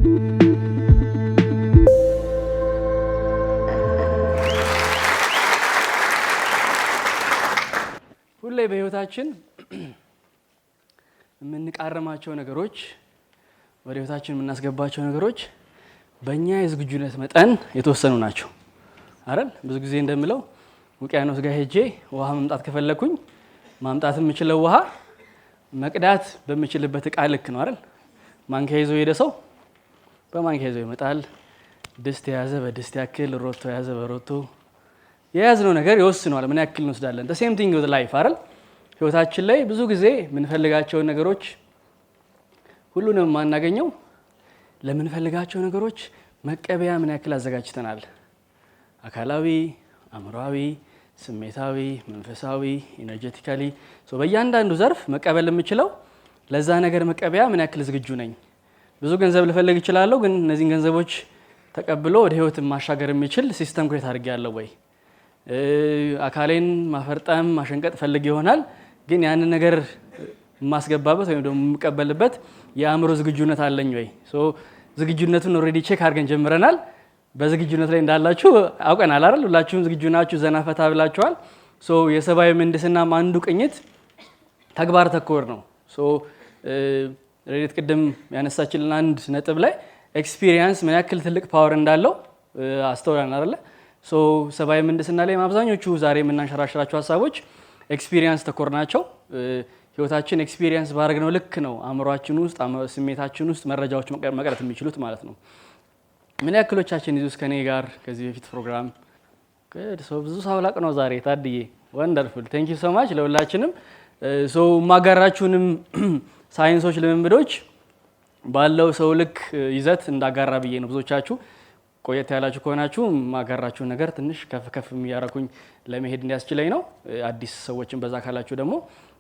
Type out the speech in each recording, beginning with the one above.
ሁሌ በህይወታችን የምንቃረማቸው ነገሮች ወደ ህይወታችን የምናስገባቸው ነገሮች በእኛ የዝግጁነት መጠን የተወሰኑ ናቸው አይደል? ብዙ ጊዜ እንደምለው ውቅያኖስ ጋር ሄጄ ውሃ ማምጣት ከፈለኩኝ ማምጣት የምችለው ውሃ መቅዳት በምችልበት እቃ ልክ ነው አይደል? ማንኪያ ይዞ ሄደ ሰው በማንኪያ ይዞ ይመጣል። ድስት የያዘ በድስት ያክል፣ ሮቶ የያዘ በሮቶ የያዝነው ነገር ይወስነዋል ምን ያክል እንወስዳለን። the same thing with life አይደል? ህይወታችን ላይ ብዙ ጊዜ የምንፈልጋቸውን ነገሮች ሁሉንም ማናገኘው ለምንፈልጋቸው ነገሮች መቀበያ ምን ያክል አዘጋጅተናል። አካላዊ፣ አእምሮአዊ፣ ስሜታዊ፣ መንፈሳዊ፣ ኢነርጂቲካሊ በእያንዳንዱ ዘርፍ መቀበል የምችለው ለዛ ነገር መቀበያ ምን ያክል ዝግጁ ነኝ። ብዙ ገንዘብ ልፈልግ እችላለሁ፣ ግን እነዚህን ገንዘቦች ተቀብሎ ወደ ህይወት ማሻገር የሚችል ሲስተም ክሬት አድርጌያለሁ ወይ? አካሌን ማፈርጠም ማሸንቀጥ ፈልግ ይሆናል፣ ግን ያንን ነገር ማስገባበት ወይም ደግሞ የምቀበልበት የአእምሮ ዝግጁነት አለኝ ወይ? ዝግጁነቱን ኦልሬዲ ቼክ አድርገን ጀምረናል። በዝግጁነት ላይ እንዳላችሁ አውቀናል አይደል? ሁላችሁም ዝግጁ ናችሁ፣ ዘና ፈታ ብላችኋል። የሰብአዊ ምህንድስና አንዱ ቅኝት ተግባር ተኮር ነው። ሬዲት ቅድም ያነሳችልን አንድ ነጥብ ላይ ኤክስፒሪየንስ ምን ያክል ትልቅ ፓወር እንዳለው አስተውለናል አይደል? ሰብአዊ ምህንድስና ላይ አብዛኞቹ ዛሬ የምናንሸራሽራቸው ሀሳቦች ኤክስፒሪየንስ ተኮር ናቸው። ህይወታችን ኤክስፒሪየንስ ባደረግነው ልክ ነው አእምሯችን ውስጥ ስሜታችን ውስጥ መረጃዎች መቅረት የሚችሉት ማለት ነው። ምን ያክሎቻችን ይዙ ከኔ ጋር ከዚህ በፊት ፕሮግራም ብዙ ሳውላቅ ነው ዛሬ ታድዬ ወንደርፉል ቴንክ ዩ ሶ ማች ለሁላችንም። ማጋራችሁንም ሳይንሶች ልምምዶች ባለው ሰው ልክ ይዘት እንዳጋራ ብዬ ነው። ብዙዎቻችሁ ቆየት ያላችሁ ከሆናችሁ ማጋራችሁን ነገር ትንሽ ከፍ ከፍ የሚያረኩኝ ለመሄድ እንዲያስችለኝ ነው። አዲስ ሰዎችን በዛ ካላችሁ ደግሞ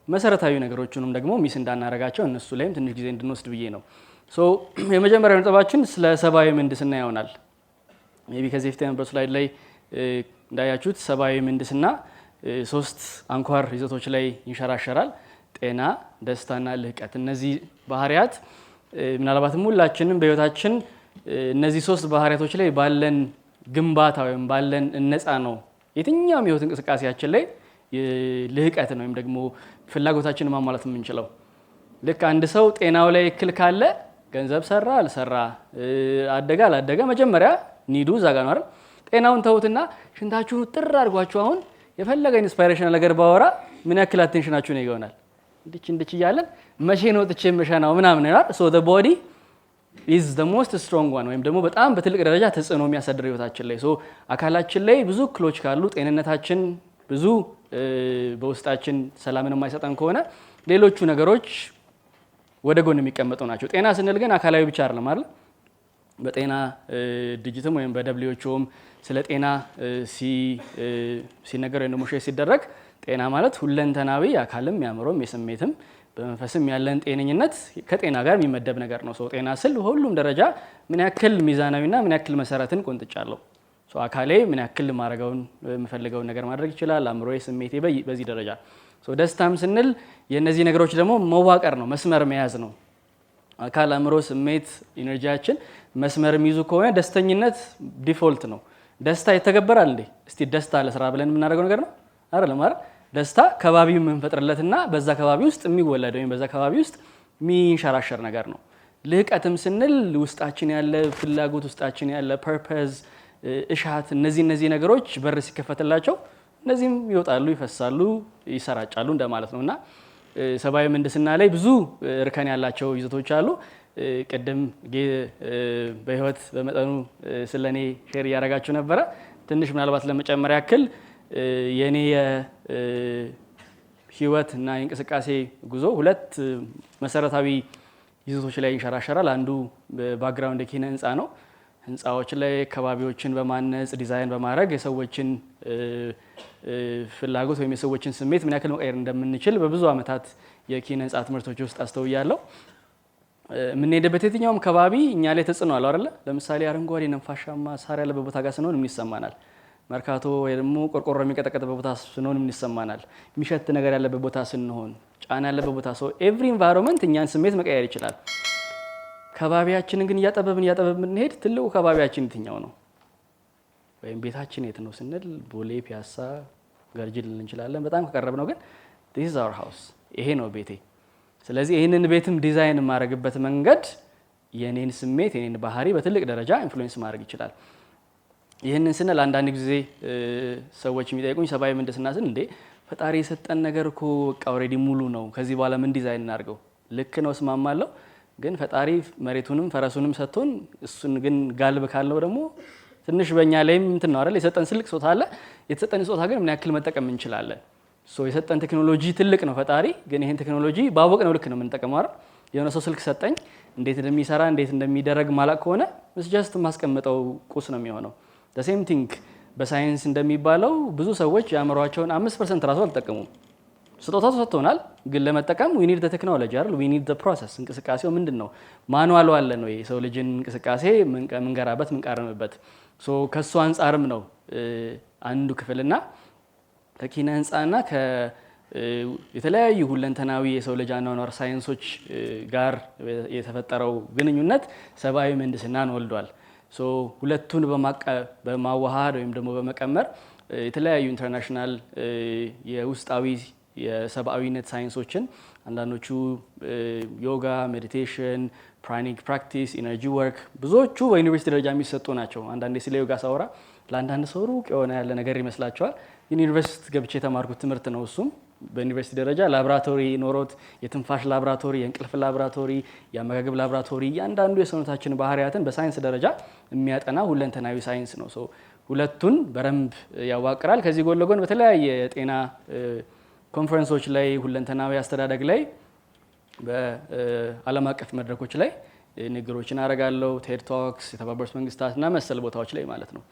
መሰረታዊ ነገሮችንም ደግሞ ሚስ እንዳናረጋቸው እነሱ ላይም ትንሽ ጊዜ እንድንወስድ ብዬ ነው። የመጀመሪያው ነጥባችን ስለ ሰብአዊ ምህንድስና ይሆናል። ሜቢ ከዚህ በፊት የነበረው ስላይድ ላይ እንዳያችሁት ሰብአዊ ምህንድስና 3 አንኳር ይዘቶች ላይ ይንሸራሸራል። ጤና፣ ደስታና ልህቀት። እነዚህ ባህሪያት ምናልባትም ሁላችንም በህይወታችን እነዚህ 3 ባህሪያቶች ላይ ባለን ግንባታ ወይም ባለን እነጻ ነው የትኛውም የህይወት እንቅስቃሴያችን ላይ ልህቀትን ወይም ደግሞ ፍላጎታችንን ማሟላት የምንችለው። ልክ አንድ ሰው ጤናው ላይ እክል ካለ ገንዘብ ሰራ አልሰራ አደጋ አላደጋ መጀመሪያ ኒዱ ዛጋ ነው አይደል? ጤናውን ተውትና ሽንታችሁን ጥር አድርጓችሁ አሁን የፈለገ ኢንስፓይሬሽናል ነገር ባወራ ምን ያክል አቴንሽናችሁ ነው ይሆናል? እንድች እያለን መቼ ነው ጥቼ መሸናው ምናምን ይላል። the body is the most strong one ወይም ደግሞ በጣም በትልቅ ደረጃ ተጽዕኖ የሚያሳድር ህይወታችን ላይ አካላችን ላይ ብዙ እክሎች ካሉ ጤንነታችን ብዙ በውስጣችን ሰላምን የማይሰጠን ከሆነ ሌሎቹ ነገሮች ወደ ጎን የሚቀመጡ ናቸው። ጤና ስንል ግን አካላዊ ብቻ አይደለም አይደል? በጤና ድርጅትም ወይም በደብሊውኤችኦም ስለ ጤና ሲነገር ወይም ደግሞ ሼር ሲደረግ ጤና ማለት ሁለንተናዊ አካልም ያምሮም የስሜትም በመንፈስም ያለን ጤነኝነት ከጤና ጋር የሚመደብ ነገር ነው። ጤና ስል ሁሉም ደረጃ ምን ያክል ሚዛናዊና ምን ያክል መሰረትን ቆንጥጫለሁ። አካሌ ምን ያክል ማድረገውን የምፈልገውን ነገር ማድረግ ይችላል። አእምሮዬ፣ ስሜቴ በዚህ ደረጃ። ደስታም ስንል የነዚህ ነገሮች ደግሞ መዋቀር ነው፣ መስመር መያዝ ነው። አካል፣ አእምሮ፣ ስሜት፣ ኢነርጂያችን መስመር የሚይዙ ከሆነ ደስተኝነት ዲፎልት ነው። ደስታ ይተገበራል እንዴ? እስቲ ደስታ ለስራ ብለን የምናደርገው ነገር ነው አይደለም አይደል? ደስታ ከባቢው የምንፈጥርለትና በዛ ከባቢ ውስጥ የሚወለድ ወይም በዛ ከባቢ ውስጥ የሚንሸራሸር ነገር ነው። ልህቀትም ስንል ውስጣችን ያለ ፍላጎት፣ ውስጣችን ያለ ፐርፐዝ፣ እሻት፣ እነዚህ ነገሮች በር ሲከፈትላቸው እነዚህም ይወጣሉ፣ ይፈሳሉ፣ ይሰራጫሉ እንደማለት ነውና ሰብአዊ ምህንድስና ላይ ብዙ እርከን ያላቸው ይዘቶች አሉ። ቅድም በህይወት በመጠኑ ስለኔ ሼር እያደረጋችሁ ነበረ። ትንሽ ምናልባት ለመጨመር ያክል የኔ ህይወት እና የእንቅስቃሴ ጉዞ 2 መሰረታዊ ይዘቶች ላይ ይንሸራሸራል። አንዱ ባክግራውንድ የኪነ ህንፃ ነው። ህንፃዎች ላይ ከባቢዎችን በማነጽ ዲዛይን በማድረግ የሰዎችን ፍላጎት ወይም የሰዎችን ስሜት ምን ያክል መቀየር እንደምንችል በብዙ አመታት የኪነ ህንፃ ትምህርቶች ውስጥ አስተውያለሁ። የምንሄድበት የትኛውም ከባቢ እኛ ላይ ተጽዕኖ አለው አይደለ? ለምሳሌ አረንጓዴ ነፋሻማ ሳር ያለበት ቦታ ጋር ስንሆን ምን ይሰማናል? መርካቶ ወይ ደግሞ ቆርቆሮ የሚቀጠቀጥበት ቦታ ስንሆን ምን ይሰማናል? የሚሸት ነገር ያለበት ቦታ ስንሆን፣ ጫና ያለበት ቦታ ኤቭሪ ኢንቫይሮንመንት እኛን ስሜት መቀየር ይችላል። ከባቢያችንን ግን እያጠበብን እንሄድ ትልቁ ከባቢያችን የትኛው ነው ወይም ቤታችን የት ነው ስንል ቦሌ፣ ፒያሳ፣ ገርጂ ልንል እንችላለን። በጣም ከቀረብ ነው ግን this is our house ይሄ ነው ቤቴ። ስለዚህ ይህንን ቤትም ዲዛይን የማደርግበት መንገድ የኔን ስሜት የኔን ባህሪ በትልቅ ደረጃ ኢንፍሉዌንስ ማድረግ ይችላል። ይህንን ስንል አንዳንድ ጊዜ ሰዎች የሚጠይቁኝ ሰብአዊ ምህንድስና ስን እንዴ ፈጣሪ የሰጠን ነገር እኮ በቃ ኦልሬዲ ሙሉ ነው፣ ከዚህ በኋላ ምን ዲዛይን እናድርገው? ልክ ነው እስማማለሁ። ግን ፈጣሪ መሬቱንም ፈረሱንም ሰጥቶን እሱን ግን ጋልብ ካልነው ደግሞ ትንሽ በእኛ ላይም እንትን ነው አይደል? የሰጠን ትልቅ ጾታ አለ። የተሰጠን ጾታ ግን ምን ያክል መጠቀም እንችላለን? የሰጠን ቴክኖሎጂ ትልቅ ነው ፈጣሪ፣ ግን ይሄን ቴክኖሎጂ ባወቅነው ልክ ነው የምንጠቀመው አይደል? የሆነ ሰው ስልክ ሰጠኝ እንዴት እንደሚሰራ እንዴት እንደሚደረግ ማላቅ ከሆነ ጀስት ማስቀመጠው ቁስ ነው የሚሆነው። the same thing በሳይንስ እንደሚባለው ብዙ ሰዎች የአእምሯቸውን 5% ራሱ አልተጠቀሙም። ስጦታው ተሰጥቶናል፣ ግን ለመጠቀም we need the technology አይደል? we need the process። እንቅስቃሴው ምንድነው? ማኑዋሉ አለ ነው የሰው ልጅን እንቅስቃሴ ምንገራበት ምንቃረምበት። ከሱ አንጻርም ነው አንዱ ክፍልና ከኪነ ህንፃና የተለያዩ ሁለንተናዊ የሰው ልጅ አኗኗር ሳይንሶች ጋር የተፈጠረው ግንኙነት ሰብአዊ ምህንድስናን ወልዷል። ሁለቱን በማዋሃድ ወይም ደግሞ በመቀመር የተለያዩ ኢንተርናሽናል የውስጣዊ የሰብአዊነት ሳይንሶችን አንዳንዶቹ ዮጋ፣ ሜዲቴሽን፣ ፕራኒክ ፕራክቲስ፣ ኢነርጂ ወርክ ብዙዎቹ በዩኒቨርሲቲ ደረጃ የሚሰጡ ናቸው። አንዳንዴ ስለ ዮጋ ሳወራ ለአንዳንድ ሰው ሩቅ የሆነ ያለ ነገር ይመስላቸዋል። ዩኒቨርሲቲ ገብቼ የተማርኩት ትምህርት ነው። እሱም በዩኒቨርሲቲ ደረጃ ላቦራቶሪ ኖሮት የትንፋሽ ላቦራቶሪ፣ የእንቅልፍ ላቦራቶሪ፣ የአመጋገብ ላቦራቶሪ እያንዳንዱ የሰውነታችን ባህሪያትን በሳይንስ ደረጃ የሚያጠና ሁለንተናዊ ሳይንስ ነው። ሁለቱን በደንብ ያዋቅራል። ከዚህ ጎን ለጎን በተለያየ የጤና ኮንፈረንሶች ላይ ሁለንተናዊ አስተዳደግ ላይ በዓለም አቀፍ መድረኮች ላይ ንግግሮችን አደርጋለሁ። ቴድ ቶክስ፣ የተባበሩት መንግስታት እና መሰል ቦታዎች ላይ ማለት ነው።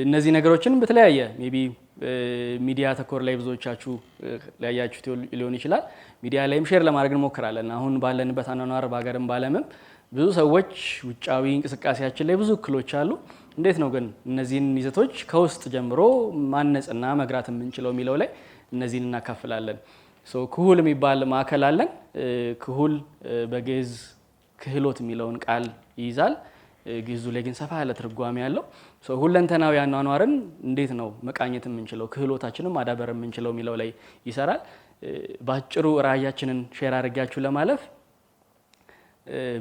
እነዚህ ነገሮችን በተለያየ ሜይ ቢ ሚዲያ ተኮር ላይ ብዙዎቻችሁ ሊያያችሁት ሊሆን ይችላል። ሚዲያ ላይም ሼር ለማድረግ እንሞክራለን። አሁን ባለንበት አኗኗር በሀገርም ባለምም ብዙ ሰዎች ውጫዊ እንቅስቃሴያችን ላይ ብዙ እክሎች አሉ። እንዴት ነው ግን እነዚህን ይዘቶች ከውስጥ ጀምሮ ማነጽና መግራት የምንችለው የሚለው ላይ እነዚህን እናካፍላለን። ክሁል የሚባል ማዕከል አለን። ክሁል በግዕዝ ክህሎት የሚለውን ቃል ይይዛል። ግዕዙ ላይ ግን ሰፋ ያለ ትርጓሜ ያለው ሁለንተናዊ አኗኗርን እንዴት ነው መቃኘት የምንችለው ክህሎታችንን ማዳበር የምንችለው የሚለው ላይ ይሰራል። በአጭሩ ራዕያችንን ሼር አድርጋችሁ ለማለፍ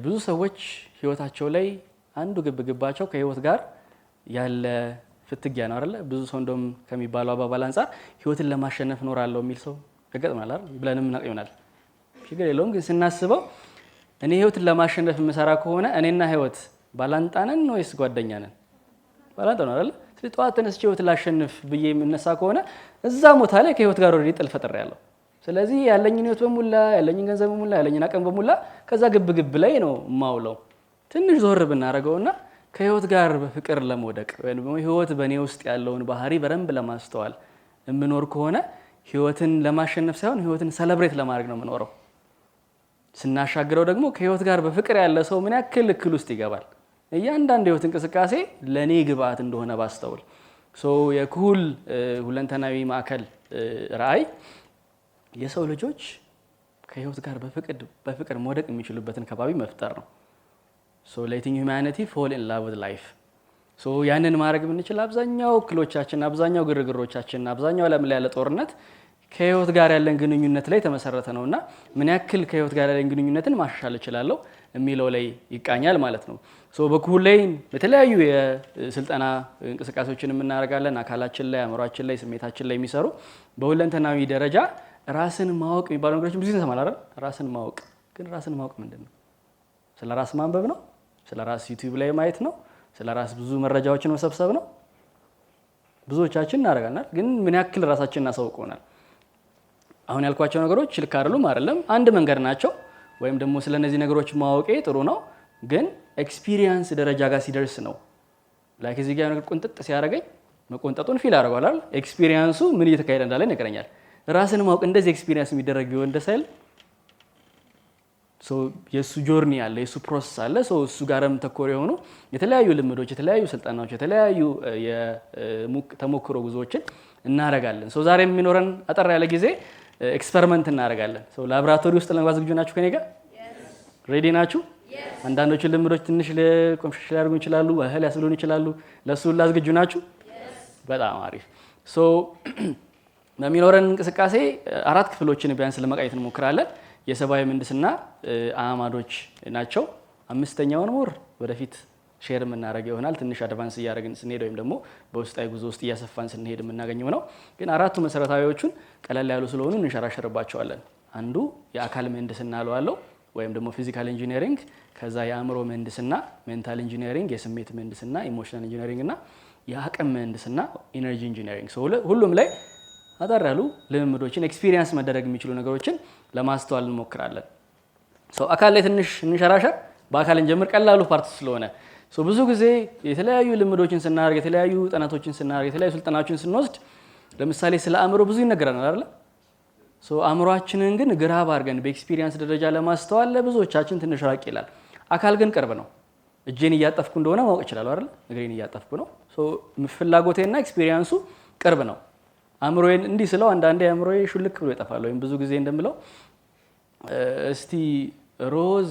ብዙ ሰዎች ህይወታቸው ላይ አንዱ ግብግባቸው ከህይወት ጋር ያለ ፍትጊያ ነው አይደለ? ብዙ ሰው እንደውም ከሚባለው አባባል አንጻር ህይወትን ለማሸነፍ ኖራለሁ የሚል ሰው ያጋጥማል አይደል? ብለንም እናቅ ይሆናል። ችግር የለውም ግን ስናስበው እኔ ህይወትን ለማሸነፍ የምሰራ ከሆነ እኔና ህይወት ባላንጣ ነን ወይስ ጓደኛ ነን? ባላንጣ ነው አይደል? ስለዚህ ጠዋት ተነስቼ ህይወት ላሸንፍ ብዬ የምነሳ ከሆነ እዛ ቦታ ላይ ከህይወት ጋር ወዲህ ጥል ፈጥሬያለሁ። ስለዚህ ያለኝን ህይወት በሙላ ያለኝን ገንዘብ በሙላ ያለኝን አቅም በሙላ ከዛ ግብግብ ላይ ነው የማውለው። ትንሽ ዞር ብናደርገውና ከህይወት ጋር በፍቅር ለመውደቅ ወይም ህይወት በእኔ ውስጥ ያለውን ባህሪ በደንብ ለማስተዋል የምኖር ከሆነ ህይወትን ለማሸነፍ ሳይሆን ህይወትን ሰለብሬት ለማድረግ ነው የምኖረው። ስናሻግረው ደግሞ ከህይወት ጋር በፍቅር ያለ ሰው ምን ያክል እክል ውስጥ ይገባል። እያንዳንዱ የህይወት እንቅስቃሴ ለእኔ ግብአት እንደሆነ ባስተውል። የክሁል ሁለንተናዊ ማዕከል ራዕይ የሰው ልጆች ከህይወት ጋር በፍቅር መውደቅ የሚችሉበትን ከባቢ መፍጠር ነው። letting humanity fall in love with life። ያንን ማድረግ ብንችል አብዛኛው እክሎቻችን፣ አብዛኛው ግርግሮቻችን፣ አብዛኛው ዓለም ላይ ያለ ጦርነት ከህይወት ጋር ያለን ግንኙነት ላይ ተመሰረተ ነውና ምን ያክል ከህይወት ጋር ያለን ግንኙነትን ማሻሻል እችላለሁ የሚለው ላይ ይቃኛል ማለት ነው። በክሁል ላይ የተለያዩ የስልጠና እንቅስቃሴዎችን እናደርጋለን። አካላችን ላይ፣ አእምሯችን ላይ፣ ስሜታችን ላይ የሚሰሩ በሁለንተናዊ ደረጃ ራስን ማወቅ የሚባሉ ነገሮችን ብዙ እንሰማለን አይደል? ራስን ማወቅ ግን ራስን ማወቅ ምንድነው? ስለ ራስ ማንበብ ነው? ስለ ራስ ዩቲዩብ ላይ ማየት ነው? ስለ ራስ ብዙ መረጃዎችን መሰብሰብ ነው? ብዙዎቻችን እናደርጋለን ግን ምን ያክል ራሳችንን እናሳውቀውናል? አሁን ያልኳቸው ነገሮች ልክ አይደለም፣ አንድ መንገድ ናቸው። ወይም ደግሞ ስለ እነዚህ ነገሮች ማወቄ ጥሩ ነው፣ ግን ኤክስፒሪየንስ ደረጃ ጋር ሲደርስ ነው ላይክ እዚህ ጋር ነገር ቁንጥጥ ሲያደርገኝ መቆንጠጡን ፊል አደርገዋለሁ። ኤክስፒሪየንሱ ምን እየተካሄደ እንዳለ ይነግረኛል። ራስን ማወቅ እንደዚህ ኤክስፒሪየንስ የሚደረግ ቢሆን ደስ አይል? የሱ ጆርኒ አለ፣ የሱ ፕሮሰስ አለ። እሱ ጋርም ተኮር የሆኑ የተለያዩ ልምዶች፣ የተለያዩ ስልጠናዎች፣ የተለያዩ ተሞክሮ ጉዞዎችን እናደርጋለን። ዛሬ የሚኖረን አጠር ያለ ጊዜ ኤክስፐሪመንት እናደርጋለን። ላቦራቶሪ ውስጥ ለመግባት ዝግጁ ናችሁ ከኔ ጋር? ሬዲ ናችሁ? አንዳንዶቹ ልምዶች ትንሽ ለኮንፊሽ ሊያደርጉ ይችላሉ፣ እህል ያስብሉን ይችላሉ። ለሱ ሁላ ዝግጁ ናችሁ? በጣም አሪፍ። ሶ በሚኖረን እንቅስቃሴ 4 ክፍሎችን ቢያንስ ለመቃኘት እንሞክራለን። የሰብአዊ ምህንድስና አዕማዶች ናቸው። 5ኛውን ሞር ወደፊት ሼር የምናደርገው ይሆናል። ትንሽ አድቫንስ እያደረግን ስንሄድ ወይም ደግሞ በውስጣዊ ጉዞ ውስጥ እያሰፋን ስንሄድ የምናገኘው ነው። ግን 4ቱ መሰረታዊዎቹን ቀለል ያሉ ስለሆኑ እንሸራሸርባቸዋለን። አንዱ የአካል ምህንድስና አለው ወይም ደግሞ ፊዚካል ኢንጂነሪንግ፣ ከዛ የአእምሮ ምህንድስና ሜንታል ኢንጂነሪንግ፣ የስሜት ምህንድስና ኢሞሽናል ኢንጂነሪንግ እና የአቅም ምህንድስና ኢነርጂ ኢንጂነሪንግ። ሁሉም ላይ አጠር ያሉ ልምምዶችን ኤክስፒሪየንስ መደረግ የሚችሉ ነገሮችን ለማስተዋል እንሞክራለን። አካል ላይ ትንሽ እንሸራሸር። በአካል እንጀምር፣ ቀላሉ ፓርት ስለሆነ። ብዙ ጊዜ የተለያዩ ልምዶችን ስናደርግ፣ የተለያዩ ጥናቶችን ስናደርግ፣ የተለያዩ ስልጠናዎችን ስንወስድ ለምሳሌ ስለ አእምሮ ብዙ ይነገረናል አይደል? አእምሯችንን ግን ግራብ አድርገን በኤክስፒሪየንስ ደረጃ ለማስተዋል ለብዙዎቻችን ትንሽ ራቅ ይላል። አካል ግን ቅርብ ነው። እጄን እያጠፍኩ እንደሆነ ማወቅ እችላለሁ አይደል? እግሬን እያጠፍኩ ነው። ፍላጎቴና ኤክስፒሪየንሱ ቅርብ ነው። አእምሮዬን እንዲህ ስለው አንዳንዴ አእምሮዬ ሹልክ ብሎ ይጠፋል። ወይም ብዙ ጊዜ እንደምለው እስቲ ሮዝ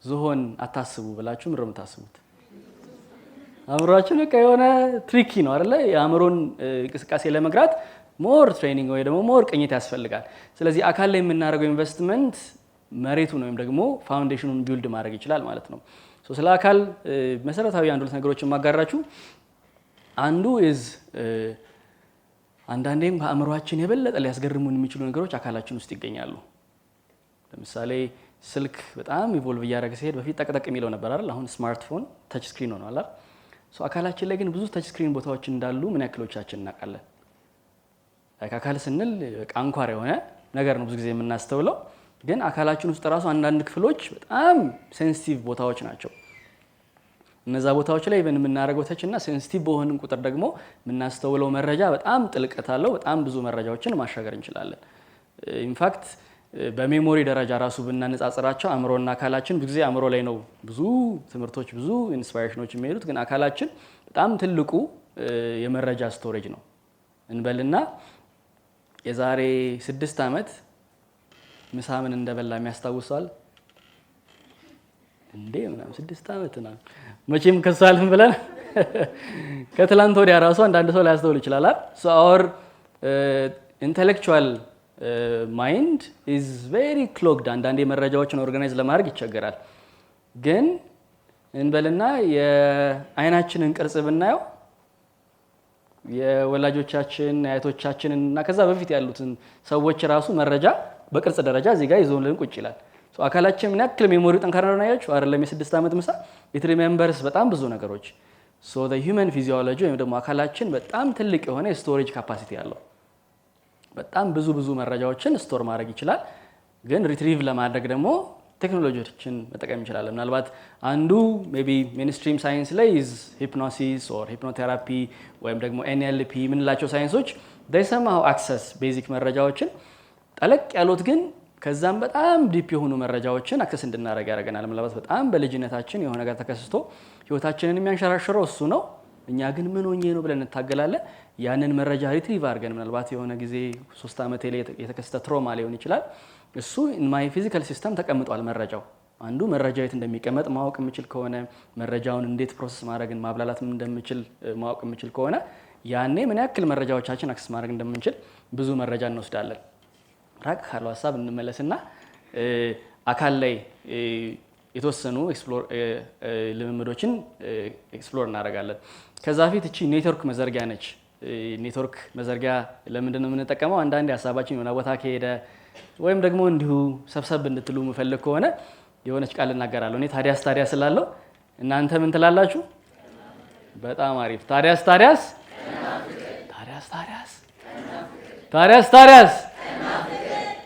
ዝሆን አታስቡ ብላችሁ ምንድን ነው የምታስቡት? አእምሮአችን በቃ የሆነ ትሪኪ ነው አይደለ? የአእምሮን እንቅስቃሴ ለመግራት ሞር ትሬኒንግ ወይ ደግሞ ሞር ቅኝት ያስፈልጋል። ስለዚህ አካል ላይ የምናደርገው ኢንቨስትመንት መሬቱን ወይም ደግሞ ፋውንዴሽኑን ቢልድ ማድረግ ይችላል ማለት ነው። ስለ አካል መሰረታዊ አንድ ሁለት ነገሮችን ማጋራችሁ። አንዱ አንዳንዴም ከአእምሮአችን የበለጠ ሊያስገርሙን የሚችሉ ነገሮች አካላችን ውስጥ ይገኛሉ። ለምሳሌ ስልክ በጣም ኢቮልቭ እያደረገ ሲሄድ በፊት ጠቅጠቅ የሚለው ነበር አይደል? አሁን ስማርትፎን ታች ስክሪን ሆኗል አይደል? አካላችን ላይ ግን ብዙ ታች ስክሪን ቦታዎች እንዳሉ ምን ያክሎቻችን እናውቃለን? አካል ስንል አንኳር የሆነ ነገር ነው ብዙ ጊዜ የምናስተውለው፣ ግን አካላችን ውስጥ ራሱ አንዳንድ ክፍሎች በጣም ሴንሲቲቭ ቦታዎች ናቸው። እነዛ ቦታዎች ላይ የምናደርገው ተች እና ሴንሲቲቭ በሆንን ቁጥር ደግሞ የምናስተውለው መረጃ በጣም ጥልቀት አለው። በጣም ብዙ መረጃዎችን ማሻገር እንችላለን። ኢንፋክት በሜሞሪ ደረጃ ራሱ ብናነጻጽራቸው አእምሮና አካላችን ብዙ ጊዜ አእምሮ ላይ ነው ብዙ ትምህርቶች ብዙ ኢንስፓይሬሽኖች የሚሄዱት፣ ግን አካላችን በጣም ትልቁ የመረጃ ስቶሬጅ ነው እንበልና የዛሬ 6 ዓመት ምሳ ምን እንደበላ የሚያስታውሰዋል እንዴ? ምናምን 6 ዓመት ነው መቼም ከሱ አልፈን ብለን ከትላንት ወዲያ ራሱ አንዳንድ ሰው ሊያስተውል ይችላል። አወር ኢንተሌክቹዋል ማይንድ ኢዝ ቬሪ ክሎግድ። አንዳንዴ መረጃዎችን ኦርጋናይዝ ለማድረግ ይቸገራል። ግን እንበልና የአይናችንን ቅርጽ ብናየው የወላጆቻችን አያቶቻችንን እና ከዛ በፊት ያሉትን ሰዎች ራሱ መረጃ በቅርጽ ደረጃ እዚህ ጋር ይዞልን ቁጭ ይላል። አካላችን ምን ያክል ሜሞሪው ጠንካራ ነው ያያችሁ አይደለም? የ6 ዓመት ምሳ ኢት ሪሜምበርስ በጣም ብዙ ነገሮች። ዘ ሂውመን ፊዚዮሎጂ ወይም ደግሞ አካላችን በጣም ትልቅ የሆነ የስቶሬጅ ካፓሲቲ አለው። በጣም ብዙ መረጃዎችን ስቶር ማድረግ ይችላል። ግን ሪትሪቭ ለማድረግ ደግሞ ቴክኖሎጂዎችን መጠቀም እንችላለን። ምናልባት አንዱ ሜይ ቢ ሜንስትሪም ሳይንስ ላይ ሂፕኖሲስ ኦር ሂፕኖቴራፒ ወይም ደግሞ ኤንኤልፒ የምንላቸው ሳይንሶች ሰማው አክሰስ ቤዚክ መረጃዎችን ጠለቅ ያሉት ግን ከዛም በጣም ዲፕ የሆኑ መረጃዎችን አክሰስ እንድናደርግ ያደርገናል። ምናልባት በጣም በልጅነታችን የሆነ ነገር ተከስቶ ህይወታችንን የሚያንሸራሽረው እሱ ነው። እኛ ግን ምን ሆኜ ነው ብለን እንታገላለን። ያንን መረጃ ሪትሪቭ አድርገን ምናልባት የሆነ ጊዜ 3 ዓመት ላይ የተከሰተ ትሮማ ሊሆን ይችላል። እሱ ማይ ፊዚካል ሲስተም ተቀምጧል መረጃው። አንዱ መረጃ የት እንደሚቀመጥ ማወቅ የምችል ከሆነ መረጃውን እንዴት ፕሮሰስ ማድረግን ማብላላት እንደምችል ማወቅ የምችል ከሆነ ያኔ ምን ያክል መረጃዎቻችን አክሰስ ማድረግ እንደምንችል ብዙ መረጃ እንወስዳለን። ራቅ ካለው ሀሳብ እንመለስና አካል ላይ የተወሰኑ ልምምዶችን ኤክስፕሎር እናደርጋለን። ከዛ በፊት እቺ ኔትወርክ መዘርጊያ ነች። ኔትወርክ መዘርጊያ ለምንድን ነው የምንጠቀመው? አንዳንዴ ሀሳባችን የሆነ ቦታ ከሄደ ወይም ደግሞ እንዲሁ ሰብሰብ እንድትሉ የምፈልግ ከሆነ የሆነች ቃል እናገራለሁ። እኔ ታዲያስ ስላለው እናንተ ምን ትላላችሁ? በጣም አሪፍ። ታዲያስ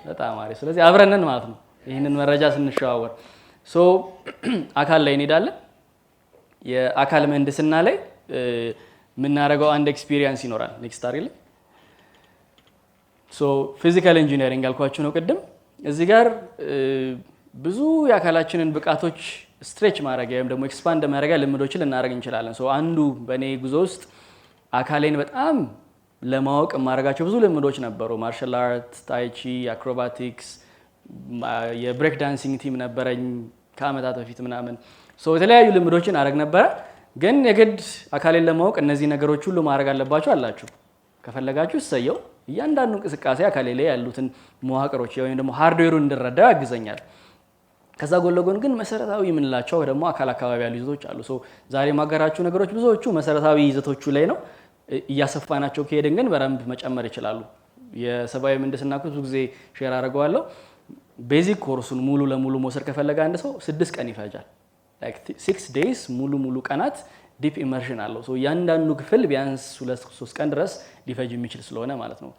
በጣም አሪፍ። ስለዚህ አብረንን ማለት ነው ይህንን መረጃ ስንሸዋወር። አካል ላይ እንሄዳለን። የአካል ምህንድስና ላይ የምናደርገው አንድ ኤክስፒሪየንስ ይኖራል። ኔክስት ታሪ ላይ ፊዚካል ኢንጂነሪንግ ያልኳችሁ ነው ቅድም። እዚህ ጋር ብዙ የአካላችንን ብቃቶች ስትሬች ማድረጊያ ወይም ደግሞ ኤክስፓንድ ማድረጊያ ልምዶችን ልናደርግ እንችላለን። አንዱ በእኔ ጉዞ ውስጥ አካሌን በጣም ለማወቅ የማደርጋቸው ብዙ ልምዶች ነበሩ። ማርሻል አርት፣ ታይቺ፣ አክሮባቲክስ፣ የብሬክ ዳንሲንግ ቲም ነበረኝ። ከአመታት በፊት ምናምን የተለያዩ ልምዶችን አረግ ነበረ። ግን የግድ አካሌን ለማወቅ እነዚህ ነገሮች ሁሉ ማድረግ አለባችሁ አላችሁ። ከፈለጋችሁ እሰየው። እያንዳንዱ እንቅስቃሴ አካሌ ላይ ያሉትን መዋቅሮች ወይም ደግሞ ሃርድዌሩን እንድረዳው ያግዘኛል። ከዛ ጎን ለጎን ግን መሰረታዊ የምንላቸው ደግሞ አካል አካባቢ ያሉ ይዘቶች አሉ። ዛሬ ማገራችሁ ነገሮች ብዙዎቹ መሰረታዊ ይዘቶቹ ላይ ነው። እያሰፋናቸው ከሄድን ግን በደንብ መጨመር ይችላሉ። የሰብአዊ ምህንድስና ብዙ ጊዜ ሼር አድርገዋለሁ። ቤዚክ ኮርሱን ሙሉ ለሙሉ መውሰድ ከፈለገ አንድ ሰው 6 ቀን ይፈጃል። 6 days ሙሉ ቀናት ዲፕ ኢመርሽን አለው። እያንዳንዱ ክፍል ቢያንስ 2-3 ቀን ድረስ ሊፈጅ የሚችል ስለሆነ ማለት ነው።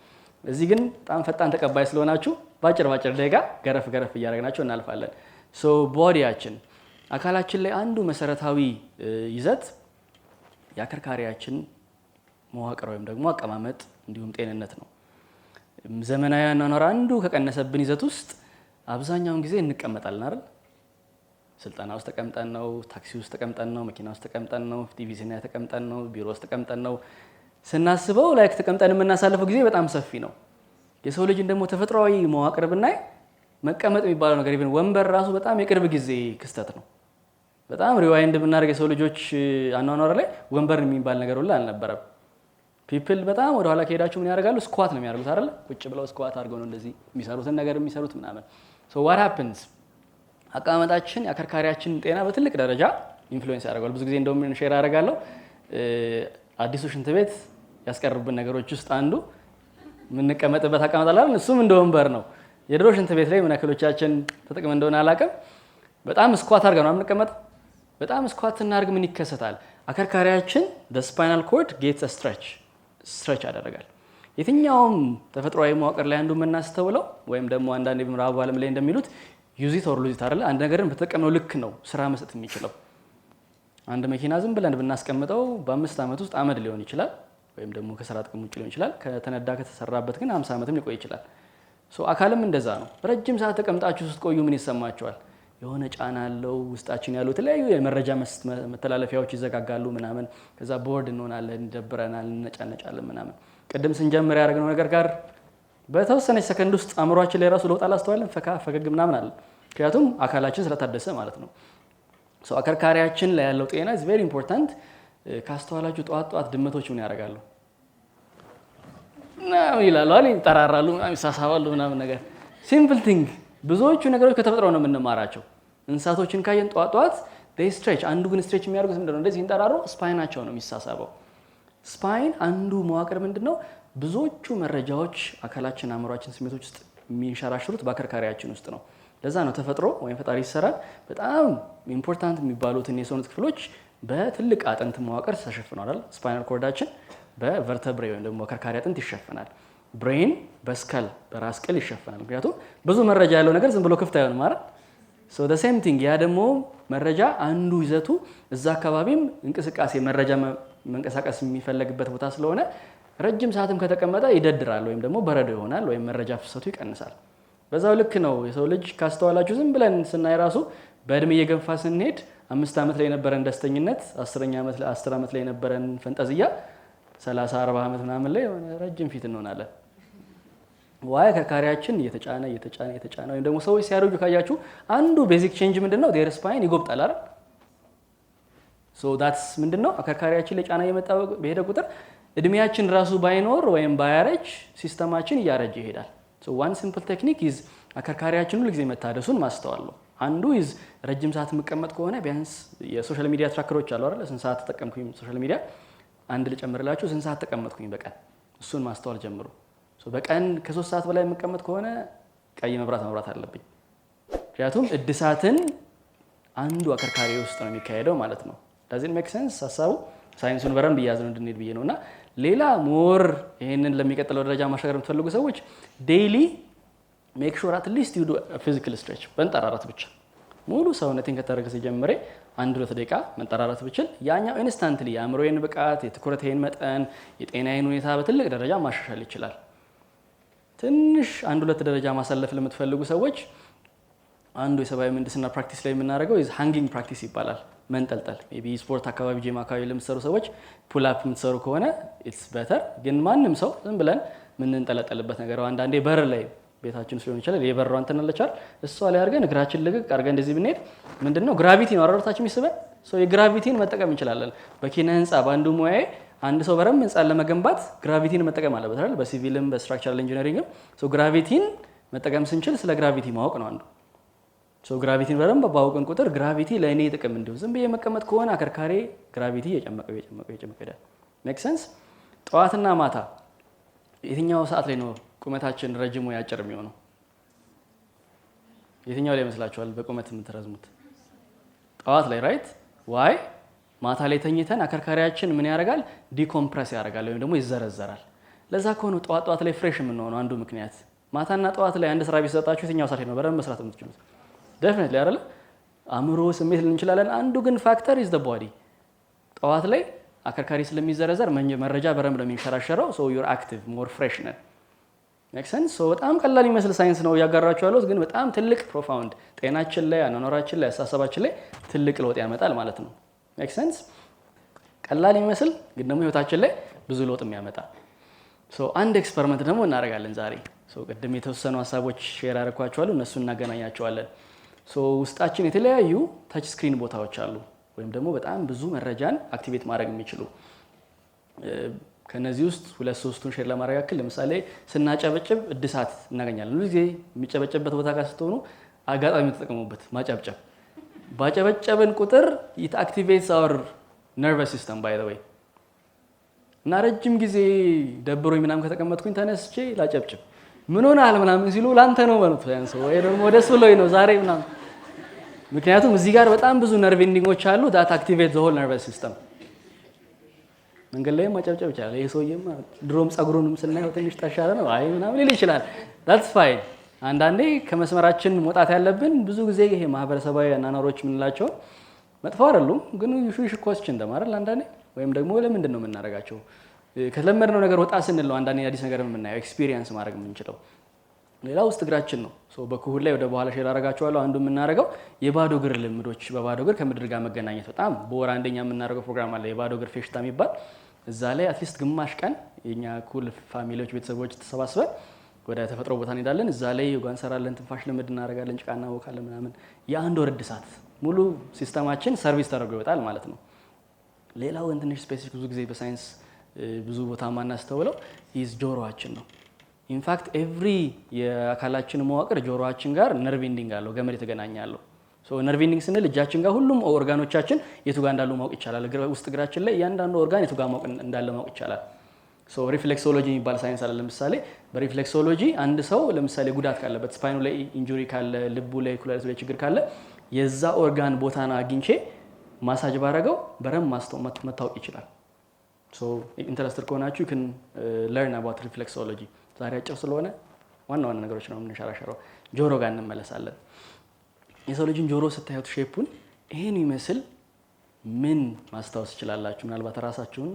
እዚህ ግን በጣም ፈጣን ተቀባይ ስለሆናችሁ ባጭር ደቂቃ ገረፍ እያደረግናቸው እናልፋለን። ቦዲያችን አካላችን ላይ አንዱ መሰረታዊ ይዘት የአከርካሪያችን መዋቅር ወይም ደግሞ አቀማመጥ እንዲሁም ጤንነት ነው። ዘመናዊ አኗኗር አንዱ ከቀነሰብን ይዘት ውስጥ አብዛኛውን ጊዜ እንቀመጣለን አይደል? ስልጠና ውስጥ ተቀምጠን ነው፣ ታክሲ ውስጥ ተቀምጠን ነው፣ መኪና ውስጥ ተቀምጠን ነው፣ ቲቪ ሲናይ ተቀምጠን ነው፣ ቢሮ ውስጥ ተቀምጠን ነው። ስናስበው ተቀምጠን የምናሳልፈው ጊዜ በጣም ሰፊ ነው። የሰው ልጅ ደግሞ ተፈጥሯዊ መዋቅር ብናይ መቀመጥ የሚባለው ነገር ኢቭን ወንበር ራሱ በጣም የቅርብ ጊዜ ክስተት ነው። በጣም ሪዋይንድ ብናደርግ የሰው ልጆች አኗኗር ላይ ወንበር የሚባል ነገር ሁሉ አልነበረም። ፒፕል በጣም ወደ ኋላ ከሄዳችሁ ምን ያደርጋሉ? ስኳት ነው የሚያደርጉት አይደል? ቁጭ ብለው ስኳት አድርገው ነው እንደዚህ የሚሰሩትን ነገር የሚሰሩት ምናምን። what happens አቀማመጣችን የአከርካሪያችን ጤና በትልቅ ደረጃ ኢንፍሉዌንስ ያደርጋል። ብዙ ጊዜ እንደውም ሼር አደርጋለሁ አዲሱ ሽንት ቤት ያስቀርብን ነገሮች ውስጥ አንዱ የምንቀመጥበት አቀማመጥ አለ። እሱም እንደ ወንበር ነው። የድሮ ሽንት ቤት ላይ ምን ያክሎቻችን ተጠቅመን እንደሆነ አላውቅም። በጣም ስኳት አድርገን ነው የምንቀመጠው። በጣም ስኳት ስናደርግ ምን ይከሰታል? አከርካሪያችን the spinal cord gets a stretch ያደርጋል። የትኛውም ተፈጥሯዊ መዋቅር ላይ አንዱ የምናስተውለው ወይም ደግሞ አንዳንድ የምዕራቡ ዓለም ላይ እንደሚሉት ዩዝ ኢት ኦር ሉዝ ኢት አይደለ? አንድ ነገርን በተጠቀምነው ልክ ነው ስራ መስጠት የሚችለው። አንድ መኪና ዝም ብለን ብናስቀምጠው በ5 ዓመት ውስጥ አመድ ሊሆን ይችላል፣ ወይም ደግሞ ከስራ ጥቅም ውጭ ሊሆን ይችላል። ከተነዳ ከተሰራበት ግን 50 ዓመትም ሊቆይ ይችላል። አካልም እንደዛ ነው። ረጅም ሰዓት ተቀምጣችሁ ስትቆዩ ምን ይሰማቸዋል? የሆነ ጫና አለው። ውስጣችን ያሉ የተለያዩ የመረጃ መተላለፊያዎች ይዘጋጋሉ ምናምን። ከዛ ቦርድ እንሆናለን፣ ይደብረናል፣ እንነጫነጫለን ምናምን። ቅድም ስንጀምር ያደረግነው ነገር ጋር በተወሰነች ሰከንድ ውስጥ አእምሯችን ላይ ራሱ ለውጥ አላስተዋለን፣ ፈገግ ምናምን አለ። ምክንያቱም አካላችን ስለታደሰ ማለት ነው። አከርካሪያችን ላይ ያለው ጤና is very important። ካስተዋላችሁ ጠዋት ድመቶች ምን ያደርጋሉ? ይላሉ አይደል? ይጠራራሉ፣ ይሳሳባሉ ምናምን ነገር ሲምፕል ቲንግ። ብዙዎቹ ነገሮች ከተፈጥሮ ነው የምንማራቸው። እንስሳቶችን ካየን ጠዋት they stretch። አንዱ ግን ስትሬች የሚያደርጉት ምንድነው? እንደዚህ ሲንጠራሩ ስፓይናቸው ነው የሚሳሳበው። ስፓይን አንዱ መዋቅር ምንድነው? ብዙዎቹ መረጃዎች አካላችን፣ አእምሯችን፣ ስሜቶች ውስጥ የሚንሸራሽሩት በአከርካሪያችን ውስጥ ነው። ለዛ ነው ተፈጥሮ ወይም ፈጣሪ ሲሰራ በጣም ኢምፖርታንት የሚባሉትን የሰውነት ክፍሎች በትልቅ አጥንት መዋቅር ተሸፍኗል። ስፓይናል ኮርዳችን በቨርተብሬ ወይም ደግሞ አከርካሪ አጥንት ይሸፈናል። ብሬን በስከል በራስ ቅል ይሸፈናል። ምክንያቱም ብዙ መረጃ ያለው ነገር ዝም ብሎ ክፍት አይሆንም ማለት the same thing። ያ ደግሞ መረጃ አንዱ ይዘቱ እዛ አካባቢም እንቅስቃሴ መረጃ መንቀሳቀስ የሚፈለግበት ቦታ ስለሆነ ረጅም ሰዓትም ከተቀመጠ ይደድራል ወይም ደግሞ በረዶ ይሆናል ወይም መረጃ ፍሰቱ ይቀንሳል። በዛው ልክ ነው የሰው ልጅ ካስተዋላችሁ ዝም ብለን ስናይ ራሱ በእድሜ እየገፋ ስንሄድ 5 ዓመት ላይ የነበረን ደስተኝነት 10 ዓመት ላይ የነበረን ፈንጠዝያ 30-40 ዓመት ምናምን ላይ ረጅም ፊት እንሆናለን። ዋይ አከርካሪያችን እየተጫነ ወይም ደግሞ ሰዎች ሲያረጁ ካያችሁ አንዱ ቤዚክ ቼንጅ ምንድነው? ዴር ስፓይን ይጎብጣል አይደል? that's ምንድነው? አከርካሪያችን ላይ ጫና እየመጣ በሄደ ቁጥር እድሜያችን ራሱ ባይኖር ወይም ባያረጅ ሲስተማችን እያረጀ ይሄዳል። one simple technique is አከርካሪያችን ሁሉ ጊዜ መታደሱን ማስተዋል ነው። አንዱ is ረጅም ሰዓት የምቀመጥ ከሆነ ቢያንስ የሶሻል ሚዲያ ትራከሮች አሉ አይደል? ስንት ሰዓት ተጠቀምኩኝ ሶሻል ሚዲያ አንድ ልጨምርላችሁ፣ ስንት ሰዓት ተቀመጥኩኝ በቀን እሱን ማስተዋል ጀምሩ። በቀን ከ3 ሰዓት በላይ የምቀመጥ ከሆነ ቀይ መብራት አለብኝ። ምክንያቱም እድሳትን አንዱ አከርካሪ ውስጥ ነው የሚካሄደው ማለት ነው። doesn't make sense ሐሳቡ ሳይንሱን በረንብ እያዝነው እንድንሄድ ብዬ ነውና ሌላ ሞር ይሄንን ለሚቀጥለው ደረጃ ማሻገር የምትፈልጉ ሰዎች ዴይሊ ሜክ ሹር at least you do a physical stretch። መንጠራራት ብቻ ሙሉ ሰውነቴን ከተረከሰ ጀምሬ 1-2 ደቂቃ መንጠራራት ብችል ያኛው ኢንስታንትሊ የአእምሮዬን ብቃት፣ የትኩረቴን መጠን፣ የጤናዬን ሁኔታ በትልቅ ደረጃ ማሻሻል ይችላል። ትንሽ 1-2 ደረጃ ማሳለፍ ለምትፈልጉ ሰዎች አንዱ የሰብአዊ ምህንድስና ፕራክቲስ ላይ የምናደርገው ሃንጊንግ ፕራክቲስ ይባላል። መንጠልጠል ሜቢ ስፖርት አካባቢ ጂም አካባቢ ለምትሰሩ ሰዎች ፑል አፕ የምትሰሩ ከሆነ ኢትስ ቤተር። ግን ማንም ሰው ዝም ብለን የምንንጠለጠልበት ነገር አንዳንዴ በር ላይ ቤታችን ሊሆን ይችላል የበራው እንትን አለቻል እሷ ላይ አድርገን እግራችን ልግቅ አድርገን እንደዚህ ብንሄድ ምንድነው ግራቪቲ ነው አረርታችን የሚስበን ሶ የግራቪቲን መጠቀም እንችላለን። በኪነ ህንጻ በአንዱ ሙያዬ አንድ ሰው በረም ህንጻን ለመገንባት ግራቪቲን መጠቀም አለበት አይደል? በሲቪልም በስትራክቸራል ኢንጂነሪንግም ሶ ግራቪቲን መጠቀም ስንችል ስለ ግራቪቲ ማወቅ ነው አንዱ። ሶ ግራቪቲን በደንብ ባወቅን ቁጥር ግራቪቲ ለእኔ ጥቅም እንዲሁ ዝም ብዬ መቀመጥ ከሆነ አከርካሪ ግራቪቲ እየጨመቀ ይሄዳል። ሜክ ሴንስ? ጠዋትና ማታ የትኛው ሰዓት ላይ ነው ቁመታችን ረጅም ወይ አጭር የሚሆነው? የትኛው ላይ ይመስላችኋል በቁመት የምትረዝሙት? ጠዋት ላይ ራይት። ዋይ? ማታ ላይ ተኝተን አከርካሪያችን ምን ያደርጋል? ዲኮምፕረስ ያደርጋል ወይም ደግሞ ይዘረዘራል። ለዛ ከሆነ ጠዋት ላይ ፍሬሽ የምንሆነው አንዱ ምክንያት። ማታና ጠዋት ላይ አንድ ስራ ቢሰጣችሁ የትኛው ሰዓት ነው በደንብ መስራት የምትችሉት? ዴፊኒትሊ አይደለ? አእምሮ፣ ስሜት ልንችላለን። አንዱ ግን ፋክተር ኢዝ ዘ ቦዲ። ጠዋት ላይ አከርካሪ ስለሚዘረዘር መረጃ በደንብ ነው የሚንሸራሸረው። ሶ ዩር አክቲቭ ሞር ፍሬሽ ነን። ሜክ ሴንስ? ሶ በጣም ቀላል የሚመስል ሳይንስ ነው እያጋራችሁ ያለሁት፣ ግን በጣም ትልቅ ፕሮፋውንድ ጤናችን ላይ፣ አኗኗራችን ላይ፣ አስተሳሰባችን ላይ ትልቅ ለውጥ ያመጣል ማለት ነው። ሜክ ሴንስ? ቀላል የሚመስል ግን ደግሞ ህይወታችን ላይ ብዙ ለውጥ የሚያመጣ። ሶ አንድ ኤክስፐሪመንት ደግሞ እናደርጋለን ዛሬ። ሶ ቅድም የተወሰኑ ሀሳቦች ሼር አደረኳቸዋለሁ፣ እነሱን እናገናኛቸዋለን። ሶ ውስጣችን የተለያዩ ታች ስክሪን ቦታዎች አሉ ወይም ደግሞ በጣም ብዙ መረጃን አክቲቬት ማድረግ የሚችሉ። ከነዚህ ውስጥ 2-3ቱን ሼር ለማድረግ ያክል ለምሳሌ ስናጨበጭብ እድሳት እናገኛለን። ሁሉ ጊዜ የሚጨበጨብበት ቦታ ጋር ስትሆኑ አጋጣሚ ተጠቀሙበት ማጨብጨብ። ባጨበጨብን ቁጥር ኢት አክቲቬትስ አወር ነርቨስ ሲስተም ባይ ዘ ዌይ። እና ረጅም ጊዜ ደብሮኝ ምናምን ከተቀመጥኩኝ ተነስቼ ላጨብጭብ ምን ሆነሃል ምናምን ሲሉ ላንተ ነው ማለት ነው ወይ ደግሞ ደስ ብሎኝ ነው ዛሬ ምናምን። ምክንያቱም እዚህ ጋር በጣም ብዙ ነርቭ ኢንዲንጎች አሉ that activate the whole nervous system። መንገድ ላይ ማጨብጨብ ይችላል። ይሄ ሰውዬማ ድሮም ጸጉሩንም ስናየው ትንሽ ተሻለ ነው አይ ምናምን ሊል ይችላል። that's fine። አንዳንዴ ከመስመራችን መውጣት ያለብን ብዙ ጊዜ ይሄ ማህበረሰባዊ አናናሮች የምንላቸው መጥፎ አይደሉም፣ ግን ሹሽ ኮስችን ደማረል አንዳንዴ ወይም ደግሞ ለምንድን ነው የምናደርጋቸው? ከተለመድነው ነገር ወጣ ስንል ነው አንዳንዴ አዲስ ነገር የምናየው ኤክስፒሪየንስ ማድረግ የምንችለው። ሌላው ውስጥ እግራችን ነው። በኩሁል ላይ ወደ በኋላ ሼር አደርጋቸዋለሁ። አንዱ የምናደርገው የባዶ እግር ልምዶች፣ በባዶ እግር ከምድር ጋር መገናኘት። በጣም በወር አንደኛ የምናደርገው ፕሮግራም አለ የባዶ እግር ፌሽታ የሚባል። እዛ ላይ አትሊስት ግማሽ ቀን የኛ ኩል ፋሚሊዎች ቤተሰቦች ተሰባስበን ወደ ተፈጥሮ ቦታ እንሄዳለን። እዛ ላይ ዮጋ እንሰራለን፣ ትንፋሽ ልምድ እናደርጋለን፣ ጭቃ እናቦካለን ምናምን። የአንድ ወር እድሳት ሙሉ ሲስተማችን ሰርቪስ ተደርጎ ይወጣል ማለት ነው። ሌላው ትንሽ ስፔሲፊክ ብዙ ጊዜ በሳይንስ ብዙ ቦታ ማናስተውለው ኢዝ ጆሮአችን ነው። ኢንፋክት ኤቭሪ የአካላችን መዋቅር ጆሮአችን ጋር ነርቭ ኢንዲንግ አለው፣ ገመድ የተገናኘ አለው። ሶ ነርቭ ኢንዲንግ ስንል እጃችን ጋር ሁሉም ኦርጋኖቻችን የቱ ጋር እንዳሉ ማወቅ ይቻላል። ውስጥ እግራችን ላይ እያንዳንዱ ኦርጋን የቱ ጋር እንዳለ ማወቅ ይቻላል። ሶ ሪፍሌክሶሎጂ የሚባል ሳይንስ አለ። ለምሳሌ በሪፍሌክሶሎጂ አንድ ሰው ለምሳሌ ጉዳት ካለበት ስፓይኑ ላይ ኢንጁሪ ካለ፣ ልቡ ላይ፣ ኩላሊቱ ላይ ችግር ካለ የዛ ኦርጋን ቦታና አግኝቼ ማሳጅ ባረገው በረም መታወቅ ይችላል። ሶ ኢንተረስትድ ከሆናችሁ you can learn about reflexology። ዛሬ አጭር ስለሆነ ዋና ዋና ነገሮች ነው የምንሸራሸረው። ጆሮ ጋር እንመለሳለን። የሰው ልጅን ጆሮ ስታዩት ሼፑን ይሄን ይመስል ምን ማስታወስ ይችላላችሁ? ምናልባት ራሳችሁን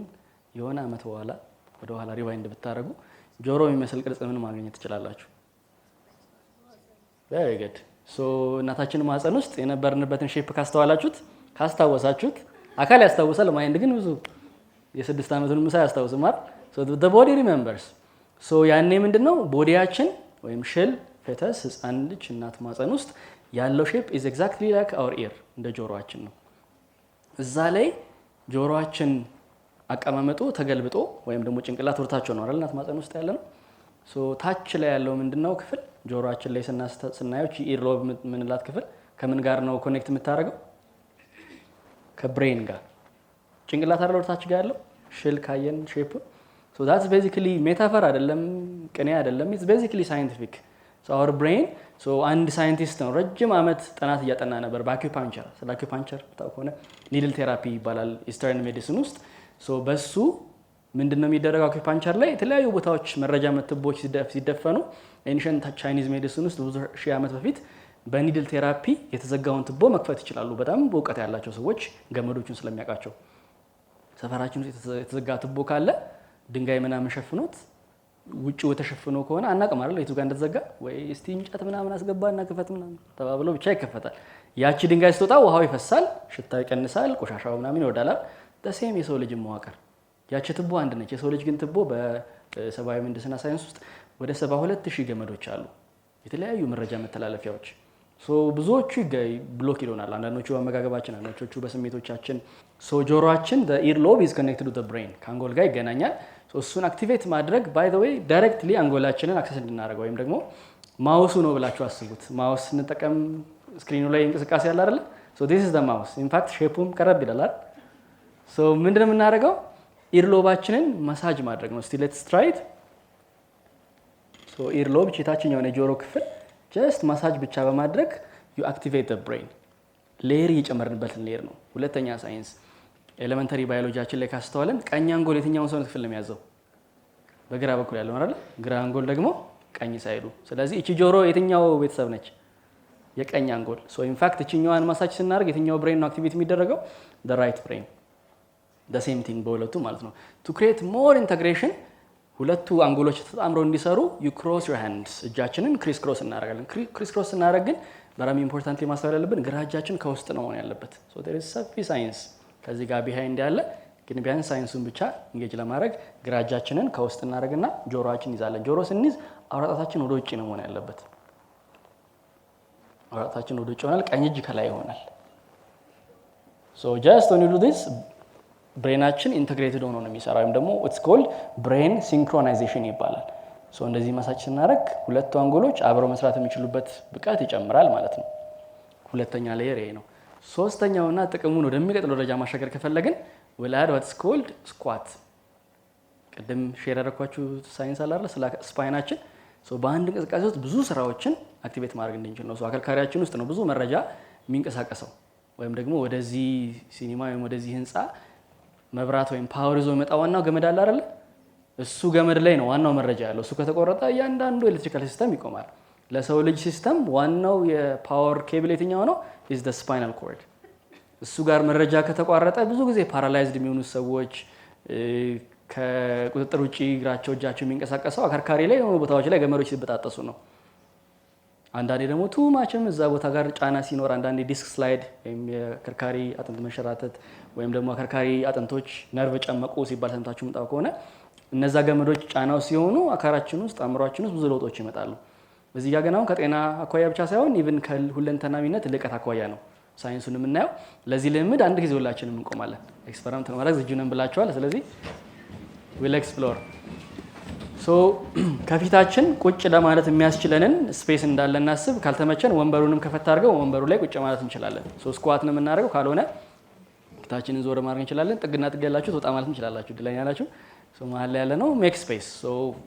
የሆነ አመት በኋላ ወደ ኋላ ሪዋይንድ ብታደርጉ ጆሮ የሚመስል ቅርጽ ምን ማግኘት ትችላላችሁ? very good። ሶ እናታችን ማህፀን ውስጥ የነበርንበትን ሼፕ ካስታወሳችሁት አካል ያስታውሳል፣ ማይንድ ግን ብዙ የ6 ዓመቱን ምሳ ያስታውስም አይደል? ሶ the body remembers። ሶ ያኔ ምንድነው ቦዲያችን ወይም ሽል ፌተስ ህፃን ልጅ እናት ማህፀን ውስጥ ያለው ሼፕ is exactly like our ear እንደ ጆሮአችን ነው። እዛ ላይ ጆሮአችን አቀማመጡ ተገልብጦ ወይም ደግሞ ጭንቅላት ወርታቸው ነው አይደል? እናት ማህፀን ውስጥ ያለ ነው። ሶ ታች ላይ ያለው ምንድነው ክፍል ጆሮአችን ላይ ስናየው ኢር ሎብ ምንላት ክፍል ከምን ጋር ነው ኮኔክት የምታደርገው? ከብሬን ጋር። ጭንቅላት አይደል ወርታች ጋር ያለው ሽል ካየን ሼፕ። ሶ that's basically ሜታፈር አይደለም፣ ቅኔ አይደለም። it's basically scientific። so our brain አንድ ሳይንቲስት ነው ረጅም ዓመት ጥናት እያጠና ነበር በአኩፓንቸር። ስለ አኩፓንቸር ታውቁ ከሆነ ኒድል ቴራፒ ይባላል ኢስተርን ሜዲሲን ውስጥ። ሶ በሱ ምንድነው የሚደረገው? አኩፓንቸር ላይ የተለያዩ ቦታዎች መረጃ መትቦች ሲደፈኑ ኤንሸንት ቻይኒዝ ሜዲሲን ውስጥ ብዙ ሺህ ዓመት በፊት በኒድል ቴራፒ የተዘጋውን ትቦ መክፈት ይችላሉ። በጣም በእውቀት ያላቸው ሰዎች ገመዶቹን ስለሚያውቃቸው። ሰፈራችን ውስጥ የተዘጋ ትቦ ካለ ድንጋይ ምናምን ሸፍኖት ውጪው ተሸፍኖ ከሆነ አናውቅም አይደል የቱ ጋር እንደተዘጋ፣ ወይ እስቲ እንጨት ምናምን አስገባና ክፈት ምናምን ተባብሎ ብቻ ይከፈታል። ያቺ ድንጋይ ስትወጣ ውሃው ይፈሳል፣ ሽታው ይቀንሳል፣ ቆሻሻው ምናምን ይወዳላል። ደሴም የሰው ልጅ መዋቅር ያቺ ትቦ አንድ ነች። የሰው ልጅ ግን ትቦ በሰብአዊ ምህንድስና ሳይንስ ውስጥ ወደ 72000 ገመዶች አሉ። የተለያዩ መረጃ መተላለፊያዎች ብዙዎቹ ብሎክ ይሆናል። አንዳንዶቹ በአመጋገባችን፣ አንዳንዶቹ በስሜቶቻችን። ጆሮአችን ኢር ሎብ ኢዝ ኮኔክትድ ቱ ብሬን ከአንጎል ጋር ይገናኛል። እሱን አክቲቬት ማድረግ ባይ ዘ ዌይ ዳይሬክትሊ አንጎላችንን አክሰስ እንድናደርገው ወይም ደግሞ ማውሱ ነው ብላችሁ አስቡት። ማውስ ስንጠቀም ስክሪኑ ላይ እንቅስቃሴ ያለ አይደለ? ዲስ ኢዝ ዘ ማውስ። ኢንፋክት ሼፑም ቀረብ ይላል አይደል? ምንድነው የምናደርገው? ኢር ሎባችንን ማሳጅ ማድረግ ነው። እስቲ ሌትስ ትራይ ኢት። ኢር ሎብ የታችኛው የጆሮ ክፍል ጀስት ማሳጅ ብቻ በማድረግ ዩ አክቲቬት ዘ ብሬን። ሌየር እየጨመርንበትን ሌየር ነው። ሁለተኛ ሳይንስ ኤሌመንተሪ ባዮሎጂያችን ላይ ካስተዋለን ቀኝ አንጎል የትኛውን ሰውነት ክፍል ነው የሚያዘው? በግራ በኩል ያለው አይደል? ግራ አንጎል ደግሞ ቀኝ ሳይዱ። ስለዚህ እቺ ጆሮ የትኛው ቤተሰብ ነች? የቀኝ አንጎል። ኢንፋክት እቺኛዋን ማሳጅ ስናደርግ የትኛው ብሬን ነው አክቲቬት የሚደረገው? the right brain the same thing በሁለቱ ማለት ነው። to create more integration ሁለቱ አንጎሎች ተጣምረው እንዲሰሩ you cross your hands እጃችንን ክሪስ ክሮስ እናደርጋለን። ክሪስ ክሮስ ስናደርግ ግን በጣም ኢምፖርታንትሊ ማስተዋል ያለብን ግራ እጃችን ከውስጥ ነው መሆን ያለበት። there is ሰፊ ሳይንስ ከዚህ ጋር ቢሃይንድ ያለ ግን ቢያንስ ሳይንሱን ብቻ እንጌጅ ለማድረግ ግራ እጃችንን ከውስጥ እናደርግና ጆሮአችን ይዛለን። ጆሮ ስንይዝ አውራጣታችን ወደ ውጭ ነው መሆን ያለበት። አውራጣታችን ወደ ውጭ ይሆናል፣ ቀኝ እጅ ከላይ ይሆናል። just when you do this ብሬናችን ኢንተግሬትድ ሆኖ ነው የሚሰራው ወይም ደግሞ it's called brain synchronization ይባላል። እንደዚህ ማሳጅ ስናደርግ ሁለቱ አንጎሎች አብረው መስራት የሚችሉበት ብቃት ይጨምራል ማለት ነው። ሁለተኛ ሌየር ይሄ ነው። ሶስተኛውና ጥቅሙን ወደሚቀጥለው ደረጃ ማሻገር ከፈለግን we'll add what's called squat። ቅድም ሼር ያደረኳችሁ ሳይንስ አለ አይደል ስለ ስፓይናችን። በአንድ እንቅስቃሴ ውስጥ ብዙ ስራዎችን አክቲቬት ማድረግ እንድንችል ነው። አከርካሪያችን ውስጥ ነው ብዙ መረጃ የሚንቀሳቀሰው። ወይም ደግሞ ወደዚህ ሲኒማ ወይም ወደዚህ ህንፃ መብራት ወይም ፓወር ይዞ የሚመጣ ዋናው ገመድ አለ አይደል? እሱ ገመድ ላይ ነው ዋናው መረጃ ያለው። እሱ ከተቆረጠ እያንዳንዱ ኤሌክትሪካል ሲስተም ይቆማል። ለሰው ልጅ ሲስተም ዋናው የፓወር ኬብል የትኛው ነው? is the spinal cord። እሱ ጋር መረጃ ከተቋረጠ ብዙ ጊዜ ፓራላይዝድ የሚሆኑ ሰዎች ከቁጥጥር ውጪ እግራቸው እጃቸው የሚንቀሳቀሰው አከርካሪ ላይ የሆኑ ቦታዎች ላይ ገመዶች ሲበጣጠሱ ነው። አንዳንዴ ደግሞ ቱማችም እዛ ቦታ ጋር ጫና ሲኖር አንዳንዴ ዲስክ ስላይድ ወይም የአከርካሪ አጥንት መንሸራተት ወይም ደግሞ አከርካሪ አጥንቶች ነርቭ ጨመቁ ሲባል ሰምታችሁ መጣው ከሆነ እነዛ ገመዶች ጫናው ሲሆኑ አካራችን ውስጥ አእምሯችን ውስጥ ብዙ ለውጦች ይመጣሉ። በዚህ ጋር ግን አሁን ከጤና አኳያ ብቻ ሳይሆን ኢቭን ከሁለንተናዊነት ልቀት አኳያ ነው ሳይንሱን የምናየው። ለዚህ ልምድ አንድ ጊዜ ሁላችንም እንቆማለን። ኤክስፐሪመንት ለማድረግ ዝግጁ ነን ብላችኋል። ስለዚህ we'll explore። ከፊታችን ቁጭ ለማለት የሚያስችለንን ስፔስ እንዳለ እናስብ። ካልተመቸን ወንበሩንም ከፈት አድርገው ወንበሩ ላይ ቁጭ ማለት እንችላለን። ስኳት ነው የምናደርገው። ካልሆነ ፊታችንን ዞር ማድረግ እንችላለን። ጥግና ጥግ ያላችሁ ወጣ ማለት እንችላላችሁ። እድለኛ ናችሁ። መሀል ላይ ያለ ነው ሜክ ስፔስ።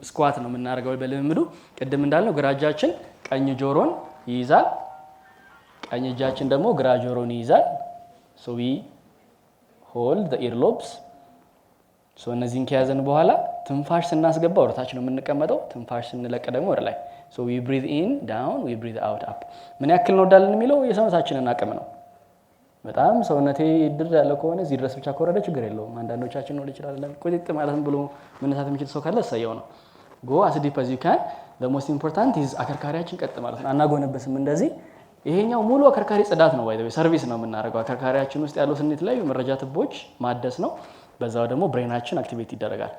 ስኳት ነው የምናደርገው በልምምዱ። ቅድም እንዳልነው ግራ እጃችን ቀኝ ጆሮን ይይዛል፣ ቀኝ እጃችን ደግሞ ግራ ጆሮን ይይዛል። we hold the earlobes። እነዚህን ከያዘን በኋላ ትንፋሽ ስናስገባ ወደ ታች ነው የምንቀመጠው። ትንፋሽ ስንለቅ ደግሞ ወደ ላይ። we breathe in down, we breathe out up። ምን ያክል እንወዳለን የሚለው የሰውነታችንን አቅም ነው። በጣም ሰውነቴ ድር ያለ ከሆነ እዚህ ድረስ ብቻ ከወረደ ችግር የለውም። አንዳንዶቻችን ወደ ይችላል ቁጥጥ ማለት ብሎ መነሳት የሚችል ሰው ካለ እሰየው ነው። go as deep as you can። the most important is አከርካሪያችን ቀጥ ማለት ነው። አናጎነበስም እንደዚህ። ይሄኛው ሙሉ አከርካሪ ጽዳት ነው ወይ ሰርቪስ ነው የምናደርገው። አከርካሪያችን ውስጥ ያለው ስሜት ላይ መረጃ ትቦች ማደስ ነው። በዛው ደግሞ ብሬናችን አክቲቬት ይደረጋል።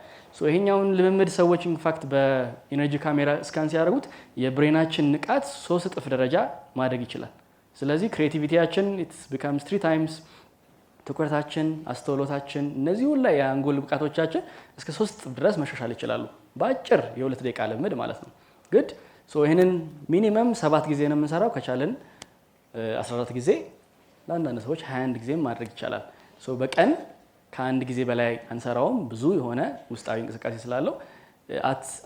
ይሄኛውን ልምምድ ሰዎች ኢንፋክት በኢነርጂ ካሜራ ስካን ሲያደርጉት የብሬናችን ንቃት 3 እጥፍ ደረጃ ማደግ ይችላል። ስለዚህ ክሬቲቪቲያችን ኢትስ ቢካምስ 3 ታይምስ፣ ትኩረታችን፣ አስተውሎታችን፣ እነዚህ ሁሉ የአንጎል ብቃቶቻችን እስከ 3 እጥፍ ድረስ መሻሻል ይችላሉ በአጭር የ2 ደቂቃ ልምምድ ማለት ነው። ግድ ይሄንን ሚኒመም 7 ጊዜ ነው የምንሰራው። ከቻለን 14 ጊዜ፣ ለአንዳንድ ሰዎች 21 ጊዜ ማድረግ ይቻላል። በቀን ከአንድ ጊዜ በላይ አንሰራውም። ብዙ የሆነ ውስጣዊ እንቅስቃሴ ስላለው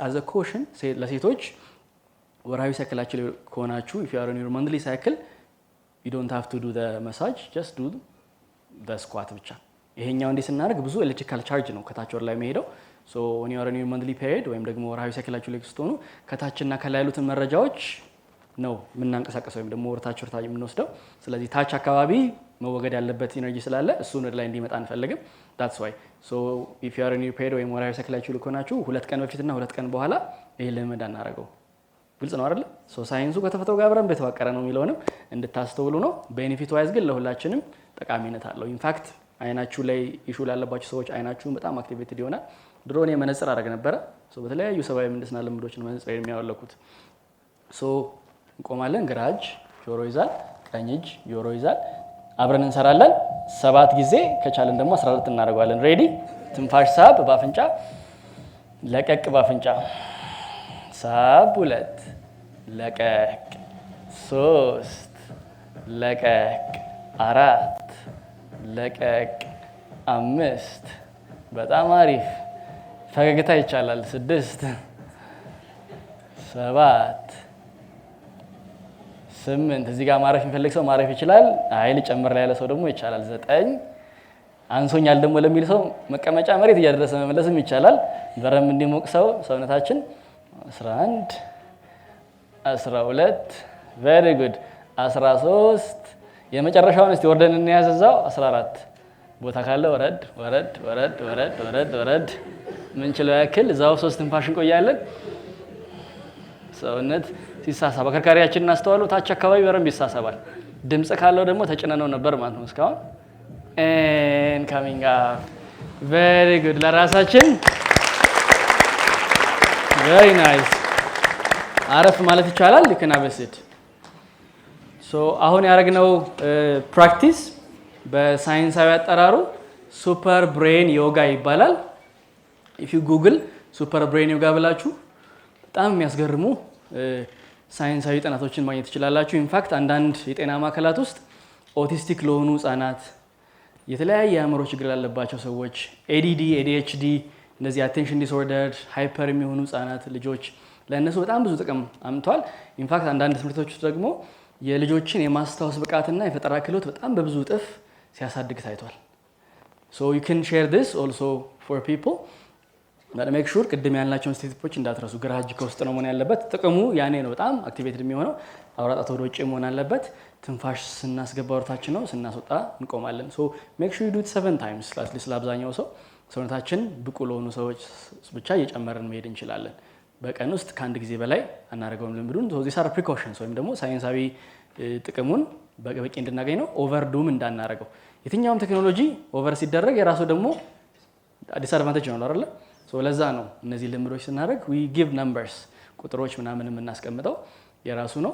አዘ ኮሽን ለሴቶች ወራዊ ሳይክላችሁ ከሆናችሁ if you are on your monthly cycle you don't have to do the massage, just do the squat ብቻ። ይሄኛው እንዴ ስናደርግ ብዙ ኤሌክትሪካል ቻርጅ ነው ከታች ወር ላይ የሚሄደው። when you are on your monthly period ወይም ደግሞ ወራዊ ሳይክላችሁ ላይ ስትሆኑ ከታችና ከላይ ያሉትን መረጃዎች ነው የምናንቀሳቀሰው ወይም ደግሞ ወርታችሁ የምንወስደው። ስለዚህ ታች አካባቢ መወገድ ያለበት ኢነርጂ ስላለ እሱን ወደ ላይ እንዲመጣ አንፈልግም። that's why if you are in your period ወይም ወራዊ ሳይክላችሁ ልኮናችሁ 2 ቀን በፊትና 2 ቀን በኋላ ይሄ ልምምድ አናደርገው። ግልጽ ነው አይደል? ሳይንሱ ከተፈጥሮ ጋር አብረን በተዋቀረ ነው የሚለውንም እንድታስተውሉ ነው። ቤኔፊት ዋይዝ ግን ለሁላችንም ጠቃሚነት አለው። ኢንፋክት አይናችሁ ላይ ኢሹ ላለባችሁ ሰዎች አይናችሁን በጣም አክቲቬትድ ይሆናል። ድሮ እኔ መነጽር አደረግ ነበረ። በተለያዩ ሰብአዊ ምህንድስና ልምዶችን መነጽር የሚያወለኩት እንቆማለን። ግራ እጅ ጆሮ ይዛል፣ ቀኝ እጅ ጆሮ ይዛል። አብረን እንሰራለን 7 ጊዜ ከቻለን ደግሞ 12 እናደርገዋለን። ሬዲ። ትንፋሽ ሳብ በአፍንጫ ለቀቅ፣ በአፍንጫ ሳብ 2 ለቀቅ 3 ለቀቅ 4 ለቀቅ 5 በጣም አሪፍ። ፈገግታ ይቻላል 6 7 8 እዚህ ጋር ማረፍ የሚፈልግ ሰው ማረፍ ይችላል። ኃይል ጨምር ላይ ያለ ሰው ደግሞ ይቻላል 9 አንሶኛል ደግሞ ለሚል ሰው መቀመጫ መሬት እያደረሰ መመለስም ይቻላል። በረም እንዲሞቅ ሰው ሰውነታችን 11 12 ቬሪ ጉድ 13 የመጨረሻውን እስቲ ወርደን እንያዝ እዛው 14 ቦታ ካለ ወረድ ወረድ ወረድ ወረድ ወረድ ወረድ ምንችለው ያክል እዛው 3 ትንፋሽ እንቆያለን። ሰውነት ሲሳሳብ አከርካሪያችንን እናስተዋሉ። ታች አካባቢ በረም ይሳሳባል። ድምጽ ካለው ደግሞ ተጭነነው ነበር ማለት ነው እስካሁን። and coming up very good ለራሳችን very nice አረፍ ማለት ይቻላል። ልከናበስት አሁን ያደረግነው ፕራክቲስ በሳይንሳዊ አጠራሩ ሱፐር ብሬን ዮጋ ይባላል። if you google ሱፐር ብሬን ዮጋ ብላችሁ በጣም የሚያስገርሙ ሳይንሳዊ ጥናቶችን ማግኘት ትችላላችሁ። ኢንፋክት አንዳንድ የጤና ማዕከላት ውስጥ ኦቲስቲክ ለሆኑ ህጻናት፣ የተለያየ አእምሮ ችግር ላለባቸው ሰዎች፣ ADD ADHD እነዚህ አቴንሽን ዲስኦርደር ሃይፐር የሚሆኑ ህጻናት ልጆች ለእነሱ በጣም ብዙ ጥቅም አምጥቷል። ኢንፋክት አንዳንድ ትምህርቶች ውስጥ ደግሞ የልጆችን የማስታወስ ብቃትና የፈጠራ ክህሎት በጣም በብዙ እጥፍ ሲያሳድግ ታይቷል። so you can share this also for people but make sure ቅድም ያልናቸውን ስቴፖች እንዳትረሱ። ግራ እጅ ከውስጥ ነው መሆን ያለበት። ጥቅሙ ያኔ ነው በጣም አክቲቬትድ የሚሆነው። አውራጣት ወደ ውጭ መሆን አለበት። ትንፋሽ ስናስገባ ወርታችን ነው፣ ስናስወጣ እንቆማለን። so make sure you do it 7 times ለአብዛኛው ሰው ሰውነታችን ብቁ ለሆኑ ሰዎች ብቻ እየጨመረን መሄድ እንችላለን። በቀን ውስጥ ከአንድ ጊዜ በላይ አናደርገውም ልምዱን። these are precautions ወይም ደግሞ ሳይንሳዊ ጥቅሙን በቂ እንድናገኝ ነው። ኦቨርዱም እንዳናረገው። የትኛውም ቴክኖሎጂ ኦቨር ሲደረግ የራሱ ደግሞ ዲስአድቫንቴጅ ነው አይደል? ለዛ ነው እነዚህ ልምዶች ስናደርግ we give numbers ቁጥሮች ምናምን የምናስቀምጠው የራሱ ነው።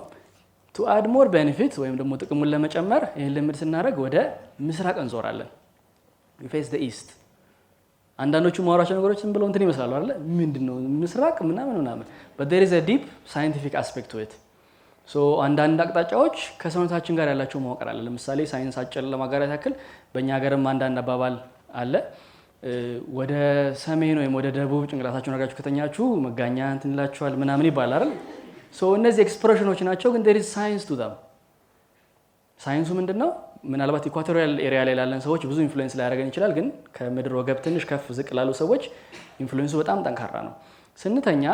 to add more benefit ወይም ደግሞ ጥቅሙን ለመጨመር ይሄን ልምድ ስናደርግ ወደ ምስራቅ እንዞራለን። we face the east። አንዳንዶቹ ማውራቸው ነገሮች ዝም ብለው እንትን ይመስላሉ አይደል? ምንድነው ምስራቅ ምናምን but there is a deep scientific aspect to it። አንዳንድ አቅጣጫዎች ከሰውነታችን ጋር ያላቸው መዋቅር አለ። ለምሳሌ ሳይንስ አጭር ለማጋራት ያክል በእኛ ሀገርም አንዳንድ አባባል አለ። ወደ ሰሜን ወይም ወደ ደቡብ ጭንቅላታችሁን አድርጋችሁ ከተኛችሁ መጋኛ እንትን ይላችኋል ምናምን ይባላል አይደል? እነዚህ ኤክስፕሬሽኖች ናቸው፣ ግን there is science to them። ሳይንሱ ምንድነው? ምናልባት ኢኳቶሪያል ኤሪያ ላይ ላለን ሰዎች ብዙ ኢንፍሉዌንስ ላይ ያደርገን ይችላል፣ ግን ከምድር ወገብ ትንሽ ከፍ ዝቅ ላሉ ሰዎች ኢንፍሉዌንሱ በጣም ጠንካራ ነው። ስንተኛ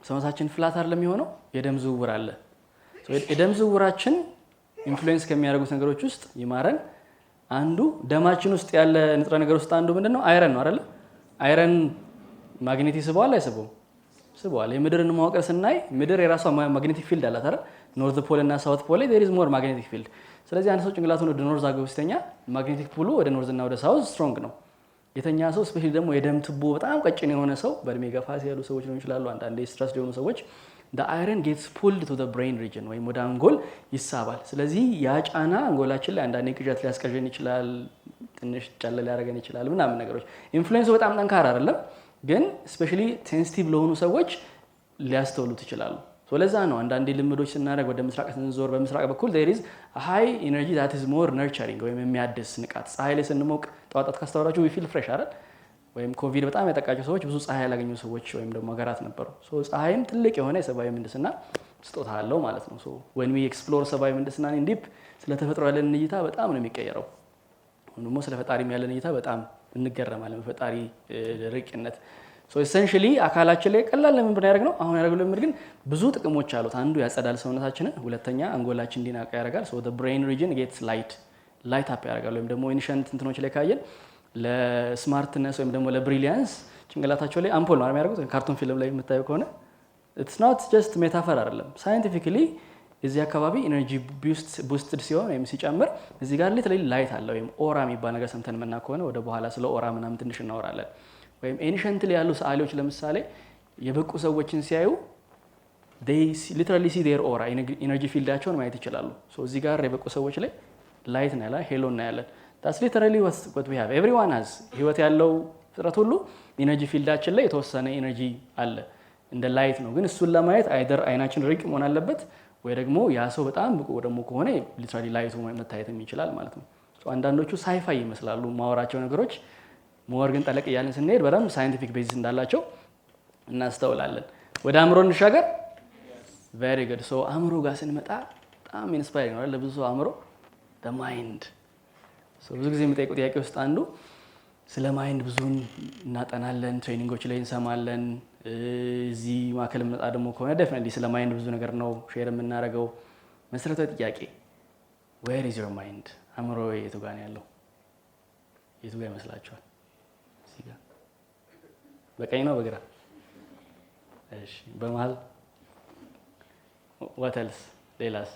ሰውነታችን ፍላት አይደለም የሚሆነው፣ የደም ዝውውር አለ። የደም ዝውውራችን ኢንፍሉዌንስ ከሚያደርጉት ነገሮች ውስጥ ይማረን አንዱ ደማችን ውስጥ ያለ ንጥረ ነገር ውስጥ አንዱ ምንድነው? አይረን ነው አይደል? አይረን ማግኔቲክ ስበዋል አይስበውም? ስበዋል። የምድርን መዋቅር ስናይ ምድር የራሷ ማግኔቲክ ፊልድ አላት አይደል? ኖርዝ ፖል እና ሳውት ፖል ላይ there is more magnetic field። ስለዚህ አንድ ሰው ጭንቅላቱን ወደ ኖርዝ አገው ሲተኛ ማግኔቲክ ፑሉ ወደ ኖርዝ እና ወደ ሳውዝ ስትሮንግ ነው። የተኛ ሰው ስፔሻሊ ደግሞ የደም ቱቦ በጣም ቀጭን የሆነ ሰው በእድሜ ገፋ ሲያሉ ሰዎች ሊሆኑ ይችላሉ። አንዳንዴ ስትረስ የሆኑ ሰዎች the iron gets pulled to the brain region ወይም ወደ አንጎል ይሳባል። ስለዚህ ያ ጫና አንጎላችን ላይ አንዳንዴ ቅዠት ሊያስቀዠን ይችላል፣ ትንሽ ጨለል ሊያደርገን ይችላል ምናምን ነገሮች። ኢንፍሉዌንሱ በጣም ጠንካራ አይደለም፣ ግን ስፔሻሊ ሴንሲቲቭ ለሆኑ ሰዎች ሊያስተውሉት ይችላሉ። ለዛ ነው አንዳንዴ ልምዶች ስናደርግ ወደ ምስራቅ ስንዞር በምስራቅ በኩል there is a high energy that is more nurturing ወይም የሚያድስ ንቃት። ፀሐይ ላይ ስንሞቅ ጠዋት ካስተዋላችሁ we feel fresh አይደል? ወይም ኮቪድ በጣም ያጠቃቸው ሰዎች ብዙ ፀሐይ ያላገኙ ሰዎች ወይም ደግሞ ሀገራት ነበሩ። ፀሐይም ትልቅ የሆነ የሰብአዊ ምህንድስና ስጦታ አለው ማለት ነው። when we explore ሰብአዊ ምህንድስና in deep ስለተፈጥሮ ያለን እይታ በጣም ነው የሚቀየረው። ደግሞ ስለፈጣሪም ያለን እይታ በጣም እንገረማለን በፈጣሪ ርቂነት። essentially አካላችን ላይ ቀላል ለምን ያደርግ ነው አሁን ያደርገው ልምድ ግን ብዙ ጥቅሞች አሉት። አንዱ ያጸዳል ሰውነታችንን፣ ሁለተኛ አንጎላችን እንዲናቃ ያደርጋል። the brain region gets light up ያደርጋል። ወይም ደግሞ ኢኒሽንት እንትኖች ላይ ካየን ለስማርትነስ ወይም ደግሞ ለብሪሊያንስ ጭንቅላታቸው ላይ አምፖል ነው የሚያደርጉት። ካርቱን ፊልም ላይ የምታዩ ከሆነ it's not just ሜታፈር አይደለም። ሳይንቲፊካሊ እዚህ አካባቢ ኢነርጂ ቡስትድ ሲሆን ወይም ሲጨምር እዚህ ጋር ላይት አለ ወይም ኦራ የሚባል ነገር ሰምተን መና ከሆነ ወደ በኋላ ስለ ኦራ ምናምን ትንሽ እናወራለን። ወይም ኤኒሸንትሊ ያሉ ሰዓሊዎች ለምሳሌ የበቁ ሰዎችን ሲያዩ they literally see their aura ኢነርጂ ፊልዳቸውን ማየት ይችላሉ። ሶ እዚህ ጋር የበቁ ሰዎች ላይ ላይት ነው ያለ ሄሎ ነው ያለን that's literally what we have everyone has ህይወት ያለው ፍጥረት ሁሉ ኢነርጂ ፊልዳችን ላይ የተወሰነ ኢነርጂ አለ እንደ ላይት ነው። ግን እሱን ለማየት አይደር አይናችን ርቅ መሆን አለበት ወይ ደግሞ ያ ሰው በጣም ብቁ ደግሞ ከሆነ ሊትራሊ ላይቱ መታየትም ይችላል ማለት ነው። አንዳንዶቹ ሳይፋይ ይመስላሉ ማወራቸው ነገሮች ሞር ግን ጠለቅ እያለን ስንሄድ በደንብ ሳይንቲፊክ ቤዚስ እንዳላቸው እናስተውላለን። ወደ አእምሮ እንሻገር። ቬሪ ጉድ። ሶ አእምሮ ጋር ስንመጣ በጣም ኢንስፓይሪንግ ነው ለብዙ ሰው አእምሮ the mind። ሶ ብዙ ጊዜ የሚጠይቁ ጥያቄ ውስጥ አንዱ ስለ ማይንድ ብዙን እናጠናለን፣ ትሬኒንጎች ላይ እንሰማለን። እዚህ ማዕከል መጣ ደግሞ ከሆነ ዴፊኒትሊ ስለ ማይንድ ብዙ ነገር ነው ሼር የምናደርገው። መሰረታዊ ጥያቄ where is your mind? አእምሮ የቱ ጋር ነው ያለው? የቱ ጋር ይመስላችኋል? እዚህ ጋር በቀኝ ነው በግራ? እሺ በመሃል? what else? ሌላስ?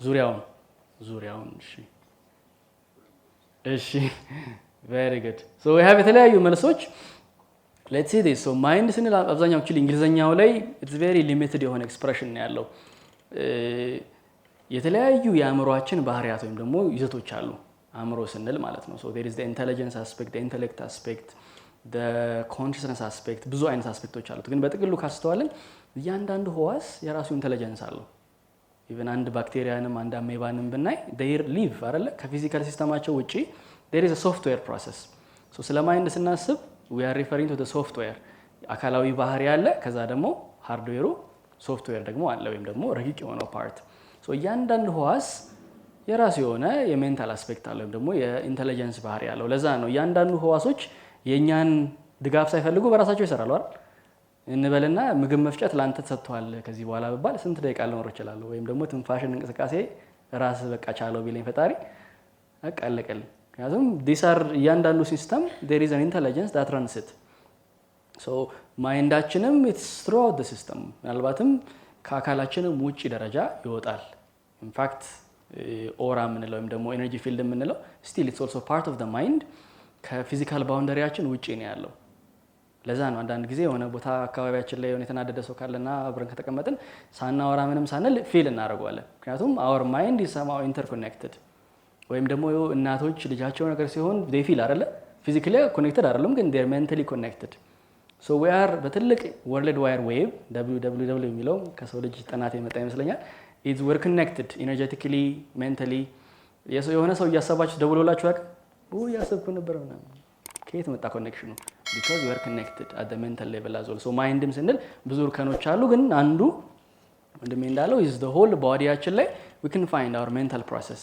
ዙሪያውን? እሺ very good. So we have የተለያዩ መልሶች። let's see this. so mind ስንል አብዛኛው እንግሊዘኛው ላይ it's very limited የሆነ ኤክስፕሬሽን ነው ያለው። የተለያዩ የአእምሮአችን ባህሪያት ወይም ደግሞ ይዘቶች አሉ አእምሮ ስንል ማለት ነው። so there is the intelligence aspect, the intellect aspect, the consciousness aspect ብዙ አይነት አስፔክቶች አሉት። ግን በጥቅሉ ካስተዋልን እያንዳንዱ ህዋስ የራሱ ኢንተለጀንስ አለው። ኢቨን አንድ ባክቴሪያንም አንድ አሜባንም ብናይ they live አይደለ ከፊዚካል ሲስተማቸው ውጪ there is a software process. so ስለ ማይንድ ስናስብ we are referring to the software አካላዊ ባህሪ አለ፣ ከዛ ደግሞ ሃርድዌሩ ሶፍትዌር ደግሞ አለ ወይም ደግሞ ረቂቅ የሆነው ፓርት። so እያንዳንዱ ህዋስ የራሱ የሆነ የሜንታል አስፔክት አለ ወይም ደግሞ የኢንተለጀንስ ባህሪ አለው። ለዛ ነው እያንዳንዱ ህዋሶች የኛን ድጋፍ ሳይፈልጉ በራሳቸው ይሰራሉ አይደል? እንበልና ምግብ መፍጨት ላንተ ተሰጥቷል ከዚህ በኋላ በባል ስንት ደቂቃ ልኖር እችላለሁ? ወይም ደግሞ ትንፋሽን እንቅስቃሴ ራስ በቃ ቻለው ቢለኝ ፈጣሪ አቀለቀል። ምክንያቱም these are እያንዳንዱ ሲስተም there is an intelligence that runs it. so ማይንዳችንም it's throughout the system ምናልባትም ከአካላችንም ውጪ ደረጃ ይወጣል። in fact ኦራ የምንለው ወይም ደግሞ ኤነርጂ ፊልድ የምንለው still it's also part of the mind ከፊዚካል ባውንደሪያችን ውጪ ነው ያለው። ለዛ ነው አንዳንድ ጊዜ የሆነ ቦታ አካባቢያችን ላይ የሆነ የተናደደ ሰው ካለና አብረን ከተቀመጥን ሳናወራ ምንም ሳንል ፊል እናደርገዋለን። ምክንያቱም our mind is somehow interconnected። ወይም ደግሞ እናቶች ልጃቸው ነገር ሲሆን they feel አይደለ ፊዚካሊ ኮኔክትድ አይደለም ግን they are mentally connected. so we are በትልቅ world wide wave www የሚለው ከሰው ልጅ ጥናት የመጣ ይመስለኛል is we're connected energetically, mentally። የሆነ ሰው እያሰባችሁ ደውሎላችሁ ያውቃል? ያሰብኩ ነበር ምናምን ከየት መጣ ኮኔክሽኑ? because we are connected at the mental level as well. so ማይንድም ስንል ብዙ እርከኖች አሉ፣ ግን አንዱ እንደምን እንዳለው is the whole bodyያችን ላይ we can find our mental process.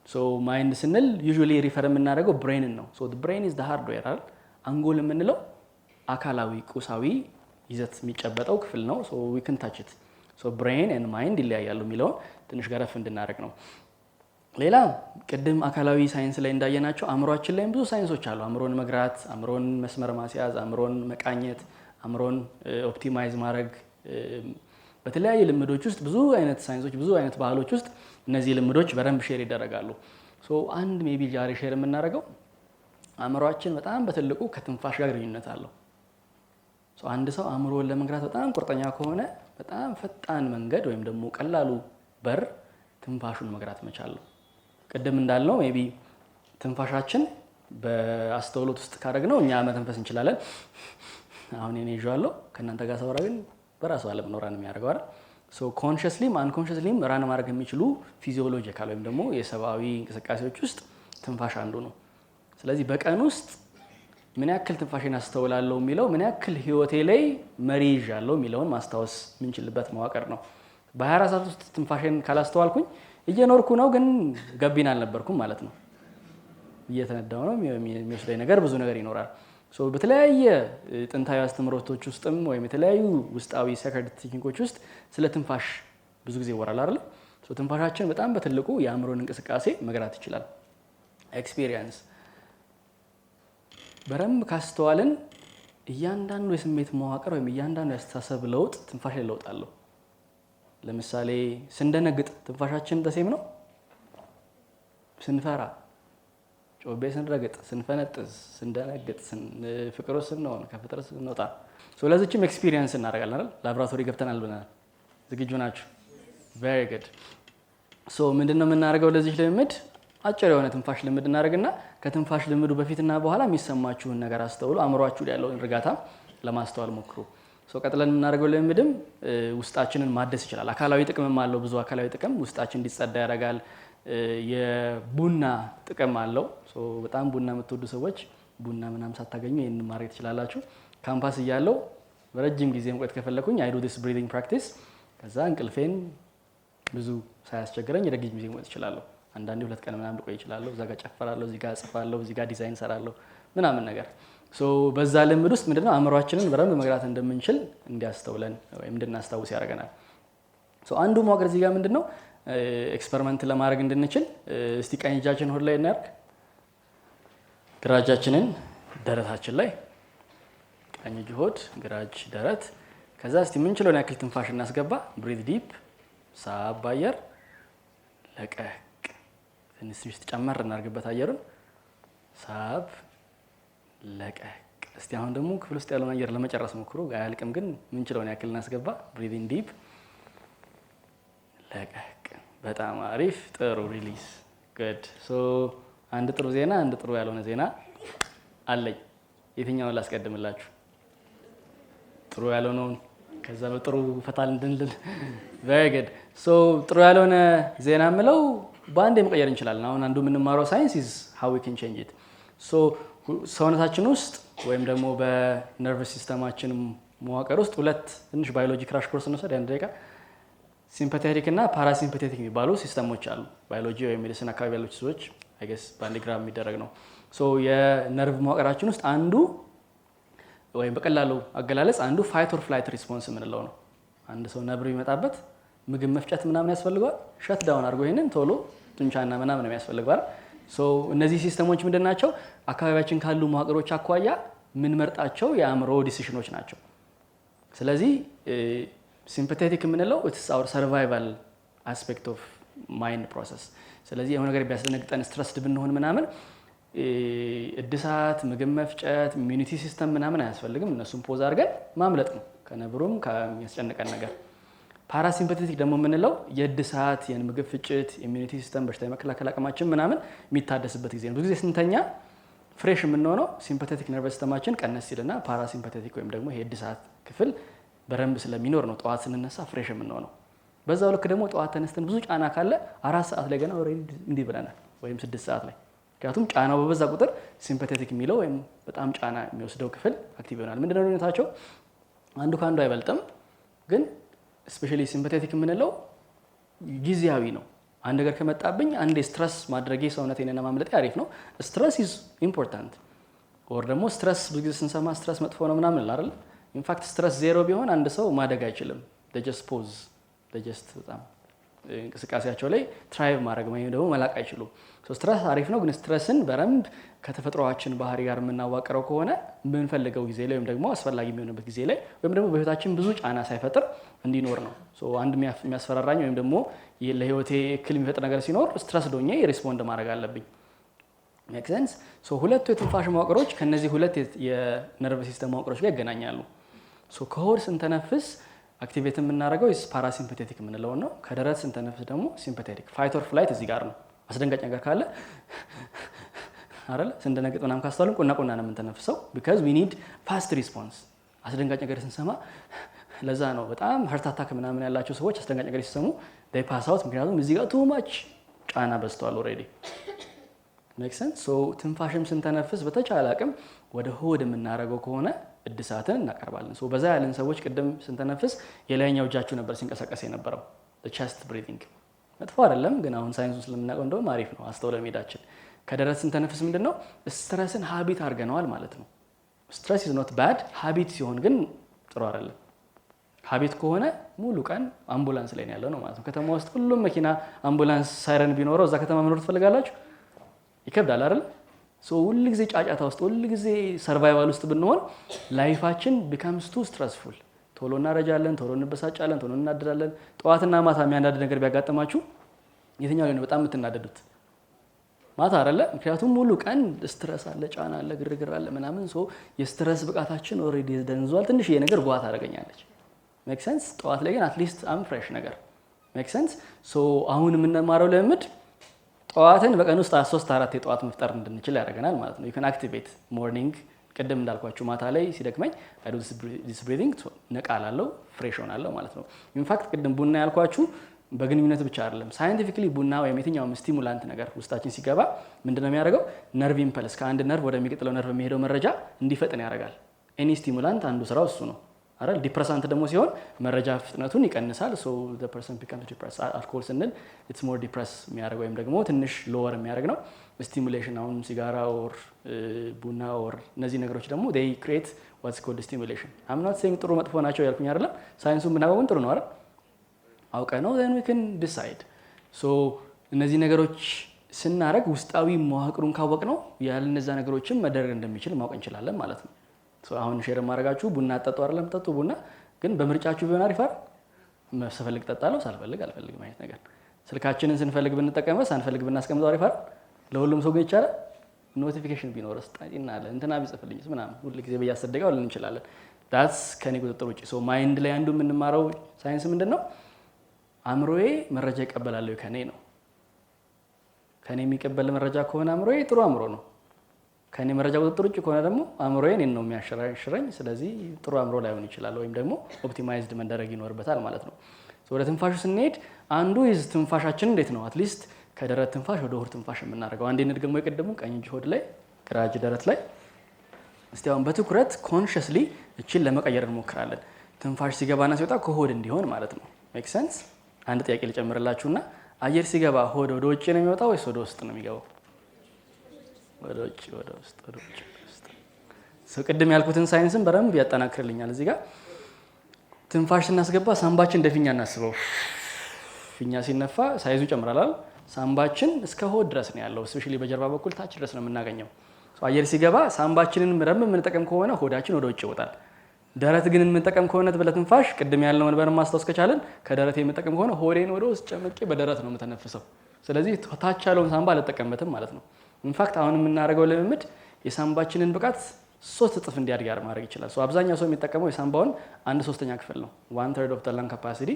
so ማይንድ ስንል usually ሪፈር የምናደርገው ብሬንን ነው። so the brain is the hardware አይደል? አንጎል የምንለው አካላዊ ቁሳዊ ይዘት የሚጨበጠው ክፍል ነው። so we can touch it. so brain and mind ይለያያሉ የሚለውን ትንሽ ገረፍ እንድናደርግ ነው። ሌላ ቅድም አካላዊ ሳይንስ ላይ እንዳየናቸው አእምሮአችን ላይ ብዙ ሳይንሶች አሉ። አእምሮን መግራት፣ አእምሮን መስመር ማስያዝ፣ አእምሮን መቃኘት፣ አእምሮን ኦፕቲማይዝ ማድረግ በተለያየ ልምዶች ውስጥ ብዙ አይነት ሳይንሶች ብዙ አይነት ባህሎች ውስጥ እነዚህ ልምዶች በደንብ ሼር ይደረጋሉ። ሶ አንድ ሜቢ ዛሬ ሼር የምናደርገው አእምሮአችን በጣም በትልቁ ከትንፋሽ ጋር ግንኙነት አለው። ሶ አንድ ሰው አእምሮን ለመግራት በጣም ቁርጠኛ ከሆነ በጣም ፈጣን መንገድ ወይም ደግሞ ቀላሉ በር ትንፋሹን መግራት መቻል ነው። ቅድም እንዳልነው ሜቢ ትንፋሻችን በአስተውሎት ውስጥ ካደረግነው እኛ መተንፈስ እንችላለን። አሁን እኔ ይዣለሁ ከእናንተ ጋር ሳወራ ግን በራሱ ዓለም ነው ራን የሚያደርገው አይደል? ሶ ኮንሺየስሊም አንኮንሺየስሊም ራን ማድረግ የሚችሉ ፊዚዮሎጂካል ወይም ደግሞ የሰብአዊ እንቅስቃሴዎች ውስጥ ትንፋሽ አንዱ ነው። ስለዚህ በቀን ውስጥ ምን ያክል ትንፋሽን አስተውላለሁ የሚለው ምን ያክል ህይወቴ ላይ መሪ ይዣለሁ የሚለውን ማስታወስ የምንችልበት መዋቅር ነው። በ24 ሰዓት ውስጥ ትንፋሽን ካላስተዋልኩኝ እየኖርኩ ነው ግን ገቢና አልነበርኩም ማለት ነው። እየተነዳው ነው የሚወስደኝ ነገር ብዙ ነገር ይኖራል። ሶ በተለያየ ጥንታዊ አስተምሮቶች ውስጥም ወይም የተለያዩ ውስጣዊ ሴክሬት ቴክኒኮች ውስጥ ስለ ትንፋሽ ብዙ ጊዜ ይወራል አይደል? ሶ ትንፋሻችን በጣም በትልቁ የአእምሮን እንቅስቃሴ መግራት ይችላል። ኤክስፒሪየንስ በረም ካስተዋልን እያንዳንዱ የስሜት መዋቅር ወይም እያንዳንዱ ያስተሳሰብ ለውጥ ትንፋሽ ላይ ለውጥ አለው። ለምሳሌ ስንደነግጥ ትንፋሻችን ተሴም ነው። ስንፈራ፣ ጮቤ ስንረግጥ፣ ስንፈነጥዝ፣ ስንደነግጥ፣ ፍቅር ውስጥ ስንሆን፣ ከፍቅር ስንወጣ። ስለዚህም ኤክስፒሪየንስ እናደርጋለን አይደል? ላብራቶሪ ገብተናል ብለናል። ዝግጁ ናችሁ? very good ሶ ምንድነው የምናደርገው ለዚህ ልምድ አጭር የሆነ ትንፋሽ ልምድ እናደርግና ከትንፋሽ ልምዱ በፊትና በኋላ የሚሰማችሁን ነገር አስተውሉ። አእምሯችሁ ላይ ያለውን እርጋታ ለማስተዋል ሞክሩ። ሶ ቀጥለን የምናደርገው ልምድም ውስጣችንን ማደስ ይችላል። አካላዊ ጥቅምም አለው። ብዙ አካላዊ ጥቅም ውስጣችን እንዲጸዳ ያደርጋል። የቡና ጥቅም አለው። ሶ በጣም ቡና የምትወዱ ሰዎች ቡና ምናምን ሳታገኙ ይሄንን ማድረግ ትችላላችሁ። ካምፓስ እያለው በረጅም ጊዜ መቆየት ከፈለኩኝ I do this breathing practice ከዛ እንቅልፌን ብዙ ሳያስቸግረኝ ረጅም ጊዜ መቆየት እችላለሁ። አንዳንዴ 2 ቀን ምናምን ልቆይ እችላለሁ። እዛ ጋር ጨፍራለሁ፣ እዚህ ጋር እጽፋለሁ፣ እዚህ ጋር ዲዛይን ሰራለሁ ምናምን ነገር። ሶ በዛ ልምድ ውስጥ ምንድነው አእምሯችንን በደንብ መግራት እንደምንችል እንዲያስተውለን ወይም እንድናስታውስ ያደርገናል። ሶ አንዱ ማወቅ እዚህ ጋር ምንድነው ኤክስፐሪመንት ለማድረግ እንድንችል እስቲ ቀኝ እጃችን ሆድ ላይ እናርግ፣ ግራ እጃችንን ደረታችን ላይ፣ ቀኝ እጅ ሆድ፣ ግራ እጅ ደረት። ከዛ እስቲ የምንችለውን ያክል ትንፋሽ እናስገባ። ብሪዝ ዲፕ፣ ሳብ አየር፣ ለቀቅ። ትንሽ ጨመር እናርግበት አየሩን፣ ሳብ፣ ለቀቅ። እስቲ አሁን ደግሞ ክፍል ውስጥ ያለውን አየር ለመጨረስ ሞክሩ። አያልቅም ግን የምንችለውን ያክል እናስገባ። ብሪዝ ኢን ዲፕ፣ ለቀቅ። በጣም አሪፍ፣ ጥሩ ሪሊዝ። ጉድ ሶ አንድ ጥሩ ዜና፣ አንድ ጥሩ ያልሆነ ዜና አለኝ። የትኛውን ላስቀድምላችሁ? ጥሩ ያልሆነውን ከዛ በጥሩ ፈታል እንድንል። very good ሶ ጥሩ ያልሆነ ዜና የምለው በአንዴ መቀየር እንችላለን። አሁን አንዱ የምንማረው ሳይንስ is how we can change it ሶ ሰውነታችን ውስጥ ወይም ደግሞ በነርቭ ሲስተማችን መዋቅር ውስጥ ሁለት ትንሽ ባዮሎጂ ክራሽ ኮርስ እንወስድ አንድ ደቂቃ። ሲምፓቴቲክ እና ፓራሲምፓቴቲክ የሚባሉ ሲስተሞች አሉ። ባዮሎጂ ወይም ሜዲሲን አካባቢ ያሉት ሰዎች አይ ጌስ በአንዲግራም የሚደረግ ነው። ሶ የነርቭ መዋቅራችን ውስጥ አንዱ ወይም በቀላሉ አገላለጽ አንዱ ፋይት ኦር ፍላይት ሪስፖንስ የምንለው ነው። አንድ ሰው ነብር ቢመጣበት ምግብ መፍጨት ምናምን ያስፈልገዋል። ሸት ዳውን አድርጎ ይሄንን ቶሎ ጡንቻና ምናምን የሚያስፈልገዋል። ሶ እነዚህ ሲስተሞች ምንድን ናቸው? አካባቢያችን ካሉ መዋቅሮች አኳያ የምንመርጣቸው የአእምሮ ዲሲሽኖች ናቸው። ስለዚህ ሲምፓቴቲክ የምንለው ኢትስ አወር ሰርቫይቫል አስፔክት ኦፍ ማይንድ ፕሮሰስ። ስለዚህ የሆነ ነገር ቢያስደነግጠን ስትረስድ ብንሆን ምናምን እድሳት፣ ምግብ መፍጨት፣ ኢሚዩኒቲ ሲስተም ምናምን አያስፈልግም። እነሱም ፖዝ አድርገን ማምለጥ ነው ከነብሩም ከሚያስጨንቀን ነገር። ፓራሲምፓቴቲክ ደግሞ የምንለው የእድሳት፣ የምግብ ፍጭት፣ ኢሚዩኒቲ ሲስተም፣ በሽታ የመከላከል አቅማችን ምናምን የሚታደስበት ጊዜ ነው። ብዙ ጊዜ ስንተኛ ፍሬሽ የምንሆነው ሲምፓቴቲክ ነርቨስ ሲስተማችን ቀነስ ሲልና ፓራሲምፓቴቲክ ወይም ደግሞ ይሄ እድሳት ክፍል በረንብ ስለሚኖር ነው ጠዋት ስንነሳ ፍሬሽ የምንሆነው። በዛው ልክ ደግሞ ጠዋት ተነስተን ብዙ ጫና ካለ 4 ሰዓት ላይ ገና ኦልሬዲ እንዲህ ብለናል፣ ወይም 6 ሰዓት ላይ። ምክንያቱም ጫናው በበዛ ቁጥር ሲምፓቴቲክ የሚለው ወይም በጣም ጫና የሚወስደው ክፍል አክቲቭ ይሆናል። ምንድነው ልዩነታቸው? አንዱ ከአንዱ አይበልጥም፣ ግን ስፔሻሊ ሲምፓቴቲክ የምንለው ጊዜያዊ ነው። አንድ ነገር ከመጣብኝ አንዴ ስትረስ ማድረጌ ሰውነቴንና ማምለጤ አሪፍ ነው። ስትረስ ኢዝ ኢምፖርታንት። ኦር ደግሞ ስትረስ ብዙ ጊዜ ስንሰማ ስትረስ መጥፎ ነው ምናምን አይደል? ኢንፋክት ስትረስ 0 ቢሆን አንድ ሰው ማደግ አይችልም። ጀስት ፖዝ ጀስት በጣም እንቅስቃሴያቸው ላይ ትራይቭ ማድረግ ወይም ደግሞ መላቅ አይችሉም። ስትረስ አሪፍ ነው፣ ግን ስትረስን በረንብ ከተፈጥሯችን ባህሪ ጋር የምናዋቅረው ከሆነ የምንፈልገው ጊዜ ላይ ወይም ደግሞ አስፈላጊ የሚሆንበት ጊዜ ላይ ወይም ደግሞ በህይወታችን ብዙ ጫና ሳይፈጥር እንዲኖር ነው። አንድ የሚያስፈራራኝ ወይም ደግሞ ለህይወቴ እክል የሚፈጥር ነገር ሲኖር ስትረስ ዶኜ ሪስፖንድ ማድረግ አለብኝ። ሜክ ሴንስ? ሁለቱ የትንፋሽ መዋቅሮች ከነዚህ ሁለት የነርቭ ሲስተም መዋቅሮች ጋር ይገናኛሉ። ከሆድ ስንተነፍስ አክቲቬት የምናደርገው ፓራሲምፓቴቲክ የምንለው ነው። ከደረት ስንተነፍስ ደግሞ ሲምፓቴቲክ። ፋይት ኦር ፍላይት እዚህ ጋር ነው። አስደንጋጭ ነገር ካለ አይደል ስንደነግጥ ምናምን ካስተዋልን ቁና ቁና ነው የምንተነፍሰው። ቢካዝ ዊ ኒድ ፋስት ሪስፖንስ። አስደንጋጭ ነገር ስንሰማ ለዛ ነው በጣም ሀርት አታክ ምናምን ያላቸው ሰዎች አስደንጋጭ ነገር ሲሰሙ ዴይ ፓስ አውት። ምክንያቱም እዚህ ጋር ቱ ማች ጫና በዝቷል ኦልሬዲ። ሜክ ሴንስ? ትንፋሽም ስንተነፍስ በተቻለ አቅም ወደ ሆድ የምናደርገው ከሆነ እድሳትን እናቀርባለን። በዛ ያለን ሰዎች ቅድም ስንተነፍስ የላይኛው እጃችሁ ነበር ሲንቀሳቀስ የነበረው ቸስት ብሪዚንግ። መጥፎ አይደለም፣ ግን አሁን ሳይንሱን ስለምናውቀው እንደውም አሪፍ ነው አስተውለን መሄዳችን። ከደረት ስንተነፍስ ምንድን ነው ስትረስን ሀቢት አድርገነዋል ማለት ነው። ስትረስ ኢዝ ኖት ባድ፣ ሀቢት ሲሆን ግን ጥሩ አይደለም። ሀቢት ከሆነ ሙሉ ቀን አምቡላንስ ላይ ነው ያለው ነው ማለት ነው። ከተማ ውስጥ ሁሉም መኪና አምቡላንስ ሳይረን ቢኖረው እዛ ከተማ መኖር ትፈልጋላችሁ? ይከብዳል አይደል? ሁል ጊዜ ጫጫታ ውስጥ ሁል ጊዜ ሰርቫይቫል ውስጥ ብንሆን ላይፋችን ቢካምስ ቱ ስትረስፉል። ቶሎ እናረጃለን፣ ቶሎ እንበሳጫለን፣ ቶሎ እናድዳለን። ጠዋትና ማታ የሚያናድድ ነገር ቢያጋጥማችሁ የትኛው ላይ ነው በጣም የምትናደዱት? ማታ አይደለ? ምክንያቱም ሙሉ ቀን ስትረስ አለ፣ ጫና አለ፣ ግርግር አለ ምናምን። የስትረስ ብቃታችን ኦልሬዲ ደንዟል። ትንሽዬ ነገር ጓት አደረገኛለች። ሜክ ሴንስ። ጠዋት ላይ ግን አትሊስት አም ፍሬሽ ነገር ሜክ ሴንስ። ሶ አሁን የምንማረው ልምድ ጠዋትን በቀን ውስጥ 3-4 የጠዋት መፍጠር እንድንችል ያደርገናል ማለት ነው። ዩ ካን አክቲቬት ሞርኒንግ። ቅድም እንዳልኳችሁ ማታ ላይ ሲደክመኝ አይ ዱ ዲስ ብሪዚንግ ነቃ እላለሁ፣ ፍሬሽ ሆናለሁ ማለት ነው። ኢንፋክት ቅድም ቡና ያልኳችሁ በግንኙነት ብቻ አይደለም። ሳይንቲፊክሊ ቡና ወይም የትኛውም ስቲሙላንት ነገር ውስጣችን ሲገባ ምንድነው የሚያደርገው? ነርቭ ኢምፐልስ፣ ከአንድ ነርቭ ወደሚቀጥለው ነርቭ የሚሄደው መረጃ እንዲፈጥን ያደርጋል። ኤኒ ስቲሙላንት አንዱ ስራው እሱ ነው አይደል? ዲፕረሳንት ደግሞ ሲሆን መረጃ ፍጥነቱን ይቀንሳል። ሶ ዘ ፐርሰን ቢካምስ ዲፕረስ። አልኮል ስንል ኢትስ ሞር ዲፕረስ የሚያደርግ ወይም ደግሞ ትንሽ ሎወር የሚያደርግ ነው። ስቲሙሌሽን አሁን ሲጋራ ኦር ቡና ኦር እነዚህ ነገሮች ደግሞ ዴይ ክሬት ዋትስ ኮልድ ስቲሙሌሽን። አም ኖት ሴይንግ ጥሩ መጥፎ ናቸው ያልኩኝ አይደለም። ሳይንሱን ብናውቀው ጥሩ ነው አይደል? አውቀ ነው ዘን ዊ ካን ዲሳይድ። ሶ እነዚህ ነገሮች ስናደርግ ውስጣዊ መዋቅሩን ካወቅ ነው ያለ እነዛ ነገሮችን መደረግ እንደሚችል ማወቅ እንችላለን ማለት ነው። ሶ አሁን ሼር ማድረጋችሁ ቡና አጠጡ አይደለም፣ ጠጡ ቡና ግን በምርጫችሁ ቢሆን አሪፍ አይደል? ስፈልግ ጠጣለሁ፣ ሳልፈልግ አልፈልግም አይነት ነገር። ስልካችንን ስንፈልግ ብንጠቀመው ሳንፈልግ ብናስቀምጠው አሪፍ አይደል? ለሁሉም ሰው ግን ይቻላል። ኖቲፊኬሽን ቢኖርስ ጣይናለ እንትና ቢጽፍልኝስ ምናምን ሁሉ ጊዜ በያሰደገው ልን እንችላለን። ዳትስ ከኔ ቁጥጥር ውጪ። ሶ ማይንድ ላይ አንዱ የምንማረው ሳይንስ ምንድነው? አእምሮዬ መረጃ ይቀበላል ከኔ ነው። ከኔ የሚቀበል መረጃ ከሆነ አእምሮዬ ጥሩ አእምሮ ነው። ከኔ መረጃ ቁጥጥር ውጪ ከሆነ ደግሞ አእምሮዬ እኔን ነው የሚያሸራሽረኝ። ስለዚህ ጥሩ አእምሮ ላይሆን ይችላል፣ ወይም ደግሞ ኦፕቲማይዝድ መደረግ ይኖርበታል ማለት ነው። ወደ ትንፋሹ ስንሄድ አንዱ ይዝ ትንፋሻችን እንዴት ነው አትሊስት ከደረት ትንፋሽ ወደ ሆድ ትንፋሽ የምናደርገው። አንዴ እንድገመው የቀደሙ ቀኝ እጅ ሆድ ላይ፣ ግራ እጅ ደረት ላይ። እስቲ አሁን በትኩረት ኮንሽስሊ እቺን ለመቀየር እንሞክራለን። ትንፋሽ ሲገባና ሲወጣ ከሆድ እንዲሆን ማለት ነው። ሜክ ሴንስ። አንድ ጥያቄ ልጨምርላችሁና አየር ሲገባ ሆድ ወደ ውጭ ነው የሚወጣው ወይስ ወደ ውስጥ ነው የሚገባው? ወደ ውጭ፣ ወደ ውስጥ፣ ወደ ውጭ፣ ወደ ውስጥ። ሰው ቅድም ያልኩትን ሳይንስን በደንብ ያጠናክርልኛል። እዚህ ጋር ትንፋሽ ስናስገባ ሳምባችን እንደ ፊኛ እናስበው። ፊኛ ሲነፋ ሳይዙ ይጨምራል። ሳምባችን እስከ ሆድ ድረስ ነው ያለው። ስፔሻሊ በጀርባ በኩል ታች ድረስ ነው የምናገኘው። አየር ሲገባ ሳምባችንን በደንብ የምንጠቀም ከሆነ ሆዳችን ወደ ውጭ ይወጣል። ደረት ግን የምንጠቀም ከሆነ በለትንፋሽ ቅድም ያለው መንበር ማስታወስ ከቻለን ከደረት የምንጠቀም ከሆነ ሆዴን ወደ ውስጥ ጨምቄ በደረት ነው የምተነፍሰው። ስለዚህ ታች ያለውን ሳምባ አልጠቀምበትም ማለት ነው። ኢንፋክት አሁን የምናደርገው ልምምድ የሳምባችንን ብቃት 3 እጥፍ እንዲያድግ ማድረግ ይችላል። አብዛኛው ሰው የሚጠቀመው የሳምባውን 1/3 ክፍል ነው። 1/3 ኦፍ ዘ ለንግ ካፓሲቲ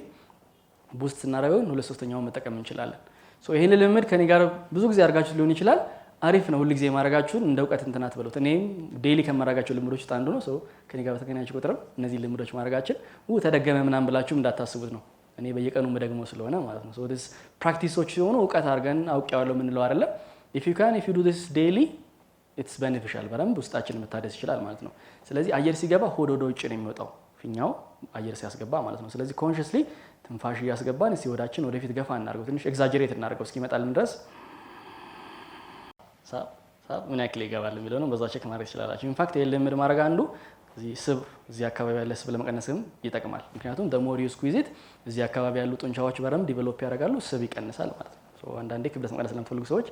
ቡስት ስናደርገው 2/3ኛውን መጠቀም እንችላለን። ይህን ልምምድ ከኔ ጋር ብዙ ጊዜ አድርጋችሁ ሊሆን ይችላል። አሪፍ ነው። ሁሉ ጊዜ ማድረጋችሁን እንደ እውቀት እንትናት በሉት። እኔም ዴይሊ ከማድረጋቸው ልምዶች ውስጥ አንዱ ነው። ከኔ ጋር በተገናኘ ቁጥርም እነዚህ ልምዶች ማድረጋችን ተደገመ ምናምን ብላችሁ እንዳታስቡት ነው። እኔ በየቀኑ መደግመው ስለሆነ ማለት ነው። ፕራክቲሶች ሲሆኑ እውቀት አድርገን አውቄዋለሁ የምንለው አይደለም። ኢፍ ዩ ዱ ዲስ ዴይሊ ኢትስ ቤኔፊሻል። በደንብ ውስጣችን መታደስ ይችላል ማለት ነው። ስለዚህ አየር ሲገባ ሆድ ወደ ውጭ ነው የሚወጣው፣ ፊኛው አየር ሲያስገባ ማለት ነው። ስለዚህ ኮንሽስሊ ትንፋሽ እያስገባን እስቲ ወዳችን ወደፊት ገፋ እናድርገው፣ ትንሽ ኤግዛጀሬት እናድርገው እስኪመጣልን ድረስ። ሳብ ምን ያክል ይገባል የሚለው ነው። በዛ ቼክ ማድረግ ትችላላችሁ። ኢንፋክት ይሄን ልምድ ማድረግ አንዱ እዚህ አካባቢ ያለ ስብ ለመቀነስም ይጠቅማል። ምክንያቱም ደሞር ዩ ስኩዊዝ ኢት እዚህ አካባቢ ያሉ ጡንቻዎች በደንብ ዲቨሎፕ ያደርጋሉ፣ ስብ ይቀንሳል ማለት ነው። አንዳንዴ ክብደት መቀነስ ለምትፈልጉ ሰዎች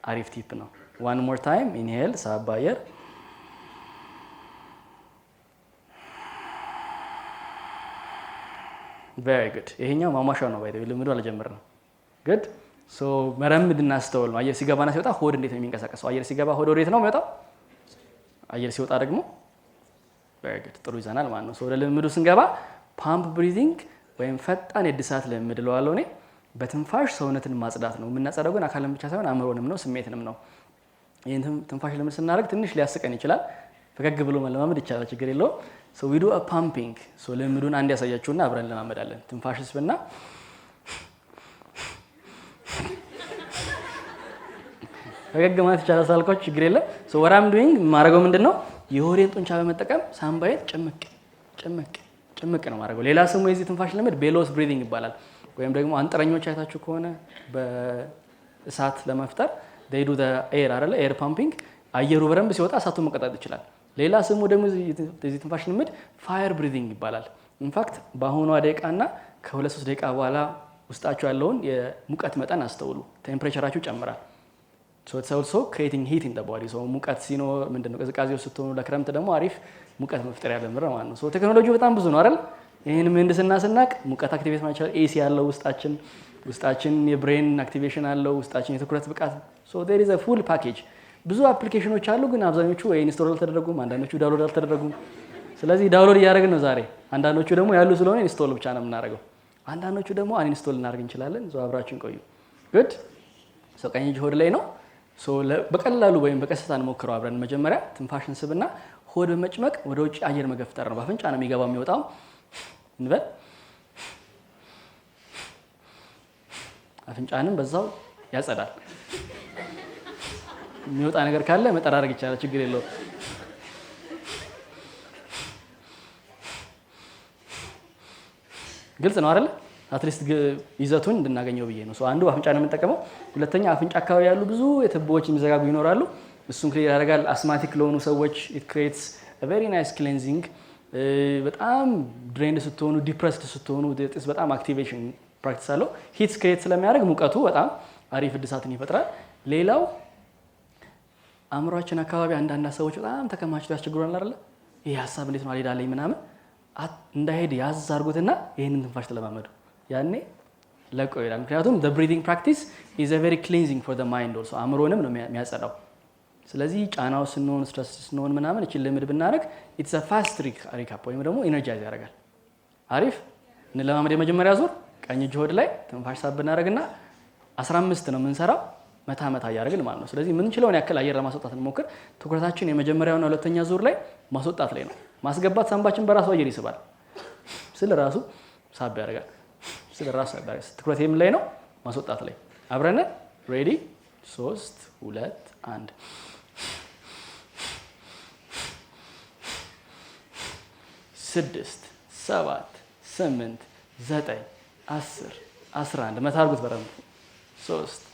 አሪፍ ቲፕ ነው። ዋን ሞር ታይም ኢንሄል፣ ሳብ አየር ቬሪ ጉድ። ይሄኛው ማሟሻው ነው። ባይዘው ልምዱ አልጀመርንም። ጉድ ሶ መረምድ እንድናስተውል ነው። አየር ሲገባና ሲወጣ ሆድ እንዴት ነው የሚንቀሳቀሰው? አየር ሲገባ ሆድ ወዴት ነው የሚወጣው? አየር ሲወጣ ደግሞ ቬሪ ጉድ፣ ጥሩ ይዘናል ማለት ነው። ወደ ልምዱ ስንገባ ፓምፕ ብሪዚንግ ወይም ፈጣን የእድሳት ልምድ እለዋለሁ እኔ። በትንፋሽ ሰውነትን ማጽዳት ነው። የምናጸዳው ግን አካልን ብቻ ሳይሆን አእምሮንም ነው፣ ስሜትንም ነው። ይህን ትንፋሽ ልምድ ስናደርግ ትንሽ ሊያስቀን ይችላል። ፈገግ ብሎ መለማመድ ይቻላል፣ ችግር የለውም። ዊ ዱ አ ፓምፒንግ። ልምዱን አንድ ያሳያችሁና አብረን እንለማመዳለን። ትንፋሽ ስብና ፈገግ ማለት ይቻላል ሳልኳችሁ፣ ችግር የለም። what I'm doing ማድረገው ምንድን ነው? የሆዴን ጡንቻ በመጠቀም ሳምባዬን ጭምቅ ጭምቅ ጭምቅ ነው ማድረገው። ሌላ ስሙ የዚህ ትንፋሽ ልምድ ቤሎስ ብሪዚንግ ይባላል። ወይም ደግሞ አንጥረኞች አይታችሁ ከሆነ በእሳት ለመፍጠር they do the air አይደለ? ኤር ፓምፒንግ። አየሩ በደንብ ሲወጣ እሳቱን መቀጣት ይችላል። ሌላ ስሙ ደግሞ የዚህ ትንፋሽ ልምድ ፋየር ብሪዚንግ ይባላል። ኢንፋክት በአሁኗ ደቂቃና ከ2-3 ደቂቃ በኋላ ውስጣችሁ ያለውን የሙቀት መጠን አስተውሉ። ቴምፕሬቸራችሁ ይጨምራል። it's also creating heat in the body. ሙቀት ሲኖር ምንድነው ቅዝቃዜው ስትሆኑ ለክረምት ደግሞ አሪፍ ሙቀት መፍጠር ያለ ምረ ማለት ነው። ቴክኖሎጂው በጣም ብዙ ነው አይደል? ይሄን ምህንድስና ስናቅ ሙቀት አክቲቬት ማቻል ኤሲ ያለው ውስጣችን የብሬን አክቲቬሽን አለው ውስጣችን የትኩረት ብቃት there is a full package። ብዙ አፕሊኬሽኖች አሉ፣ ግን አብዛኞቹ ወይ ኢንስቶል አልተደረጉም፣ አንዳንዶቹ ዳውንሎድ አልተደረጉም። ስለዚህ ዳውንሎድ እያደረግን ነው ዛሬ። አንዳንዶቹ ደግሞ ያሉ ስለሆነ ኢንስቶል ብቻ ነው የምናደርገው። አንዳንዶቹ ደግሞ አንኢንስቶል እናደርግ እንችላለን። ዞ አብራችን ቆዩ። ጉድ ሰው ቀኝ እጅ ሆድ ላይ ነው። በቀላሉ ወይም በቀስታ እንሞክረው አብረን። መጀመሪያ ትንፋሽን ስብና ሆድ በመጭመቅ ወደ ውጭ አየር መገፍጠር ነው። በአፍንጫ ነው የሚገባው የሚወጣው እንበል። አፍንጫንም በዛው ያጸዳል። የሚወጣ ነገር ካለ መጠራረግ ይቻላል፣ ችግር የለውም። ግልጽ ነው አይደል? አትሊስት ይዘቱን እንድናገኘው ብዬ ነው። አንዱ አፍንጫ ነው የምንጠቀመው። ሁለተኛ አፍንጫ አካባቢ ያሉ ብዙ የትቦዎች የሚዘጋጉ ይኖራሉ። እሱን ክሊር ያደርጋል። አስማቲክ ለሆኑ ሰዎች it creates a very nice cleansing። በጣም ድሬንድ ስትሆኑ፣ ዲፕረስድ ስትሆኑ በጣም አክቲቬሽን ፕራክቲስ አለው። ሂት ክሬት ስለሚያደርግ ሙቀቱ በጣም አሪፍ እድሳትን ይፈጥራል። ሌላው አእምሯችን አካባቢ አንዳንድ ሰዎች በጣም ተከማችቶ ያስቸግሩናል አይደል? ይሄ ሀሳብ እንዴት ነው አልሄዳለኝ ምናምን እንዳይሄድ ያዝ አድርጎትና ይሄንን ትንፋሽ ተለማመዱ። ያኔ ለቆ ይላል። ምክንያቱም the breathing practice is a very cleansing for the mind also አእምሮንም ነው የሚያጸዳው። ስለዚህ ጫናው ስንሆን ስትረስ ስንሆን ምናምን እቺ ልምድ ብናደርግ it's a fast recap ወይም ደግሞ ኢነርጃይዝ ያደርጋል። አሪፍ እንለማመድ። የመጀመሪያ ዙር ቀኝ እጅ ሆድ ላይ ትንፋሽ ሳብ ብናደርግና 15 ነው የምንሰራው መታ እያደረግን ማለት ነው። ስለዚህ የምንችለውን ያክል አየር ለማስወጣት እንሞክር። ትኩረታችን የመጀመሪያውና ሁለተኛ ዙር ላይ ማስወጣት ላይ ነው። ማስገባት ሳንባችን በራሱ አየር ይስባል። ስለራሱ ሳብ ያደርጋል። ስለራሱ ሳብ ያደርጋል። ትኩረት የምን ላይ ነው? ማስወጣት ላይ። አብረን ሬዲ 3 2 1 6 7 8 9 10 11 መታ አድርጉት በረም 3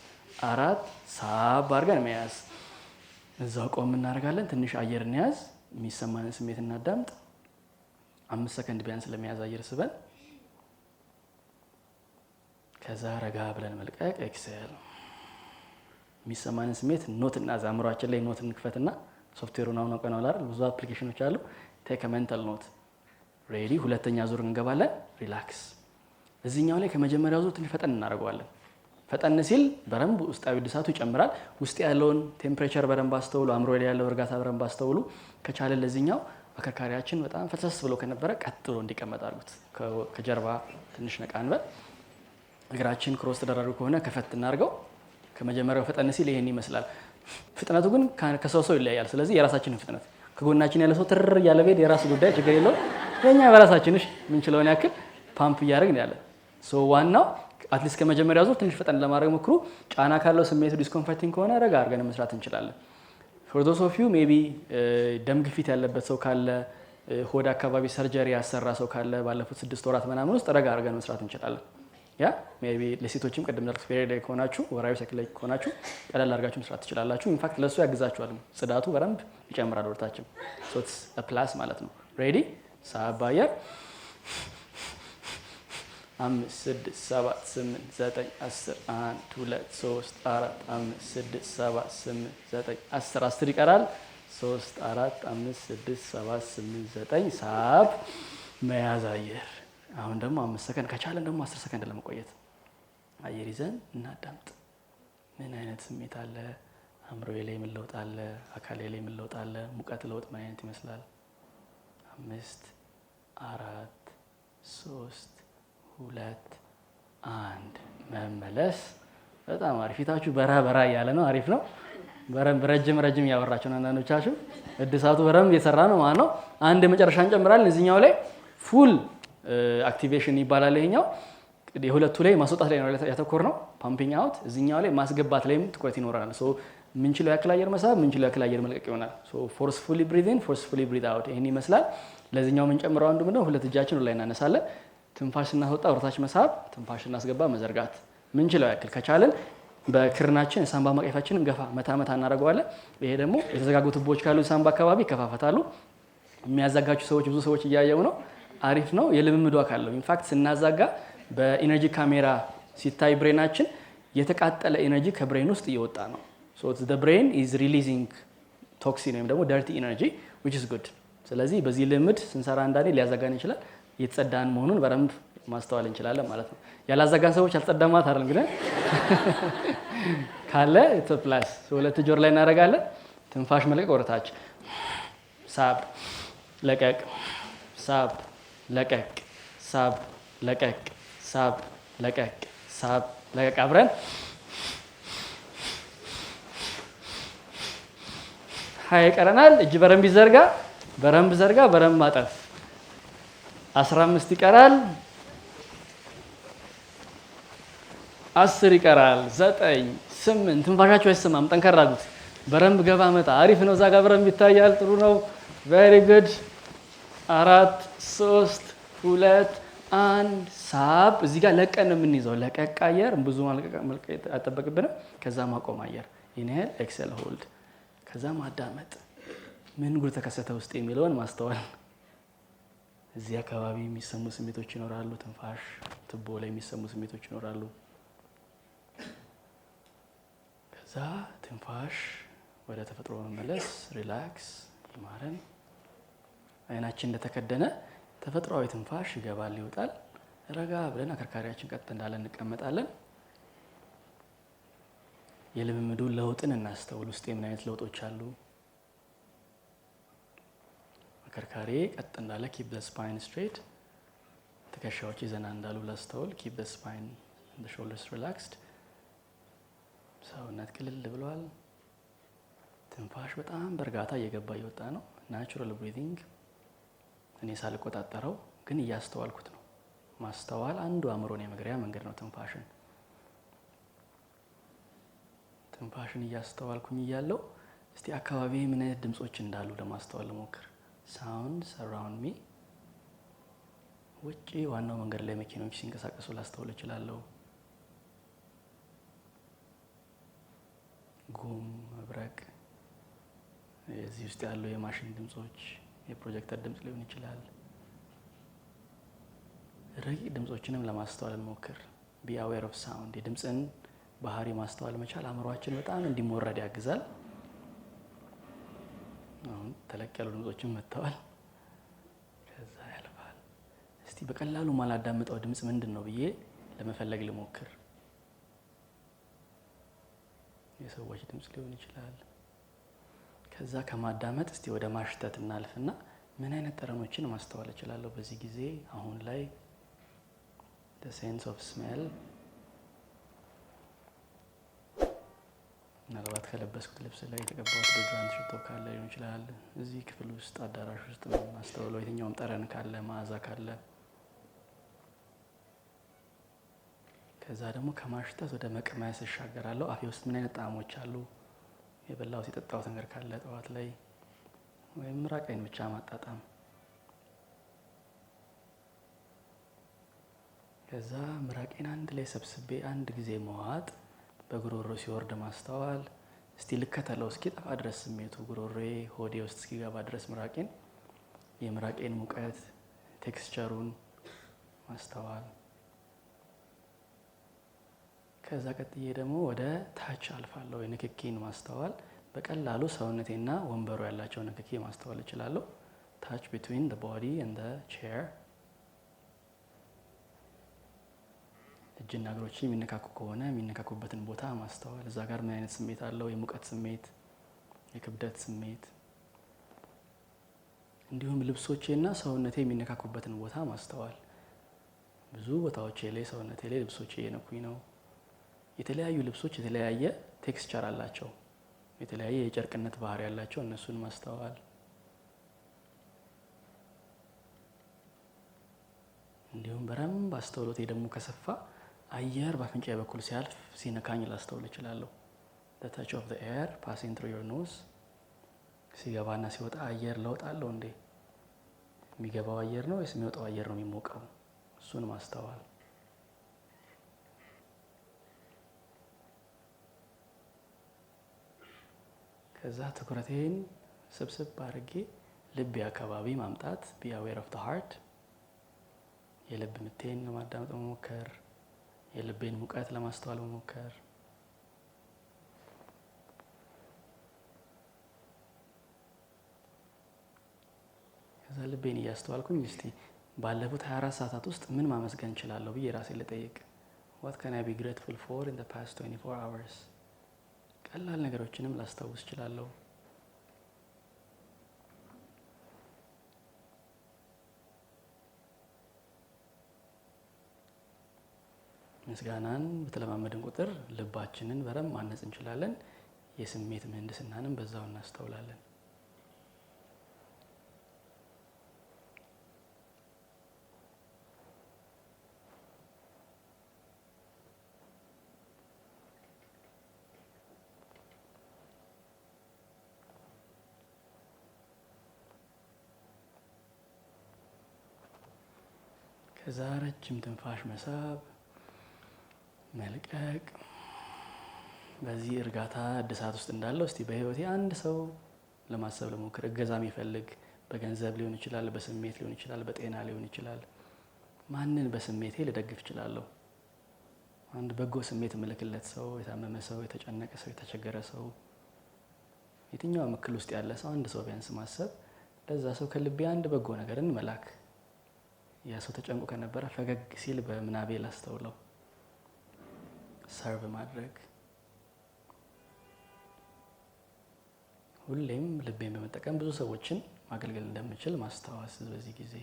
4 ሳብ አድርገን መያዝ። እዛው ቆም እናደርጋለን። ትንሽ አየር እንያዝ። የሚሰማንን ስሜት እናዳምጥ። 5 ሰከንድ ቢያንስ ለመያዝ አየር ስበን ከዛ ረጋ ብለን መልቀቅ። ኤክሴል። የሚሰማንን ስሜት ኖት እና አእምሯችን ላይ ኖት እንክፈትና ሶፍትዌሩን አሁን አውቀናል አይደል? ብዙ አፕሊኬሽኖች አሉ። ቴክ ሜንታል ኖት። ሬዲ። ሁለተኛ ዙር እንገባለን። ሪላክስ። እዚህኛው ላይ ከመጀመሪያው ዙር ትንሽ ፈጠን እናደርገዋለን። ፈጠን ሲል በረንብ ውስጣዊ እድሳቱ ይጨምራል። ውስጥ ያለውን ቴምፕሬቸር በረንብ አስተውሉ። አእምሮ ላይ ያለው እርጋታ በረንብ አስተውሉ። ከቻለ ለዚህኛው አከርካሪያችን በጣም ፈሰስ ብሎ ከነበረ ቀጥ ብሎ እንዲቀመጥ አድርጉት። ከጀርባ ትንሽ ነቃ እንበል። እግራችን ክሮስ ተደራርጎ ከሆነ ከፈት እናድርገው። ከመጀመሪያው ፈጠን ሲል ይሄን ይመስላል። ፍጥነቱ ግን ከሰው ሰው ይለያያል። ስለዚህ የራሳችንን ፍጥነት ከጎናችን ያለ ሰው ትር ያለ ቤት የራሱ ጉዳይ ችግር የለውም። የኛ በራሳችን ምንችለውን ያክል ፓምፕ እያደረግን ያለ ዋናው አትሊስት ከመጀመሪያው ዙር ትንሽ ፈጠን ለማድረግ ሞክሩ። ጫና ካለው ስሜቱ ዲስኮምፈርቲንግ ከሆነ ረጋ አድርገን መስራት እንችላለን። ፎር ዶስ ኦፍ ዩ ሜቢ ደም ግፊት ያለበት ሰው ካለ፣ ሆድ አካባቢ ሰርጀሪ ያሰራ ሰው ካለ ባለፉት 6 ወራት ምናምን ውስጥ ረጋ አድርገን መስራት እንችላለን። ያ ሜቢ ለሴቶችም ቅድም እንዳልኩት ፔሪድ ላይ ከሆናችሁ ወራዊ ሳይክል ላይ ከሆናችሁ ቀለል አድርጋችሁ መስራት ትችላላችሁ። ኢንፋክት ለሱ ያግዛችኋል። ጽዳቱ በረንብ ይጨምራል ወርታችን። ሶ ኢትስ አ ፕላስ ማለት ነው። ሬዲ ሳብ አየር 5 6 7 8 9 10 1 2 3 4 5 6 7 8 9 10 10 ይቀራል። 3 4 5 6 7 8 9 ሳብ መያዝ አየር። አሁን ደግሞ 5 ሰከንድ ከቻለን ደግሞ 10 ሰከንድ ለመቆየት አየር ይዘን እናዳምጥ። ምን አይነት ስሜት አለ? አእምሮዬ ላይ ምን ለውጥ አለ? አካሌ ላይ ምን ለውጥ አለ? ሙቀት ለውጥ ምን አይነት ይመስላል? 5 4 3 2 1 መመለስ። በጣም አሪፍ። ፊታችሁ በራ እያለ ነው። አሪፍ ነው። በረንብ ረጅም እያወራችሁ ነው። አንዳንዶቻችሁ እድሳቱ በረንብ እየሰራ ነው ማለት ነው። አንድ የመጨረሻ እንጨምራለን። እዚህኛው ላይ ፉል አክቲቬሽን ይባላል። ይሄኛው የሁለቱ ላይ ማስወጣት ላይ ነው ያተኮር ነው፣ ፓምፒንግ አውት። እዚህኛው ላይ ማስገባት ላይም ትኩረት ይኖረናል። ሶ ምንችለው ያክል አየር መሳብ፣ ምንችለው ያክል አየር መልቀቅ ይሆናል። ሶ ፎርስፉሊ ብሪዝ ኢን፣ ፎርስፉሊ ብሪዝ አውት። ይሄን ይመስላል። ለዚህኛው የምንጨምረው አንዱ ምንድነው? ሁለት እጃችን ላይ እናነሳለን። ትንፋሽ ስናስወጣ ወርታች መሳብ፣ ትንፋሽ ስናስገባ መዘርጋት። ምንችለው ያክል ከቻለን በክርናችን ሳምባ ማቀፋችንን ገፋ መታ እናደርገዋለን። ይሄ ደግሞ የተዘጋጉ ቱቦዎች ካሉ ሳምባ አካባቢ ይከፋፈታሉ። የሚያዛጋችሁ ሰዎች ብዙ ሰዎች እያየው ነው። አሪፍ ነው። የልምምዱ አካል ነው። ኢንፋክት ስናዛጋ በኢነርጂ ካሜራ ሲታይ ብሬናችን የተቃጠለ ኢነርጂ ከብሬን ውስጥ እየወጣ ነው። ሶ the brain is releasing toxin ወይም ደግሞ dirty energy which is good። ስለዚህ በዚህ ልምድ ስንሰራ አንዳንዴ ሊያዛጋን ይችላል። እየተጸዳን መሆኑን በደንብ ማስተዋል እንችላለን ማለት ነው። ያላዛጋን ሰዎች አልጸዳማት አይደል? ግን ካለ ፕላስ ሁለት ጆር ላይ እናደርጋለን። ትንፋሽ መልቀቅ ወርታች ሳብ ለቀቅ፣ ሳብ፣ ለቀቅ፣ ሳብ፣ ለቀቅ፣ ሳብ፣ ለቀቅ፣ ሳብ፣ ለቀቅ። አብረን ሀያ ይቀረናል። እጅ በረንብ ይዘርጋ፣ በረንብ ዘርጋ፣ በረንብ ማጠፍ። 15 ይቀራል። 10 ይቀራል። 9 8 ትንፋሻችሁ አይሰማም። ጠንከር አድርጉት። በረንብ ገባ መጣ። አሪፍ ነው። እዛ ጋር በረንብ ይታያል። ጥሩ ነው። ቬሪ ጉድ። 4 3 2 1 ሳብ። እዚህ ጋር ለቀን ነው የምንይዘው። ለቀቅ አየር ብዙ መልቀቅ አይጠበቅብንም። ከዛ ማቆም አየር። ኢንሄል ኤክሴል ሆልድ። ከዛ ማዳመጥ ምን ጉድ ተከሰተ ውስጥ የሚለውን ማስተዋል። እዚህ አካባቢ የሚሰሙ ስሜቶች ይኖራሉ። ትንፋሽ ትቦ ላይ የሚሰሙ ስሜቶች ይኖራሉ። ከዛ ትንፋሽ ወደ ተፈጥሮ መመለስ። ሪላክስ ይማረን። አይናችን እንደተከደነ ተፈጥሯዊ ትንፋሽ ይገባል፣ ይወጣል። ረጋ ብለን አከርካሪያችን ቀጥ እንዳለ እንቀመጣለን። የልምምዱ ለውጥን እናስተውል። ውስጥ ምን አይነት ለውጦች አሉ? አከርካሪ ቀጥ እንዳለ ኪፕ ዘ ስፓይን ስትሬት። ትከሻዎች ዘና እንዳሉ ላስተውል። ኪፕ ዘ ስፓይን ኤንድ ዘ ሾልደርስ ሪላክስድ። ሰውነት ቅልል ብሏል። ትንፋሽ በጣም በእርጋታ እየገባ እየወጣ ነው። ናቹራል ብሪዚንግ። እኔ ሳልቆጣጠረው ግን እያስተዋልኩት ነው። ማስተዋል አንዱ አእምሮን የመግሪያ መንገድ ነው። ትንፋሽን እያስተዋልኩኝ እያለው እስቲ አካባቢ ምን አይነት ድምጾች እንዳሉ ለማስተዋል ልሞክር። ሳውንድ ሰራውንድ ሚ። ውጪ ዋናው መንገድ ላይ መኪኖች ሲንቀሳቀሱ ላስተውል እችላለሁ። ጉም፣ መብረቅ፣ እዚህ ውስጥ ያሉ የማሽን ድምጾች፣ የፕሮጀክተር ድምጽ ሊሆን ይችላል። ረቂቅ ድምጾችንም ለማስተዋል እንሞክር። ቢ አዌር ኦፍ ሳውንድ። የድምፅን ባህሪ ማስተዋል መቻል አእምሯችን በጣም እንዲሞረድ ያግዛል። አሁን ተለቅ ያሉ ድምጾችን መጥተዋል። ከዛ ያልፋል። እስቲ በቀላሉ ማላዳምጠው ድምጽ ምንድን ነው ብዬ ለመፈለግ ልሞክር። የሰዎች ድምጽ ሊሆን ይችላል። ከዛ ከማዳመጥ እስቲ ወደ ማሽተት እናልፍና ምን አይነት ጠረኖችን ማስተዋል እችላለሁ በዚህ ጊዜ አሁን ላይ። the sense of smell። ምናልባት ከለበስኩት ልብስ ላይ የተቀባሁት ዶድራንት ሽቶ ካለ ሊሆን ይችላል። እዚህ ክፍል ውስጥ አዳራሽ ውስጥ ማስተዋለው የትኛውም ጠረን ካለ፣ መዓዛ ካለ። ከዛ ደግሞ ከማሽተት ወደ መቅመስ እሻገራለሁ። አፌ ውስጥ ምን አይነት ጣዕሞች አሉ? የበላሁት የጠጣሁት ነገር ካለ ጠዋት ላይ፣ ወይም ምራቄን ብቻ ማጣጣም። ከዛ ምራቄን አንድ ላይ ሰብስቤ አንድ ጊዜ መዋጥ፣ በጉሮሮ ሲወርድ ማስተዋል። እስቲ ልከተለው እስኪጠፋ ድረስ ስሜቱ ጉሮሮዬ ሆዴ ውስጥ እስኪገባ ድረስ ምራቄን፣ የምራቄን ሙቀት ቴክስቸሩን ማስተዋል። ከዛ ቀጥዬ ደግሞ ወደ ታች አልፋለሁ። የንክኪን ማስተዋል። በቀላሉ ሰውነቴና ወንበሩ ያላቸው ንክኪ ማስተዋል እችላለሁ። ታች ቢትዊን the body and the chair። እጅና እግሮች የሚነካኩ ከሆነ የሚነካኩበትን ቦታ ማስተዋል። እዛ ጋር ምን አይነት ስሜት አለው? የሙቀት ስሜት፣ የክብደት ስሜት። እንዲሁም ልብሶቼና ሰውነቴ የሚነካኩበትን ቦታ ማስተዋል። ብዙ ቦታዎቼ ላይ ሰውነቴ ላይ ልብሶቼ እየነኩኝ ነው። የተለያዩ ልብሶች የተለያየ ቴክስቸር አላቸው፣ የተለያየ የጨርቅነት ባህሪ ያላቸው፣ እነሱን ማስተዋል። እንዲሁም በረንብ አስተውሎቴ ደግሞ ከሰፋ አየር በአፍንጫዬ በኩል ሲያልፍ ሲነካኝ ላስተውል እችላለሁ። the touch of the air passing through your nose። ሲገባና ሲወጣ አየር ለውጥ አለው እንዴ? የሚገባው አየር ነው ወይስ የሚወጣው አየር ነው የሚሞቀው? እሱን ማስተዋል። ከዛ ትኩረቴን ስብስብ አድርጌ ልቤ አካባቢ ማምጣት። be aware of the heart። የልብ ምቴን ለማዳመጥ መሞከር፣ የልቤን ሙቀት ለማስተዋል መሞከር። ከዛ ልቤን እያስተዋልኩኝ እስቲ ባለፉት 24 ሰዓታት ውስጥ ምን ማመስገን እችላለሁ ብዬ ራሴን ልጠይቅ። what can I be grateful for in the past 24 hours? ቀላል ነገሮችንም ላስታውስ እችላለሁ። ምስጋናን በተለማመድን ቁጥር ልባችንን በደንብ ማነጽ እንችላለን። የስሜት ምህንድስናንም በዛው እናስተውላለን። ከዛ ረጅም ትንፋሽ መሳብ፣ መልቀቅ። በዚህ እርጋታ እድሳት ውስጥ እንዳለው እስቲ በህይወቴ አንድ ሰው ለማሰብ ልሞክር። እገዛ የሚፈልግ በገንዘብ ሊሆን ይችላል፣ በስሜት ሊሆን ይችላል፣ በጤና ሊሆን ይችላል። ማንን በስሜቴ ልደግፍ እችላለሁ? አንድ በጎ ስሜት የምልክለት ሰው፣ የታመመ ሰው፣ የተጨነቀ ሰው፣ የተቸገረ ሰው፣ የትኛውም እክል ውስጥ ያለ ሰው አንድ ሰው ቢያንስ ማሰብ፣ ለዛ ሰው ከልቤ አንድ በጎ ነገርን መላክ። ያ ሰው ተጨንቆ ከነበረ ፈገግ ሲል በምናቤ ላስተውለው። ሰርቭ ማድረግ። ሁሌም ልቤን በመጠቀም ብዙ ሰዎችን ማገልገል እንደምችል ማስታወስ በዚህ ጊዜ።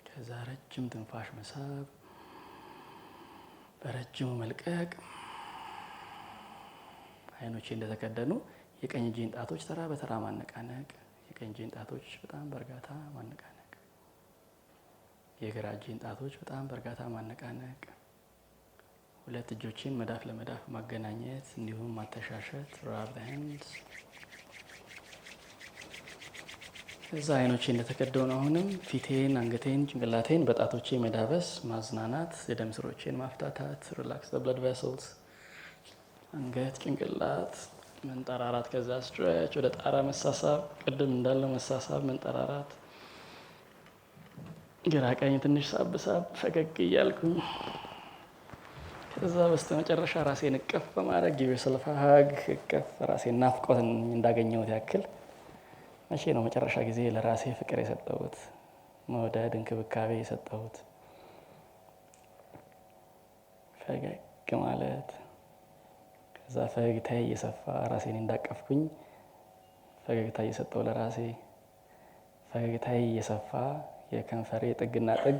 ከዛ ረጅም ትንፋሽ መሳብ፣ በረጅሙ መልቀቅ። አይኖቼ እንደተከደኑ የቀኝ እጄን ጣቶች ተራ በተራ ማነቃነቅ። የቀኝ እጄን ጣቶች በጣም በእርጋታ ማነቃነቅ። የግራ እጄን ጣቶች በጣም በእርጋታ ማነቃነቅ። ሁለት እጆቼን መዳፍ ለመዳፍ ማገናኘት እንዲሁም ማተሻሸት። ራብ ሃንድስ። ከዛ አይኖቼ እንደተከደኑ አሁንም ፊቴን፣ አንገቴን፣ ጭንቅላቴን በጣቶቼ መዳበስ፣ ማዝናናት፣ የደም ስሮቼን ማፍታታት። ሪላክስ ዘ ብለድ ቬስልስ። አንገት፣ ጭንቅላት መንጠራራት። ከዛ ስትሬች ወደ ጣራ መሳሳብ። ቅድም እንዳለው መሳሳብ፣ መንጠራራት። ግራ ቀኝ ትንሽ ሳብ ሳብ ፈገግ እያልኩኝ ከዛ በስተመጨረሻ ራሴን እቅፍ በማድረግ ጊቭ ዮርሰልፍ አ ሃግ። እቅፍ ራሴን ናፍቆት እንዳገኘሁት ያክል። መቼ ነው መጨረሻ ጊዜ ለራሴ ፍቅር የሰጠሁት? መውደድ፣ እንክብካቤ የሰጠሁት? ፈገግ ማለት። ከዛ ፈገግታዬ እየሰፋ ራሴን እንዳቀፍኩኝ ፈገግታ እየሰጠው ለራሴ። ፈገግታዬ እየሰፋ የከንፈሬ ጥግና ጥግ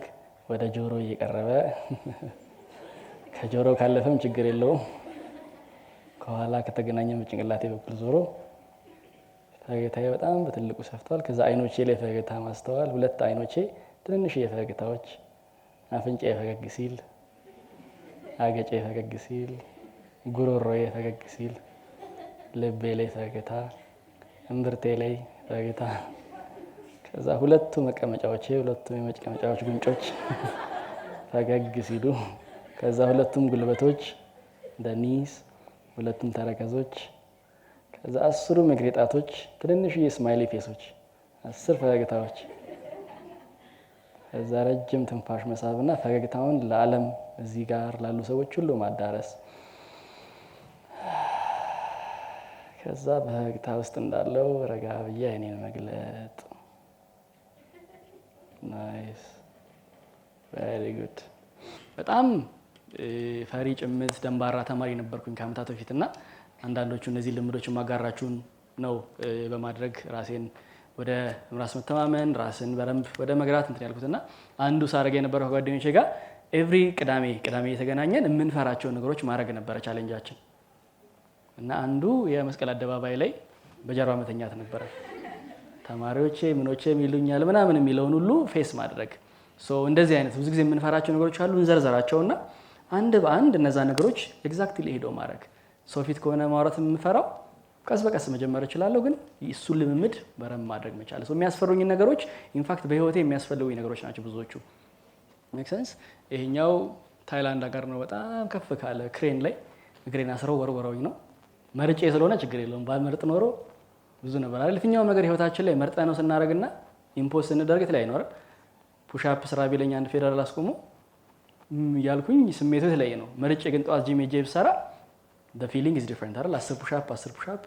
ወደ ጆሮ እየቀረበ ከጆሮ ካለፈም ችግር የለውም፣ ከኋላ ከተገናኘም በጭንቅላቴ በኩል ዞሮ ፈገግታዬ በጣም በትልቁ ሰፍቷል። ከዛ አይኖቼ ላይ ፈገግታ ማስተዋል። ሁለት አይኖቼ ትንንሽ የፈገግታዎች፣ አፍንጫዬ ፈገግ ሲል፣ አገጬ ፈገግ ሲል፣ ጉሮሮዬ ፈገግ ሲል፣ ልቤ ላይ ፈገግታ፣ እምብርቴ ላይ ፈገግታ። ከዛ ሁለቱ መቀመጫዎቼ፣ ሁለቱም የመቀመጫዎች ጉንጮች ፈገግ ሲሉ፣ ከዛ ሁለቱም ጉልበቶች እንደ ኒስ፣ ሁለቱም ተረከዞች፣ ከዛ 10 እግሬ ጣቶች ትንንሽ የስማይሊ ፌሶች፣ 10 ፈገግታዎች። ከዛ ረጅም ትንፋሽ መሳብና ፈገግታውን ለዓለም እዚህ ጋር ላሉ ሰዎች ሁሉ ማዳረስ። ከዛ በፈገግታ ውስጥ እንዳለው ረጋ ብዬ አይኔን መግለጥ። ናይስ ቬሪ ጉድ። በጣም ፈሪ ጭምት ደንባራ ተማሪ ነበርኩኝ ከአመታት በፊት እና አንዳንዶቹ እነዚህ ልምዶች ማጋራችሁን ነው በማድረግ ራሴን ወደ ራስ መተማመን፣ ራስን በረምብ ወደ መግራት እንትን ያልኩትና አንዱ ሳረጋ የነበረው ጓደኞቼ ጋር ኤቭሪ ቅዳሜ የተገናኘን የምንፈራቸው ነገሮች ማድረግ ነበረ ቻሌንጃችን። እና አንዱ የመስቀል አደባባይ ላይ በጀርባ መተኛት ነበረ። ተማሪዎቼ ምኖቼ ይሉኛል ምናምን የሚለውን ሁሉ ፌስ ማድረግ። እንደዚህ አይነት ብዙ ጊዜ የምንፈራቸው ነገሮች አሉ። እንዘርዘራቸውና አንድ በአንድ እነዛ ነገሮች ኤግዛክትሊ ሄደው ማድረግ። ሰው ፊት ከሆነ ማውራት የምፈራው ቀስ በቀስ መጀመር እችላለሁ፣ ግን እሱን ልምምድ በረም ማድረግ መቻል። የሚያስፈሩኝ ነገሮች ኢንፋክት በህይወቴ የሚያስፈልጉኝ ነገሮች ናቸው ብዙዎቹ። ሜክ ሴንስ። ይሄኛው ታይላንድ ሀገር ነው። በጣም ከፍ ካለ ክሬን ላይ እግሬን አስረው ወርወረውኝ ነው። መርጬ ስለሆነ ችግር የለውም። ባልመርጥ ኖሮ ብዙ ነበር አይደል? የትኛውም ነገር ህይወታችን ላይ መርጠ ነው ስናደርግና ኢምፖዝ ስንደርግ የተለያየ ነው አይደል? ፑሻፕ ስራ ቢለኝ አንድ ፌደራል አስቆሞ ያልኩኝ ስሜቱ የተለያየ ነው። መርጬ ግን ጠዋት ጂም ሄጄ ብሰራ the feeling is different አይደል? 10 ፑሻፕ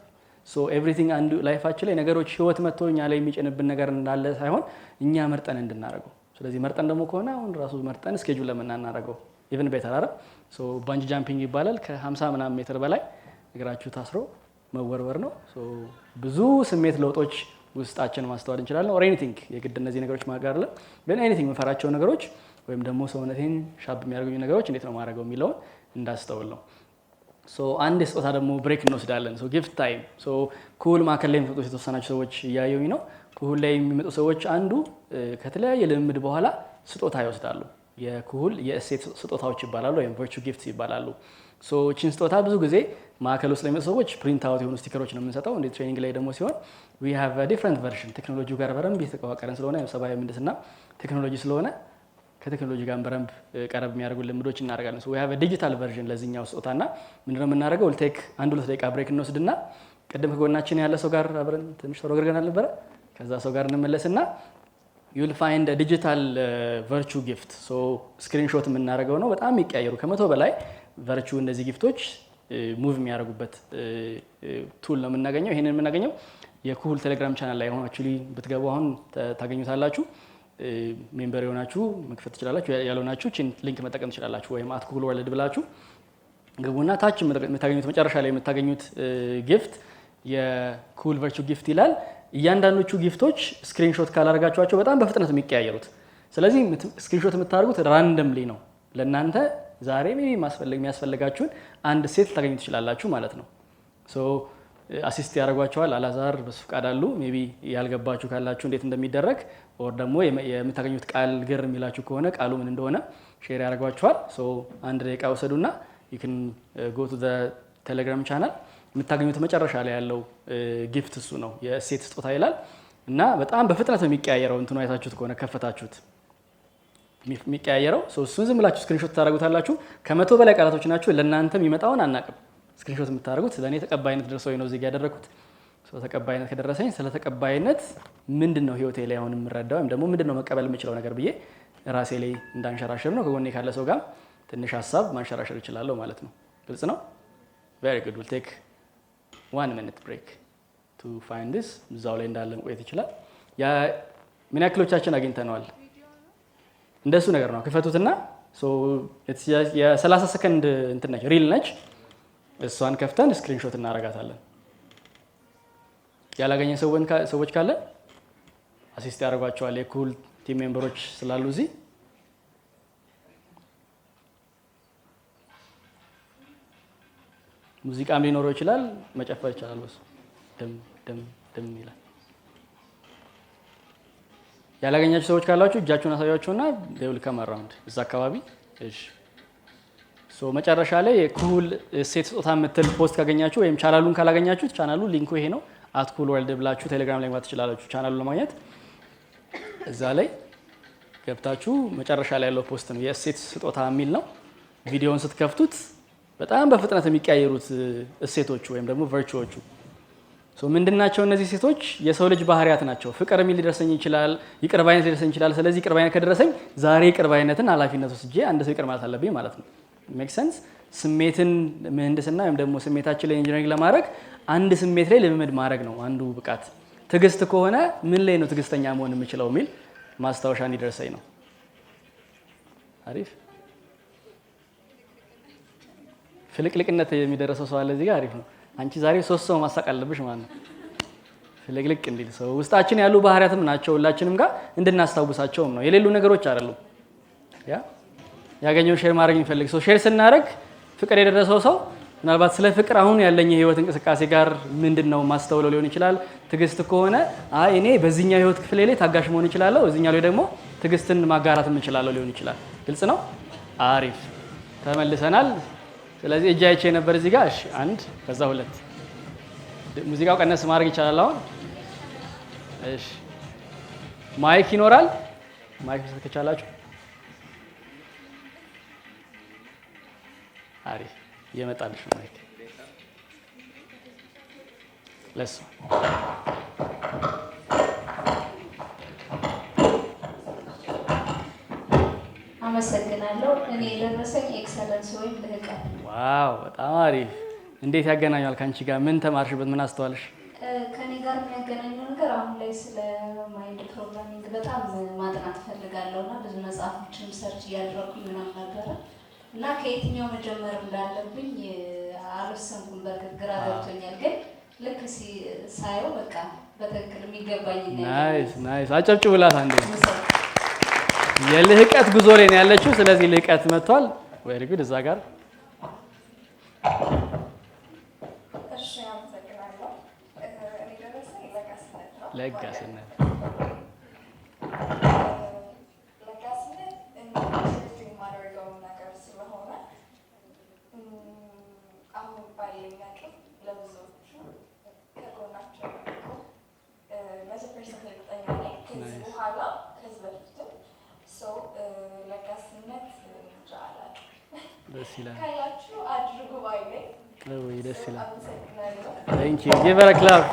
so everything አንዱ ላይፋችን ላይ ነገሮች ህይወት መጥቶ እኛ ላይ የሚጭንብን ነገር እንዳለ ሳይሆን እኛ መርጠን እንድናደርገው። ስለዚህ መርጠን ደግሞ ከሆነ አሁን ራሱ መርጠን ስኬጁል ለምናናደርገው ኢቭን ቤተር አይደል? so ባንጂ ጃምፒንግ ይባላል። ከ50 ምናምን ሜትር በላይ እግራችሁ ታስሮ መወርወር ነው። ብዙ ስሜት ለውጦች ውስጣችን ማስተዋል እንችላለን። or anything የግድ እነዚህ ነገሮች ማጋር ግን anything የምንፈራቸው ነገሮች ወይም ደግሞ ሰውነቴን ሻብ የሚያደርጉኝ ነገሮች እንዴት ነው ማድረገው የሚለውን እንዳስተውል ነው። አንድ የስጦታ ደግሞ ብሬክ እንወስዳለን። ጊፍት ታይም። ኩል ማዕከል ላይ የሚመጡ የተወሰናቸው ሰዎች እያየሁኝ ነው። ኩል ላይ የሚመጡ ሰዎች አንዱ ከተለያየ ልምምድ በኋላ ስጦታ ይወስዳሉ። የኩል የእሴት ስጦታዎች ይባላሉ ወይም ቨርቹ ጊፍትስ ይባላሉ። እቺን ስጦታ ብዙ ጊዜ ማዕከል ውስጥ ለሚመጡ ሰዎች ፕሪንት አውት የሆኑ ስቲከሮች ነው የምንሰጠው። እንደ ትሬኒንግ ላይ ደግሞ ሲሆን ዊ ሃቭ አ ዲፍረንት ቨርዥን ቴክኖሎጂው ጋር በደንብ የተቀዋቀረን ስለሆነ ሰብአዊ ምህንድስና ቴክኖሎጂ ስለሆነ ከቴክኖሎጂ ጋር በደንብ ቀረብ የሚያደርጉ ልምዶች እናደርጋለን። ዊ ሃቭ አ ዲጂታል ቨርዥን ለዚህኛው ስጦታና ምንድነው የምናደርገው? ቴክ 1-2 ደቂቃ ብሬክ እንወስድና ቅድም ከጎናችን ያለ ሰው ጋር አብረን ትንሽ ተሮግርገናል ነበረ። ከዛ ሰው ጋር እንመለስና you'll find a digital virtue gift ስክሪንሾት የምናደርገው ነው። በጣም የሚቀያየሩ ከ100 በላይ ቨርቹ እነዚህ ጊፍቶች ሙቭ የሚያደርጉበት ቱል ነው የምናገኘው። ይሄንን የምናገኘው የኩል ቴሌግራም ቻናል ላይ ሆናችሁ ብትገቡ አሁን ታገኙታላችሁ። ሜምበር የሆናችሁ መክፈት ትችላላችሁ፣ ያልሆናችሁ ሊንክ መጠቀም ትችላላችሁ። ወይም @ኩል ወርልድ ብላችሁ ግቡና ታች የምታገኙት መጨረሻ ላይ የምታገኙት ጊፍት የኩል ቨርቹ ጊፍት ይላል። እያንዳንዶቹ ጊፍቶች ስክሪንሾት ካላደረጋችኋቸው በጣም በፍጥነት የሚቀያየሩት። ስለዚህ ስክሪንሾት የምታደርጉት ራንደምሊ ነው። ለእናንተ ዛሬ የሚያስፈልጋችሁን አንድ ሴት ልታገኙ ትችላላችሁ ማለት ነው። አሲስት ያደርጓቸዋል። አላዛር በሱ ፍቃድ አሉ። ሜቢ ያልገባችሁ ካላችሁ እንዴት እንደሚደረግ ኦር ደግሞ የምታገኙት ቃል ግር የሚላችሁ ከሆነ ቃሉ ምን እንደሆነ ሼር ያደርጓችኋል። 1 ደቂቃ ወሰዱና you can go to the telegram channel የምታገኙት መጨረሻ ላይ ያለው ጊፍት እሱ ነው። የእሴት ስጦታ ይላል እና በጣም በፍጥነት የሚቀያየረው እንትኑ አይታችሁት ከሆነ ከፈታችሁት የሚቀያየረው እሱን ዝም ብላችሁ ስክሪንሾት ታደርጉታላችሁ። ከ100 በላይ ቃላቶች ናቸው። ለእናንተ የሚመጣውን አናቅም። ስክሪንሾት የምታደርጉት ለእኔ ተቀባይነት ደርሰው ነው እዚህ ያደረኩት። ተቀባይነት ከደረሰኝ ስለ ተቀባይነት ምንድን ነው ህይወቴ ላይ አሁን የምረዳው ወይም ደግሞ ምንድን ነው መቀበል የምችለው ነገር ብዬ ራሴ ላይ እንዳንሸራሸር ነው። ከጎኔ ካለ ሰው ጋር ትንሽ ሀሳብ ማንሸራሸር እችላለሁ ማለት ነው። ግልጽ ነው። very good we'll take 1 minute break to find this እዛው ላይ እንዳለ መቆየት ይችላል። ምን ያክሎቻችን አግኝተነዋል? እንደሱ ነገር ነው። ክፈቱትና የ30 ሰከንድ እንትን ነች ሪል ነች። እሷን ከፍተን ስክሪንሾት እናረጋታለን። ያላገኘ ሰዎች ካለ አሲስት ያደርጓቸዋል። የኩል ቲም ሜምበሮች ስላሉ እዚህ ሙዚቃም ሊኖረው ይችላል፣ መጨፈር ይችላል። ወስ ደም ደም ደም ይላል። ያላገኛችሁ ሰዎች ካላችሁ እጃችሁን አሳያችሁና they will come around እዛ አካባቢ። እሺ መጨረሻ ላይ የኩል ሴት ስጦታ የምትል ፖስት ካገኛችሁ ወይም ቻናሉን ካላገኛችሁት ቻናሉ ሊንኩ ይሄ ነው። @ኩል ወርልድ ብላችሁ ቴሌግራም ላይ ማግኘት ትችላላችሁ። ቻናሉን ለማግኘት እዛ ላይ ገብታችሁ መጨረሻ ላይ ያለው ፖስት ነው የሴት ስጦታ የሚል ነው። ቪዲዮውን ስትከፍቱት በጣም በፍጥነት የሚቀያየሩት እሴቶቹ ወይም ደግሞ ቨርቹዎቹ ምንድናቸው? እነዚህ ሴቶች የሰው ልጅ ባህሪያት ናቸው። ፍቅር የሚል ሊደርሰኝ ይችላል፣ ይቅር ባይነት ሊደርሰኝ ይችላል። ስለዚህ ይቅር ባይነት ከደረሰኝ ዛሬ ይቅር ባይነትን ኃላፊነት ወስጄ አንድ ሰው ይቅር ማለት አለብኝ ማለት ነው። ሜክ ሴንስ። ስሜትን ምህንድስና ወይም ደግሞ ስሜታችን ላይ ኢንጂነሪንግ ለማድረግ አንድ ስሜት ላይ ልምምድ ማድረግ ነው አንዱ ብቃት። ትዕግስት ከሆነ ምን ላይ ነው ትዕግስተኛ መሆን የምችለው የሚል ማስታወሻ እንዲደርሰኝ ነው። አሪፍ ፍልቅልቅነት የሚደረሰው ሰው አለ እዚህ ጋር። አሪፍ ነው። አንቺ ዛሬ 3 ሰው ማሳቅ አለብሽ ማለት ነው። ፍልቅልቅ እንዲል ሰው ውስጣችን ያሉ ባህሪያትም ናቸው። ሁላችንም ጋር እንድናስታውሳቸውም ነው። የሌሉ ነገሮች አይደሉም። ያገኘው ሼር ማድረግ የሚፈልግ ሰው ሼር ስናደርግ ፍቅር የደረሰው ሰው ምናልባት ስለ ፍቅር አሁን ያለኝ የህይወት እንቅስቃሴ ጋር ምንድነው ማስተውለው ሊሆን ይችላል። ትዕግስት ከሆነ እኔ በዚህኛው የህይወት ክፍሌ ላይ ታጋሽ መሆን እችላለሁ፣ እዚህኛው ላይ ደግሞ ትዕግስትን ማጋራት እችላለሁ ሊሆን ይችላል። ግልጽ ነው። አሪፍ ተመልሰናል። ስለዚህ እጅ አይቼ ነበር እዚህ ጋር። እሺ 1 ከዛ 2 ሙዚቃው ቀነስ ማድረግ ይቻላል አሁን። እሺ ማይክ ይኖራል። ማይክ ከቻላችሁ አሪፍ እየመጣልሽ ነው ማይክ ለሱ አመሰግናለሁ። እኔ የደረሰኝ ኤክሰለንስ ወይም ልህቀት። ዋው በጣም አሪፍ። እንዴት ያገናኛል ከአንቺ ጋር? ምን ተማርሽበት? ምን አስተዋልሽ? ከኔ ጋር የሚያገናኘው ነገር አሁን ላይ ስለ ማይንድ ፕሮግራሚንግ በጣም ማጥናት ፈልጋለሁ እና ብዙ መጽሐፎችንም ሰርች እያደረኩኝ ምናምን ነበረ እና ከየትኛው መጀመር እንዳለብኝ አልወሰንኩም። በእርግጥ ግራ ገብቶኛል፣ ግን ልክ ሳየው በቃ በትክክል የሚገባኝ ናይስ ናይስ። አጨብጭቡላት አንዴ። የልህቀት ጉዞ ላይ ነው ያለችው። ስለዚህ ልህቀት መጥቷል። ቬሪ ጉድ እዛ ጋር ለጋስነት ደስ ይላል። ደስ ይላል። ቴንክ ዩ ጊቭ ሄር አ ክላፕ።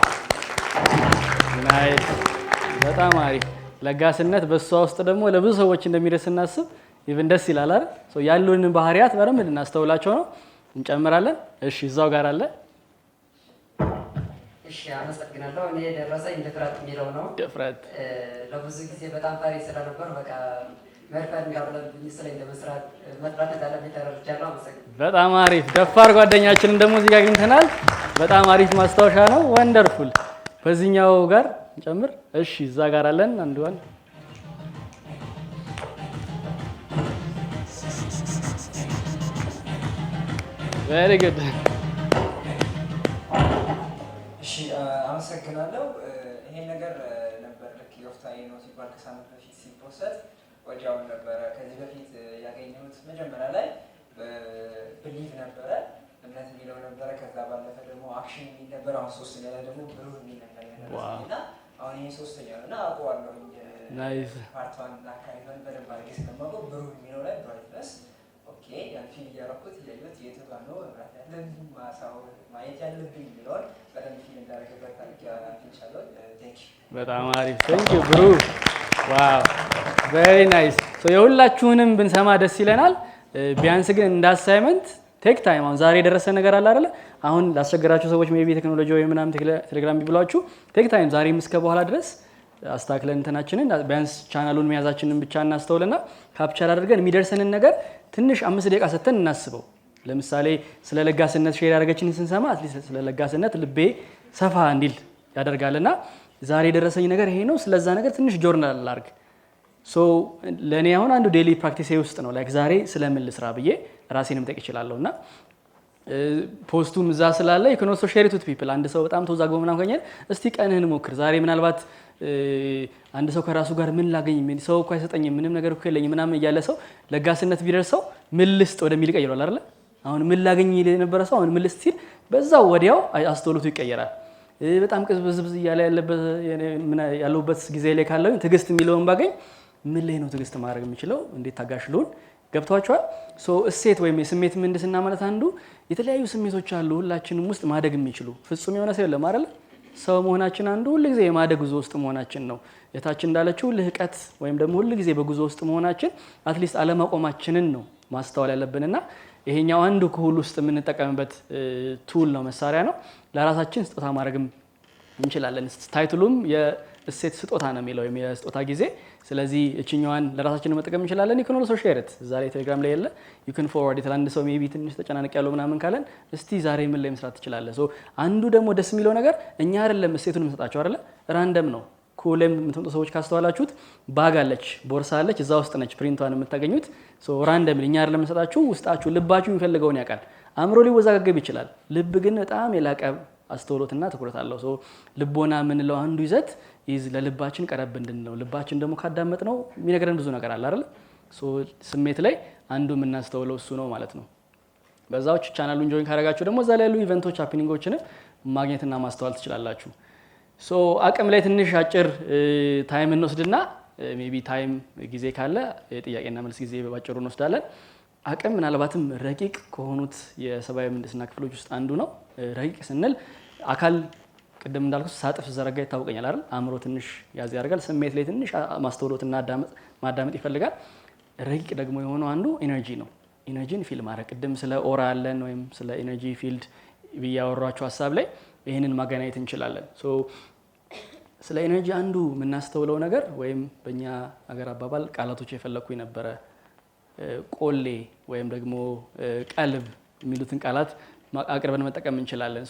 ናይስ በጣም አሪፍ። ለጋስነት በሷ ውስጥ ደግሞ ለብዙ ሰዎች እንደሚደርስ እናስብ። ኢቭን ደስ ይላል አይደል? ያሉንን ባህሪያት በደንብ እናስተውላቸው ነው። እንጨምራለን። እሺ እዛው ጋር አለ። እሺ አመሰግናለሁ። እኔ ደረሰኝ ድፍረት የሚለው ነው። ድፍረት ለብዙ ጊዜ በጣም ፈሪ ስለነበር በቃ መርፈን እንዳለብኝ ስለኝ ለመስራት መጥራት እንዳለብኝ ተረድቻለሁ። አመሰግናለሁ። በጣም አሪፍ። ደፋር ጓደኛችንን ደግሞ እዚህ ጋር አግኝተናል። በጣም አሪፍ ማስታወሻ ነው። ወንደርፉል። በዚህኛው ጋር እንጨምር። እሺ እዛ ጋር አለን አንዱን ቬሪ ጉድ። እሺ አመሰግናለሁ። ይሄን ነገር ነበር ልክ ዮፍታሔ ነው ሲባል ከሳምንት በፊት ሲፖስት ወዲያውኑ ነበረ ከዚህ በፊት ያገኘሁት። መጀመሪያ ላይ ብሊቭ ነበረ፣ እምነት የሚለው ነበረ። ከዛ ባለፈ ደግሞ አክሽን የሚል ነበር። አሁን ሶስተኛ ላይ ደግሞ ብሩህ የሚል ነበር እና አሁን ይሄ ሶስተኛ ነው እና አውቀዋለሁ። ናይስ ፓርቷን አካባቢውን በደንብ አድርጌ ስለማውቀው ብሩህ የሚለው ላይ ብራይትነስ ያን ፊል እያደረኩት እያየሁት የቱ ጋር ነው መብራት ያለብኝ ማየት ያለብኝ የሚለውን በደንብ ፊል እንዳደረገበት አግኝቻለሁ። ቴንክ ዩ። በጣም አሪፍ ቴንክ ዩ ብሩ። ዋው ቬሪ ናይስ። የሁላችሁንም ብንሰማ ደስ ይለናል። ቢያንስ ግን እንደ አሳይመንት ቴክ ታይም። አሁን ዛሬ የደረሰ ነገር አለ አይደለ? አሁን ላስቸገራችሁ ሰዎች ሜይ ቢ ቴክኖሎጂ ወይ ምናምን ቴሌግራም ቢብሏችሁ ቴክ ታይም ዛሬም እስከ በኋላ ድረስ አስተካክለን እንትናችንን ቢያንስ ቻናሉን መያዛችንን ብቻ እናስተውልና ካፕቸር አድርገን የሚደርሰንን ነገር ትንሽ 5 ደቂቃ ሰጥተን እናስበው። ለምሳሌ ስለ ለጋስነት ሼር ያደረገችን ስንሰማ አትሊስት ስለ ለጋስነት ልቤ ሰፋ እንዲል ያደርጋልና ዛሬ የደረሰኝ ነገር ይሄ ነው፣ ስለዛ ነገር ትንሽ ጆርናል ላድርግ። ለእኔ አሁን አንዱ ዴይሊ ፕራክቲሴ ውስጥ ነው ላይክ ዛሬ ስለምን ልስራ ብዬ ራሴንም ጠይቅ እችላለሁ እና ፖስቱም እዛ ስላለ you can also share it with people። አንድ ሰው በጣም ተወዛግቦ ምናምን ከሆነ እስቲ ቀንህን ሞክር ዛሬ ምናልባት አንድ ሰው ከራሱ ጋር ምን ላገኝ ምን ሰው እኮ አይሰጠኝም ምንም ነገር እኮ የለኝም ምናምን እያለ ሰው ለጋስነት ቢደርሰው ምን ልስጥ ወደሚል ይቀይራል አይደል? አሁን ምን ላገኝ ይል የነበረ ሰው አሁን ምን ልስጥ ሲል በዛው ወዲያው አስተውሎቱ ይቀየራል። በጣም ቅዝብዝብዝ እያለ ያለበት ጊዜ ላይ ካለው ትዕግስት የሚለውን ባገኝ ምን ላይ ነው ትዕግስት ማድረግ የምችለው እንዴት ታጋሽሉን ገብቷቸዋል። እሴት ወይም የስሜት ምህንድስና ማለት አንዱ የተለያዩ ስሜቶች አሉ ሁላችንም ውስጥ ማደግ የሚችሉ ፍጹም የሆነ ሰው የለም አይደል? ሰው መሆናችን አንዱ ሁሉ ጊዜ የማደግ ጉዞ ውስጥ መሆናችን ነው። የታችን እንዳለችው ልህቀት ወይም ደግሞ ሁሉ ጊዜ በጉዞ ውስጥ መሆናችን አትሊስት አለማቆማችንን ነው ማስተዋል ያለብንና ይሄኛው አንዱ ከሁሉ ውስጥ የምንጠቀምበት ቱል ነው መሳሪያ ነው። ለራሳችን ስጦታ ማድረግም እንችላለን። ታይትሉም የእሴት ስጦታ ነው የሚለው ወይም የስጦታ ጊዜ። ስለዚህ እችኛዋን ለራሳችን መጠቀም እንችላለን። you can also share it ዛሬ ቴሌግራም ላይ ያለ you can forward it አንድ ሰው ሜቢ ትንሽ ተጨናነቅ ያለው ምናምን ካለን እስቲ ዛሬ ምን ላይ መስራት ትችላለህ። አንዱ ደግሞ ደስ የሚለው ነገር እኛ አይደለም እሴቱን የምንሰጣቸው አይደለ? ራንደም ነው። ኮለም የምትመጡ ሰዎች ካስተዋላችሁት ባግ አለች፣ ቦርሳ አለች፣ እዛ ውስጥ ነች ፕሪንቷን የምታገኙት። ራንደም እኛ አይደለም የምንሰጣችሁ፣ ውስጣችሁ ልባችሁ የሚፈልገውን ያውቃል። አእምሮ ሊወዛገብ ይችላል። ልብ ግን በጣም የላቀ አስተውሎትና ትኩረት አለው። ልቦና የምንለው አንዱ ይዘት ለልባችን ቀረብ እንድንለው ልባችን ደግሞ ካዳመጥ ነው የሚነገረን ብዙ ነገር አለ አይደል? ስሜት ላይ አንዱ የምናስተውለው እሱ ነው ማለት ነው። በዛዎች ቻናሉን ጆይን ካደረጋችሁ ደግሞ እዛ ላይ ያሉ ኢቨንቶች ሃፒኒንጎችን ማግኘትና ማስተዋል ትችላላችሁ። አቅም ላይ ትንሽ አጭር ታይም እንወስድና ሜቢ ታይም ጊዜ ካለ የጥያቄና መልስ ጊዜ ባጭሩ እንወስዳለን። አቅም ምናልባትም ረቂቅ ከሆኑት የሰብአዊ ምህንድስና ክፍሎች ውስጥ አንዱ ነው። ረቂቅ ስንል አካል ቅድም እንዳልኩት ሳጥፍ ዘረጋ ይታወቀኛል አይደል? አእምሮ ትንሽ ያዝ ያደርጋል። ስሜት ላይ ትንሽ ማስተውሎትና ማዳመጥ ይፈልጋል። ረቂቅ ደግሞ የሆነው አንዱ ኢነርጂ ነው። ኢነርጂን ፊል ማድረግ ቅድም ስለ ኦራ አለን ወይም ስለ ኢነርጂ ፊልድ ብያወራችሁ ሀሳብ ላይ ይህንን ማገናኘት እንችላለን። ስለ ኢነርጂ አንዱ የምናስተውለው ነገር ወይም በእኛ ሀገር አባባል ቃላቶች የፈለኩ የነበረ ቆሌ ወይም ደግሞ ቀልብ የሚሉትን ቃላት አቅርበን መጠቀም እንችላለን።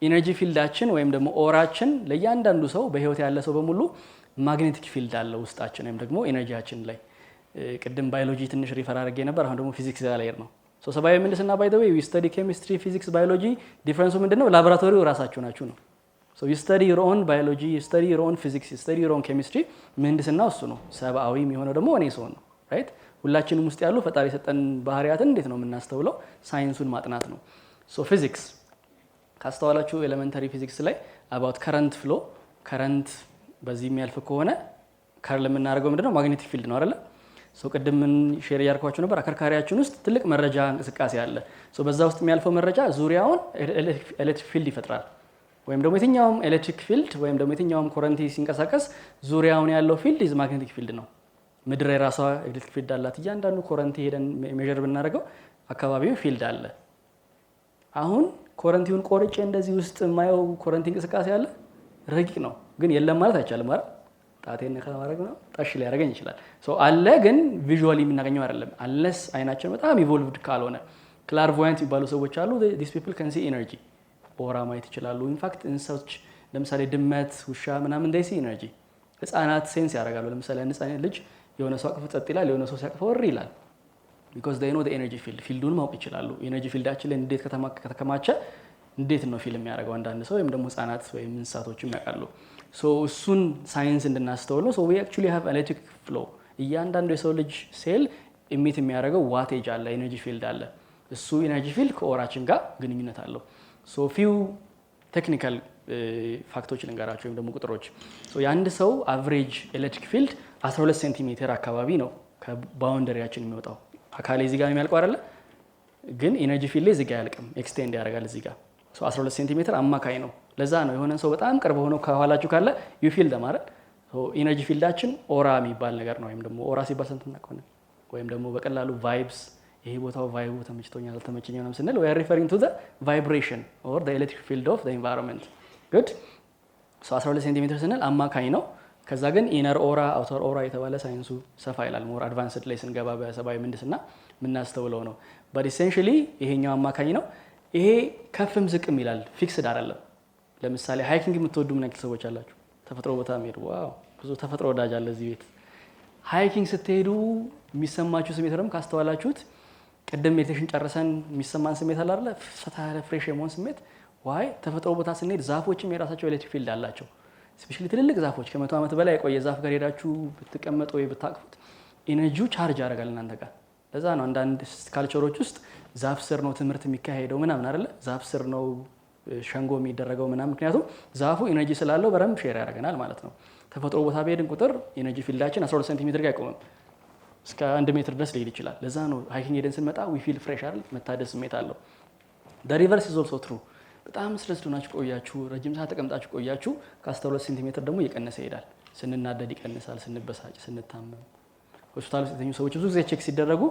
ኢነርጂ ፊልዳችን ወይም ደግሞ ኦራችን ለእያንዳንዱ ሰው በህይወት ያለ ሰው በሙሉ ማግኔቲክ ፊልድ አለው ውስጣችን ወይም ደግሞ ኢነርጂያችን ላይ ቅድም ባዮሎጂ ትንሽ ሪፈር አድርጌ ነበር። አሁን ደግሞ ፊዚክስ ላይ ነው። ሶ ሰብአዊ ምህንድስና ባይ ዘ ዌይ ዊ ስተዲ ኬሚስትሪ፣ ፊዚክስ፣ ባዮሎጂ ዲፈረንሱ ምንድነው? ላቦራቶሪው ራሳችሁ ናችሁ ነው። ሶ ዩ ስተዲ ዩር ኦን ባዮሎጂ፣ ዩ ስተዲ ዩር ኦን ፊዚክስ፣ ዩ ስተዲ ዩር ኦን ኬሚስትሪ። ምህንድስና እሱ ነው። ሰብአዊ የሚሆነው ደግሞ እኔ ሰው ነው። ራይት ሁላችንም ውስጥ ያሉ ፈጣሪ የሰጠን ባህሪያትን እንዴት ነው የምናስተውለው? ሳይንሱን ማጥናት ነው። ሶ ፊዚክስ ካስተዋላችሁ ኤሌመንተሪ ፊዚክስ ላይ አባውት ከረንት ፍሎ፣ ከረንት በዚህ የሚያልፍ ከሆነ ከርል የምናደርገው ምንድነው? ማግኔቲክ ፊልድ ነው አይደለ? ሶ ቅድም ምን ሼር እያልኳችሁ ነበር፣ አከርካሪያችን ውስጥ ትልቅ መረጃ እንቅስቃሴ አለ። ሶ በዛ ውስጥ የሚያልፈው መረጃ ዙሪያውን ኤሌክትሪክ ፊልድ ይፈጥራል። ወይም ደግሞ የትኛውም ኤሌክትሪክ ፊልድ ወይም ደግሞ የትኛውም ኮረንቲ ሲንቀሳቀስ ዙሪያውን ያለው ፊልድ ኢዝ ማግኔቲክ ፊልድ ነው። ምድር የራሷ ኤሌክትሪክ ፊልድ አላት። እያንዳንዱ ኮረንቲ ሄደን ሜዥር ብናደርገው አካባቢው ፊልድ አለ። አሁን ኮረንቲውን ቆርጬ እንደዚህ ውስጥ የማየው ኮረንቲ እንቅስቃሴ አለ። ረቂቅ ነው ግን የለም ማለት አይቻልም አይደል? ጣቴን ከማድረግ ነው ጣሽ ሊያደርገኝ ይችላል። ሶ አለ ግን ቪዥዋሊ የምናገኘው አይደለም አንለስ አይናችን በጣም ኢቮልቭድ ካልሆነ። ክላርቮያንት የሚባሉ ሰዎች አሉ። ዲስ ፒፕል ካን ሲ ኤነርጂ፣ ኦራ ማየት ይችላሉ። ኢንፋክት እንስሳዎች ለምሳሌ ድመት፣ ውሻ ምናምን ዴይ ሲ ኤነርጂ። ህፃናት ሴንስ ያደርጋሉ። ለምሳሌ ህፃን ልጅ የሆነ ሰው አቅፎ ጸጥ ይላል፣ የሆነ ሰው ሲያቅፈው ወር ይላል። ቢኮዝ ዴይ ኖ ዘ ኤነርጂ ፊልድ፣ ፊልዱን ማወቅ ይችላሉ። ኤነርጂ ፊልዳችን ላይ እንዴት ከተከማቸ እንዴት ነው ፊልም የሚያደርገው አንዳንድ ሰው ወይም ደግሞ ህፃናት ወይም እንስሳቶችም ያውቃሉ። ሶ እሱን ሳይንስ እንድናስተውል ነው። ሶ ዊ አክቹሊ ሃቭ ኤሌክትሪክ ፍሎ። እያንዳንዱ የሰው ልጅ ሴል ኢሚት የሚያደርገው ዋቴጅ አለ፣ ኤነርጂ ፊልድ አለ። እሱ ኤነርጂ ፊልድ ከኦራችን ጋር ግንኙነት አለው። ሶ ፊው ቴክኒካል ፋክቶች ልንገራቸው ወይም ደግሞ ቁጥሮች። ሶ የአንድ ሰው አቨሬጅ ኤሌክትሪክ ፊልድ 12 ሴንቲሜትር አካባቢ ነው ከባውንደሪያችን የሚወጣው። አካሌ እዚህ ጋር የሚያልቀው አይደለ? ግን ኤነርጂ ፊልድ ላይ እዚህ ጋር አያልቅም፣ ኤክስቴንድ ያደርጋል እዚህ ጋር። ሶ 12 ሴንቲሜትር አማካይ ነው። ለዛ ነው የሆነ ሰው በጣም ቅርብ ሆኖ ከኋላችሁ ካለ ዩ ፊልድ ማለት ኢነርጂ ፊልዳችን ኦራ የሚባል ነገር ነው። ወይም ደግሞ ኦራ ሲባል ሰምተን እናውቃለን። ወይም ደግሞ በቀላሉ ቫይብስ፣ ይሄ ቦታው ቫይቡ ተመችቶኛል አልተመቸኝም ስንል we are referring to the vibration or the electric field of the environment. good so 12 ሴንቲሜትር ስንል አማካይ ነው። ከዛ ግን ኢነር ኦራ፣ አውተር ኦራ የተባለ ሳይንሱ ሰፋ ይላል። ሞር አድቫንስድ ላይ ስንገባ በሰብአዊ ምህንድስና የምናስተውለው ነው። but essentially ይሄኛው አማካኝ ነው። ይሄ ከፍም ዝቅም ይላል፣ ፊክስድ አይደለም። ለምሳሌ ሃይኪንግ የምትወዱ ምን ያክል ሰዎች አላችሁ? ተፈጥሮ ቦታ መሄድ። ዋው ብዙ ተፈጥሮ ወዳጅ አለ እዚህ ቤት። ሃይኪንግ ስትሄዱ የሚሰማችሁ ስሜት ደግሞ ካስተዋላችሁት ቅድም ሜዲቴሽን ጨርሰን የሚሰማን ስሜት አለ አይደል? ፈታ ያለ ፍሬሽ የመሆን ስሜት። ዋይ ተፈጥሮ ቦታ ስንሄድ ዛፎችም የራሳቸው ኤሌክትሪክ ፊልድ አላቸው። ስፔሻሊ ትልልቅ ዛፎች ከ100 ዓመት በላይ የቆየ ዛፍ ጋር ሄዳችሁ ብትቀመጡ ወይ ብታቅፉት ኢነርጂው ቻርጅ ያደርጋል እናንተ ጋር። ለዛ ነው አንዳንድ ካልቸሮች ውስጥ ዛፍ ስር ነው ትምህርት የሚካሄደው ምናምን አይደለ? ዛፍ ስር ነው ሸንጎ የሚደረገው ምናምን። ምክንያቱም ዛፉ ኢነርጂ ስላለው በደንብ ሼር ያደርገናል ማለት ነው። ተፈጥሮ ቦታ በሄድን ቁጥር ኢነርጂ ፊልዳችን 12 ሴንቲሜትር ጋር አይቆምም፣ እስከ 1 ሜትር ድረስ ሊሄድ ይችላል። ለዛ ነው ሃይኪንግ ሄደን ስንመጣ ዊ ፊል ፍሬሽ አይደል? መታደስ ስሜት አለው። ዘ ሪቨርስ ኢዝ ኦልሶ ትሩ። በጣም ስትረስ ሆናችሁ ቆያችሁ፣ ረጅም ሰዓት ተቀምጣችሁ ቆያችሁ፣ ከ12 ሴንቲሜትር ደግሞ እየቀነሰ ይሄዳል። ስንናደድ ይቀንሳል፣ ስንበሳጭ፣ ስንታመም። ሆስፒታል ውስጥ የተኙ ሰዎች ብዙ ጊዜ ቼክ ሲደረጉ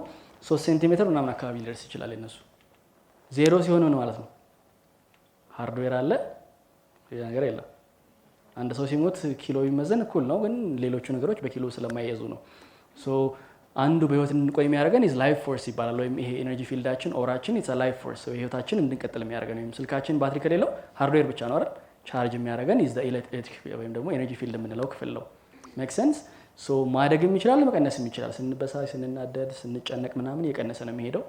3 ሴንቲሜትር ምናምን አካባቢ ሊደርስ ይችላል። እነሱ ዜሮ ሲሆን ነው ማለት ነው። ሃርድዌር አለ፣ ሌላ ነገር የለም። አንድ ሰው ሲሞት ኪሎ ቢመዘን እኩል ነው፣ ግን ሌሎቹ ነገሮች በኪሎ ስለማይያዙ ነው። ሶ አንዱ በህይወት እንድንቆይ የሚያደርገን ኢዝ ላይፍ ፎርስ ይባላል። ወይም ይሄ ኤነርጂ ፊልዳችን ኦራችን ኢትስ ላይፍ ፎርስ፣ ህይወታችን እንድንቀጥል የሚያደርገን። ወይም ስልካችን ባትሪ ከሌለው ሃርድዌር ብቻ ነው አይደል ቻርጅ የሚያደርገን ኢዝ ዘ ኤሌክትሪክ ወይም ደግሞ ኤነርጂ ፊልድ የምንለው ክፍል ነው። ሜክ ሴንስ። ሶ ማደግም ይችላል መቀነስም ይችላል። ስንበሳጭ፣ ስንናደድ፣ ስንጨነቅ ምናምን እየቀነሰ ነው የሚሄደው።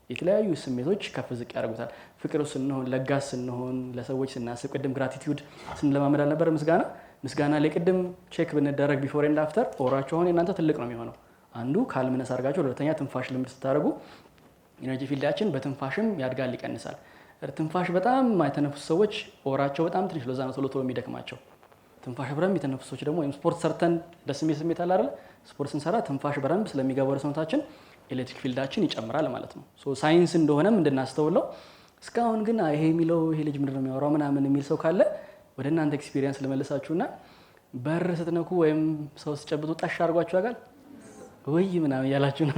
የተለያዩ ስሜቶች ከፍ ዝቅ ያደርጉታል። ፍቅር ስንሆን፣ ለጋስ ስንሆን፣ ለሰዎች ስናስብ፣ ቅድም ግራቲቲዩድ ስንለማመድ አልነበረ? ምስጋና ላይ ቅድም ቼክ ብንደረግ ቢፎር ኤንድ አፍተር ኦራቸው አሁን የእናንተ ትልቅ ነው የሚሆነው። አንዱ ካልምነስ አድርጋቸው፣ ሁለተኛ ትንፋሽ ልምድ ስታደርጉ ኢነርጂ ፊልዳችን በትንፋሽም ያድጋል፣ ይቀንሳል። ትንፋሽ በጣም የማይተነፍሱ ሰዎች ኦራቸው በጣም ትንሽ፣ ለዛ ነው ቶሎ ቶሎ የሚደክማቸው። ትንፋሽ በረም የሚተነፍሱ ሰዎች ደግሞ ወይም ስፖርት ሰርተን ደስ የሚል ስሜት አለ አይደል? ስፖርት ስንሰራ ትንፋሽ በረም ስለሚገባ ወደ ሰውነታችን ኤሌክትሪክ ፊልዳችን ይጨምራል ማለት ነው። ሶ ሳይንስ እንደሆነም እንድናስተውለው። እስካሁን ግን ይሄ የሚለው ይሄ ልጅ ምንድን ነው የሚያወራው ምናምን የሚል ሰው ካለ ወደ እናንተ ኤክስፒሪየንስ ልመልሳችሁና በር ስትነኩ ወይም ሰው ሲጨብጡ ጠሽ አድርጓችሁ ያውቃል ወይ ምናምን እያላችሁ ነው።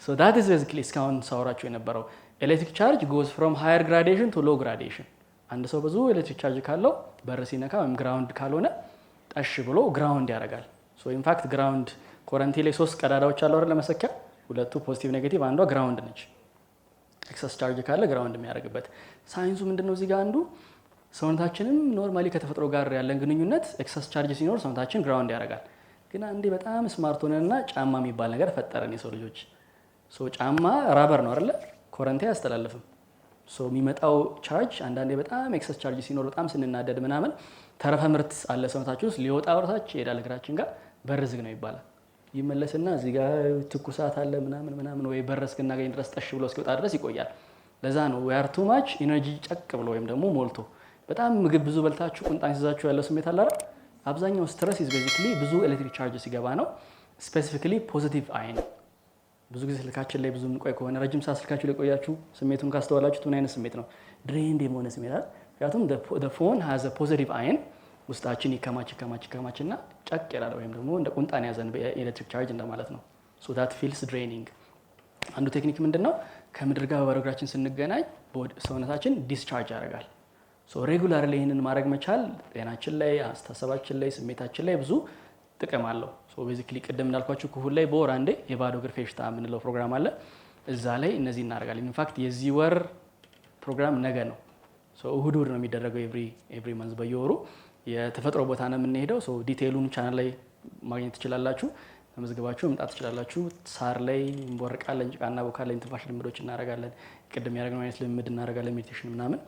ሶ ዳት ኢዝ ቤዚክሊ እስካሁን ሳወራችሁ የነበረው ኤሌክትሪክ ቻርጅ ጎዝ ፍሮም ሃየር ግራዴሽን ቱ ሎ ግራዴሽን። አንድ ሰው ብዙ ኤሌክትሪክ ቻርጅ ካለው በር ሲነካ ወይም ግራውንድ ካልሆነ ጠሽ ብሎ ግራውንድ ያደርጋል። ሶ ኢንፋክት ግራውንድ ኮረንቲ ላይ 3 ቀዳዳዎች አለው አይደል ለመሰኪያ፣ ሁለቱ ፖዚቲቭ ኔጌቲቭ፣ አንዷ ግራውንድ ነች። ኤክሰስ ቻርጅ ካለ ግራውንድ የሚያደርግበት ሳይንሱ ምንድነው? እዚህ ጋር አንዱ ሰውነታችንም ኖርማሊ ከተፈጥሮ ጋር ያለን ግንኙነት ኤክሰስ ቻርጅ ሲኖር ሰውነታችን ግራውንድ ያደርጋል። ግን አንዴ በጣም ስማርት ሆነንና ጫማ የሚባል ነገር ፈጠረን የሰው ልጆች። ጫማ ራበር ነው አይደለ? ኮረንቲ አያስተላልፍም። የሚመጣው ቻርጅ አንዳንዴ በጣም ኤክሰስ ቻርጅ ሲኖር በጣም ስንናደድ ምናምን ተረፈ ምርት አለ ሰውነታችን ውስጥ ሊወጣ ወርታች ይሄዳል እግራችን ጋር በር ዝግ ነው ይባላል። ይመለስና እዚህ ጋር ትኩሳት አለ ምናምን ወይ በር እስክናገኝ ድረስ ጠሽ ብሎ እስኪወጣ ድረስ ይቆያል። ለዛ ነው ዌር ቱ ማች ኢነርጂ ጨቅ ብሎ ወይም ደግሞ ሞልቶ በጣም ምግብ ብዙ በልታችሁ ቁንጣን ሲይዛችሁ ያለው ስሜት አለ አይደል? አብዛኛው ስትረስ ኢዝ ቤዚክሊ ብዙ ኤሌክትሪክ ቻርጅ ሲገባ ነው። ስፔሲፊካሊ ፖዚቲቭ አይን ብዙ ጊዜ ስልካችን ላይ ብዙ እንቆይ ከሆነ ረጅም ሰዓት ስልካችሁ ላይ ቆያችሁ ስሜቱን ካስተዋላችሁት ምን አይነት ስሜት ነው? ድሬንድ የሆነ ስሜት አይደል? ምክንያቱም the phone has a positive ion ውስጣችን ይከማችና ጨቅ ይላል ወይም ደግሞ እንደ ቁንጣን ያዘን በኤሌክትሪክ ቻርጅ እንደማለት ነው። so that feels draining። አንዱ ቴክኒክ ምንድነው? ከምድር ጋር በባዶ እግራችን ስንገናኝ ሰውነታችን ዲስቻርጅ ያደርጋል። ሬጉላር ላይ ይህንን ማድረግ መቻል ጤናችን ላይ፣ አስተሳሰባችን ላይ፣ ስሜታችን ላይ ብዙ ጥቅም አለው። ቤዚክሊ ቅድም እንዳልኳችሁ ክሁል ላይ በወር አንዴ የባዶ እግር ፌሽታ የምንለው ፕሮግራም አለ። እዛ ላይ እነዚህ እናደርጋለን። ኢንፋክት የዚህ ወር ፕሮግራም ነገ ነው። እሁድ ነው የሚደረገው ኤቭሪ መንዝ በየወሩ የተፈጥሮ ቦታ ነው የምንሄደው። ዲቴይሉን ቻናል ላይ ማግኘት ትችላላችሁ። መመዝገባችሁ መምጣት ትችላላችሁ። ሳር ላይ እንቦርቃለን፣ ጭቃ እናቦካለን፣ ትንፋሽ ልምዶች እናደርጋለን። ቅድም ያደረግነው አይነት ልምድ እናደርጋለን፣ ሜዲቴሽን ምናምን።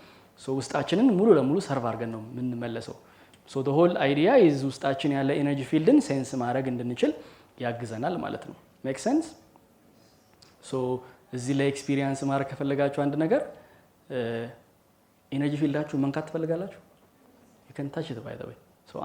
ውስጣችንን ሙሉ ለሙሉ ሰርቭ አድርገን ነው የምንመለሰው። the whole idea is ውስጣችን ያለ ኤነርጂ ፊልድን ሴንስ ማድረግ እንድንችል ያግዘናል ማለት ነው። ሜክ ሴንስ? እዚህ ላይ ኤክስፒሪየንስ ማድረግ ከፈለጋችሁ አንድ ነገር ኤነርጂ ፊልዳችሁ መንካት ትፈልጋላችሁ? የከንታች የተባለ ወይ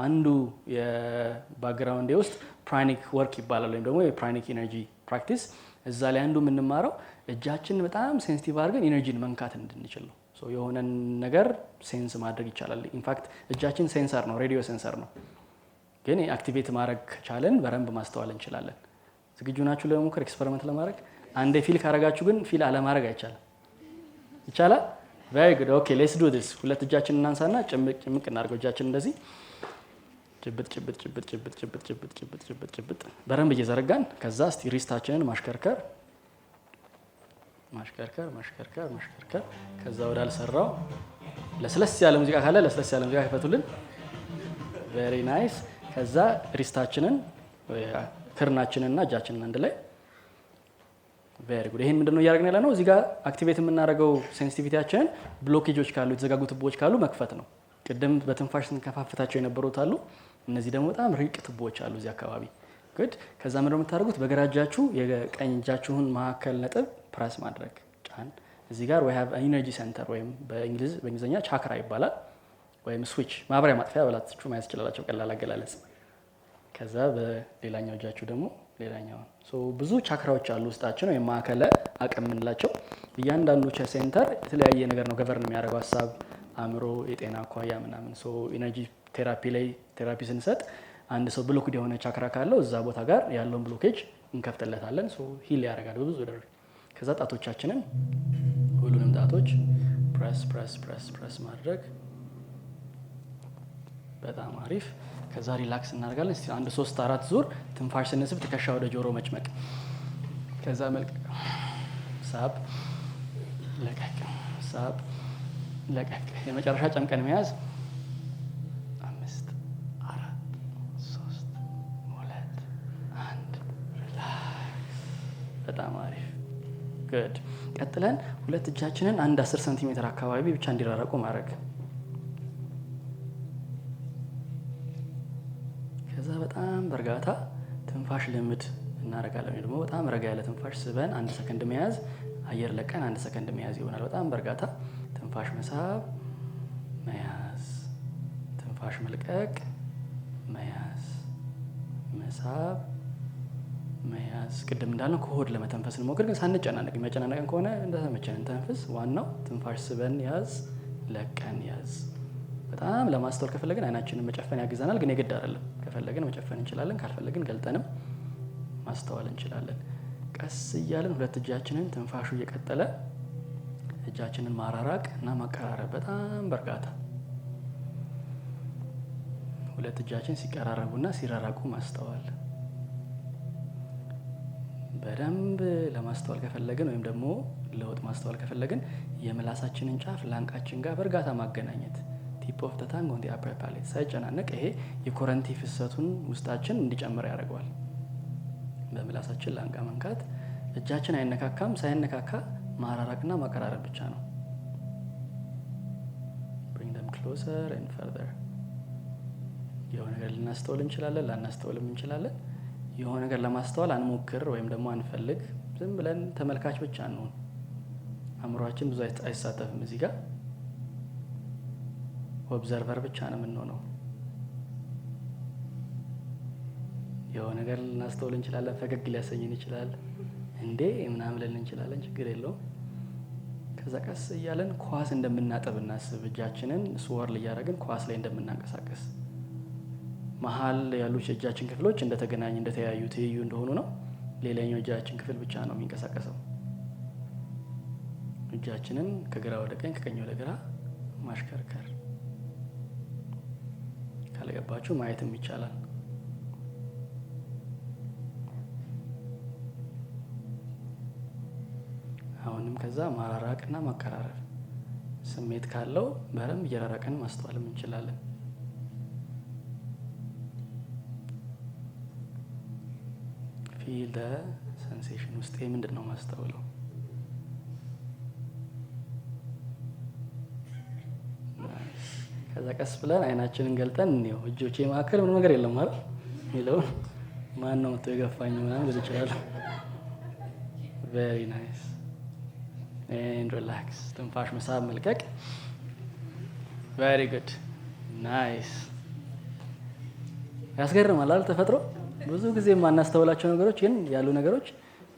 አንዱ የባክግራውንድ ውስጥ ፕራኒክ ወርክ ይባላል ወይም ደግሞ የፕራኒክ ኤነርጂ ፕራክቲስ። እዛ ላይ አንዱ የምንማረው እጃችንን በጣም ሴንሲቲቭ አድርገን ኤነርጂን መንካት እንድንችል ነው። የሆነን ነገር ሴንስ ማድረግ ይቻላል። ኢንፋክት እጃችን ሴንሰር ነው፣ ሬዲዮ ሴንሰር ነው። ግን አክቲቬት ማድረግ ከቻለን በረንብ ማስተዋል እንችላለን። ዝግጁ ናችሁ ለመሞከር ኤክስፐሪመንት ለማድረግ? አንዴ ፊል ካረጋችሁ ግን ፊል አለማድረግ አይቻልም። ይቻላል? ቬሪ ጉድ ኦኬ ሌትስ ዱ ዲስ። ሁለት እጃችን እናንሳና ጭምቅ እናድርገው። እጃችን እንደዚህ ጭብጥ በረንብ እየዘረጋን ከዛ እስቲ ሪስታችንን ማሽከርከር ከዛ ወዳልሰራው ለስለስ ያለ ሙዚቃ ካለ ለስለስ ያለ ሙዚቃ ከፈቱልን። ቬሪ ናይስ። ከዛ ሪስታችንን ክርናችንና እጃችንን አንድ ላይ ቬሪ ጉድ። ይሄን ምንድነው እያደረግን ያለ ነው? እዚህ ጋር አክቲቬት የምናደርገው ሴንሲቲቪቲያችንን ብሎኬጆች ካሉ የተዘጋጉ ቱቦዎች ካሉ መክፈት ነው። ቅድም በትንፋሽ ስንከፋፍታቸው የነበሩት አሉ። እነዚህ ደግሞ በጣም ርቅ ቱቦዎች አሉ እዚህ አካባቢ። ጉድ። ከዛ ምንድነው የምታደርጉት? በግራ እጃችሁ የቀኝ እጃችሁን መካከል ነጥብ ፕረስ ማድረግ ጫን። እዚህ ጋር we have an energy center ወይም በእንግሊዝኛ ቻክራ ይባላል። ወይም ስዊች ማብሪያ ማጥፊያ በላችሁ ማየት ትችላላችሁ፣ ቀላል አገላለጽ። ከዛ በሌላኛው እጃችሁ ደግሞ ሌላኛውን። ብዙ ቻክራዎች አሉ ውስጣችን ወይም ማዕከለ አቅም የምንላቸው። እያንዳንዱ ሴንተር የተለያየ ነገር ነው ገቨርን የሚያደርገው፣ ሀሳብ፣ አእምሮ፣ የጤና አኳያ ምናምን። ኢነርጂ ቴራፒ ላይ ቴራፒ ስንሰጥ አንድ ሰው ብሎክድ የሆነ ቻክራ ካለው እዛ ቦታ ጋር ያለውን ብሎኬጅ እንከፍትለታለን። ሂል ያደርጋል በብዙ ደረጃ። ከዛ ጣቶቻችንን ሁሉንም ጣቶች ፕረስ ማድረግ። በጣም አሪፍ። ከዛ ሪላክስ እናደርጋለን። እስቲ አንድ 3-4 ዙር ትንፋሽ ስንስብ ትከሻ ወደ ጆሮ መጭመቅ። ከዛ መልቀቅ፣ ሳብ፣ ለቀቅ፣ ሳብ፣ ለቀቅ። የመጨረሻ ጨምቀን መያዝ። 5 4 3 2 1 ሪላክስ። በጣም አሪፍ ጉድ። ቀጥለን ሁለት እጃችንን አንድ 10 ሴንቲሜትር አካባቢ ብቻ እንዲራረቁ ማድረግ። ከዛ በጣም በእርጋታ ትንፋሽ ልምድ እናደርጋለን። ወይ ደግሞ በጣም ረጋ ያለ ትንፋሽ ስበን 1 ሰከንድ መያዝ፣ አየር ለቀን 1 ሰከንድ መያዝ ይሆናል። በጣም በእርጋታ ትንፋሽ መሳብ፣ መያዝ፣ ትንፋሽ መልቀቅ፣ መያዝ፣ መሳብ፣ መያዝ። ቅድም እንዳልነው ከሆድ ለመተንፈስ እንሞክር፣ ግን ሳንጨናነቅ። የሚያጨናነቀን ከሆነ እንደተመቸን እንተንፍስ። ዋናው ትንፋሽ ስበን ያዝ፣ ለቀን ያዝ። በጣም ለማስተዋል ከፈለግን አይናችንን መጨፈን ያግዘናል፣ ግን የግድ አይደለም። ከፈለግን መጨፈን እንችላለን፣ ካልፈለግን ገልጠንም ማስተዋል እንችላለን። ቀስ እያለን ሁለት እጃችንን ትንፋሹ እየቀጠለ እጃችንን ማራራቅ እና ማቀራረብ በጣም በእርጋታ። ሁለት እጃችን ሲቀራረቡና ሲራራቁ ማስተዋል። በደንብ ለማስተዋል ከፈለግን ወይም ደግሞ ለውጥ ማስተዋል ከፈለግን የምላሳችንን ጫፍ ላንቃችን ጋር በእርጋታ ማገናኘት። ቲፕ ኦፍ ዘ ታንግ ኦን ዘ አፐር ፓሌት ሳይጨናነቅ ይሄ የኮረንቲ ፍሰቱን ውስጣችን እንዲጨምር ያደርገዋል። በምላሳችን ላንቃ መንካት፣ እጃችን አይነካካም። ሳይነካካ ማራራቅና ማቀራረብ ብቻ ነው። bring them closer and further። የሆነ ነገር ልናስተውል እንችላለን፣ ላናስተውልም እንችላለን። የሆነ ነገር ለማስተዋል አንሞክር ወይም ደግሞ አንፈልግ። ዝም ብለን ተመልካች ብቻ እንሆን። አእምሯችን ብዙ አይሳተፍም እዚህ ጋር። ኦብዘርቨር ብቻ ነው የምንሆነው። የሆነ ነገር ልናስተውል እንችላለን፣ ፈገግ ሊያሰኝን ይችላል፣ እንዴ ምናምን ልንል እንችላለን፣ ችግር የለውም። ከዛ ቀስ እያለን ኳስ እንደምናጠብ እናስብ። እጃችንን ስወርል እያደረግን ኳስ ላይ እንደምናንቀሳቀስ መሀል ያሉት የእጃችን ክፍሎች እንደተገናኙ እንደተያዩ ትይዩ እንደሆኑ ነው። ሌላኛው እጃችን ክፍል ብቻ ነው የሚንቀሳቀሰው። እጃችንን ከግራ ወደ ቀኝ ከቀኝ ወደ ግራ ማሽከርከር። ካልገባችሁ ማየትም ይቻላል። አሁንም ከዛ ማራራቅና ማቀራረብ። ስሜት ካለው በረም እየራራቅን ማስተዋልም እንችላለን። ፊል ደ ሰንሴሽን ውስጥ ምንድን ነው ማስተውለው? ከዛ ቀስ ብለን አይናችንን ገልጠን እንየው። እጆቼ መካከል ምንም ነገር የለም ማለት የሚለውን ማን ነው መጥቶ የገፋኝ ምናምን ልል እችላለሁ። ቬሪ ናይስ ኤንድ ሪላክስ። ትንፋሽ መሳብ መልቀቅ። ቬሪ ጉድ ናይስ። ያስገርማል አይደል? ተፈጥሮ ብዙ ጊዜ የማናስተውላቸው ነገሮች ግን ያሉ ነገሮች።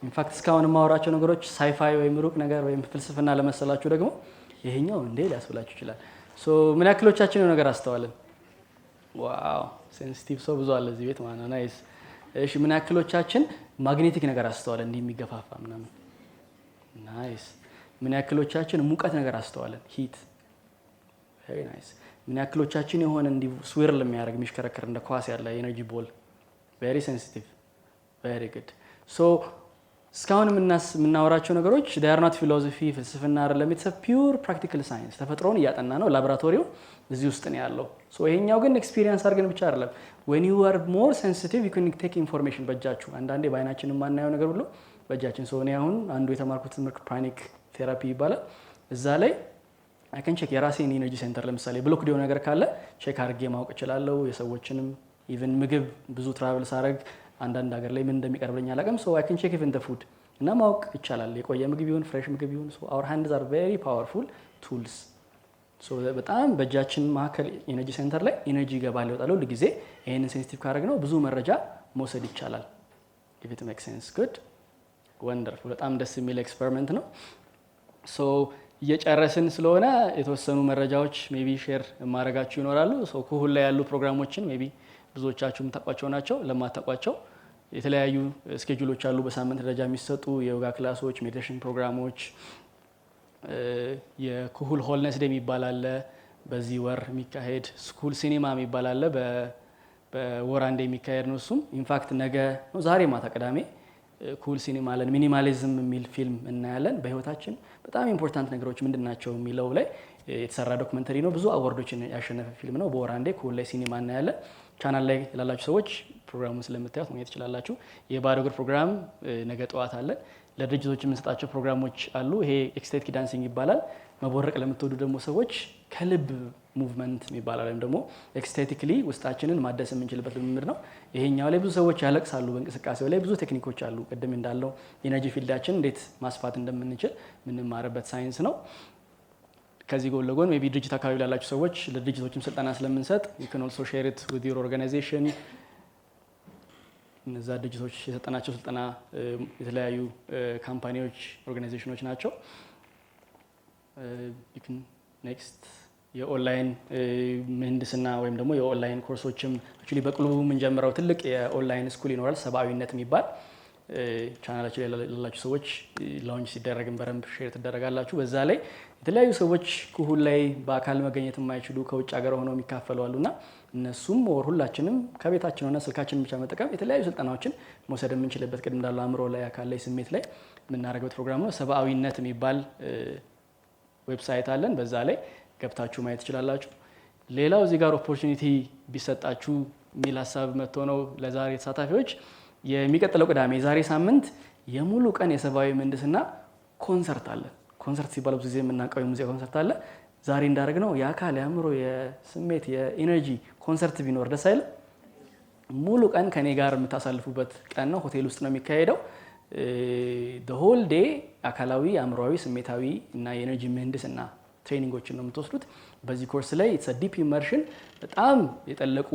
ኢንፋክት እስካሁን የማወራቸው ነገሮች ሳይፋይ ወይም ሩቅ ነገር ወይም ፍልስፍና ለመሰላችሁ ደግሞ ይሄኛው እንዴ ሊያስብላችሁ ይችላል። ምን ያክሎቻችን ነው ነገር አስተዋልን? ዋው ሴንሲቲቭ ሰው ብዙ አለ እዚህ ቤት ማለት ነው። ናይስ። እሺ ምን ያክሎቻችን ማግኔቲክ ነገር አስተዋልን? እንዲህ የሚገፋፋ ምናምን። ናይስ። ምን ያክሎቻችን ሙቀት ነገር አስተዋልን? ሂት። ቬሪ ናይስ። ምን ያክሎቻችን የሆነ እንዲህ ስዊርል የሚያደርግ የሚሽከረከር እንደ ኳስ ያለ ኤነርጂ ቦል? ቬሪ ሴንሲቲቭ። ቬሪ ጉድ። እስካሁን የምናወራቸው ነገሮች they are not philosophy ፍልስፍና አይደለም። it's a pure practical science። ተፈጥሮን እያጠና ነው። ላቦራቶሪው እዚህ ውስጥ ነው ያለው። ይሄኛው ግን ኤክስፒሪየንስ አድርገን ብቻ አይደለም። when you are more sensitive you can take information በእጃችሁ። አንዳንዴ በአይናችን የማናየው ነገር ሁሉ በእጃችን። እኔ አሁን አንዱ የተማርኩት ትምህርት ፕራኒክ ቴራፒ ይባላል። እዛ ላይ I can check የራሴን ኢነርጂ ሴንተር ለምሳሌ ብሎክ ዲዮ ነገር ካለ ቼክ አድርጌ ማወቅ እችላለሁ። የሰዎችንም ኢቭን ምግብ ብዙ ትራቨል ሳረግ አንዳንድ ሀገር ላይ ምን እንደሚቀርብልኝ አላውቅም። I can check even the food እና ማወቅ ይቻላል። የቆየ ምግብ ይሁን ፍሬሽ ምግብ ይሁን our hands are very powerful tools። በጣም በእጃችን መካከል ኢነርጂ ሴንተር ላይ ኢነርጂ ይገባል ይወጣል ሁሉ ጊዜ። ይሄንን ሴንሲቲቭ ካደረግነው ብዙ መረጃ መውሰድ ይቻላል። if it makes sense good wonderful። በጣም ደስ የሚል ኤክስፐሪመንት ነው። እየጨረስን ስለሆነ የተወሰኑ መረጃዎች ሜቢ ሼር ማድረጋችሁ ይኖራሉ። ኩሁል ላይ ያሉ ፕሮግራሞችን ሜቢ ብዙዎቻችሁ የምታውቋቸው ናቸው። ለማታውቋቸው የተለያዩ ስኬጁሎች አሉ። በሳምንት ደረጃ የሚሰጡ የዮጋ ክላሶች፣ ሜዲቴሽን ፕሮግራሞች። የኩሁል ሆልነስ ዴይ የሚባል አለ በዚህ ወር የሚካሄድ። ስኩል ሲኒማ የሚባል አለ በወር አንዴ የሚካሄድ ነው። እሱም ኢንፋክት ነገ ነው ዛሬ ማታ ቅዳሜ ኩል ሲኒማ አለን። ሚኒማሊዝም የሚል ፊልም እናያለን። በህይወታችን በጣም ኢምፖርታንት ነገሮች ምንድን ናቸው የሚለው ላይ የተሰራ ዶክመንተሪ ነው። ብዙ አዋርዶችን ያሸነፈ ፊልም ነው። በወር አንዴ ኩል ላይ ሲኒማ እናያለን። ቻናል ላይ ላላችሁ ሰዎች ፕሮግራሙን ስለምታዩት ማግኘት ትችላላችሁ። የባዶ እግር ፕሮግራም ነገ ጠዋት አለን። ለድርጅቶች የምንሰጣቸው ፕሮግራሞች አሉ። ይሄ ኤክስቴቲክ ዳንሲንግ ይባላል። መቦረቅ ለምትወዱ ደግሞ ሰዎች ከልብ ሙቭመንት ይባላል፣ ወይም ደግሞ ኤክስቴቲክሊ ውስጣችንን ማደስ የምንችልበት ልምምድ ነው። ይሄኛው ላይ ብዙ ሰዎች ያለቅሳሉ። በእንቅስቃሴው ላይ ብዙ ቴክኒኮች አሉ። ቅድም እንዳለው የኤነርጂ ፊልዳችን እንዴት ማስፋት እንደምንችል የምንማርበት ሳይንስ ነው። ከዚህ ጎን ለጎን ሜይ ቢ ድርጅት አካባቢ ላላችሁ ሰዎች ለድርጅቶችም ስልጠና ስለምንሰጥ you can also share it with your organization። እነዛ ድርጅቶች የሰጠናቸው ስልጠና የተለያዩ ካምፓኒዎች፣ ኦርጋናይዜሽኖች ናቸው። ኔክስት የኦንላይን ምህንድስና ወይም ደግሞ የኦንላይን ኮርሶችም አክቹሊ በቅርቡ የምንጀምረው ትልቅ የኦንላይን ስኩል ይኖራል፣ ሰብአዊነት የሚባል ቻናላችን ላይ ላላችሁ ሰዎች ላውንች ሲደረግን በረንብ ሼር ትደረጋላችሁ። በዛ ላይ የተለያዩ ሰዎች ኩሁል ላይ በአካል መገኘት የማይችሉ ከውጭ ሀገር ሆነው የሚካፈሉ አሉና እነሱም ወር ሁላችንም ከቤታችን ሆነ ስልካችንን ብቻ መጠቀም የተለያዩ ስልጠናዎችን መውሰድ የምንችልበት ቅድም እንዳለው አእምሮ ላይ፣ አካል ላይ፣ ስሜት ላይ የምናደርገበት ፕሮግራም ነው። ሰብአዊነት የሚባል ዌብሳይት አለን። በዛ ላይ ገብታችሁ ማየት ትችላላችሁ። ሌላው እዚህ ጋር ኦፖርቹኒቲ ቢሰጣችሁ የሚል ሀሳብ መጥቶ ነው ለዛሬ ተሳታፊዎች የሚቀጥለው ቅዳሜ የዛሬ ሳምንት የሙሉ ቀን የሰብአዊ ምህንድስና ኮንሰርት አለ። ኮንሰርት ሲባል ብዙ ጊዜ የምናውቀው የሙዚቃ ኮንሰርት አለ። ዛሬ እንዳደረግነው የአካል የአእምሮ የስሜት የኢነርጂ ኮንሰርት ቢኖር ደስ አይልም? ሙሉ ቀን ከኔ ጋር የምታሳልፉበት ቀን ነው። ሆቴል ውስጥ ነው የሚካሄደው። ሆል ዴይ አካላዊ አእምሮዊ ስሜታዊ እና የኤነርጂ ምህንድስና ትሬኒንጎችን ነው የምትወስዱት። በዚህ ኮርስ ላይ ኢትስ ዲፕ ኢመርሽን በጣም የጠለቁ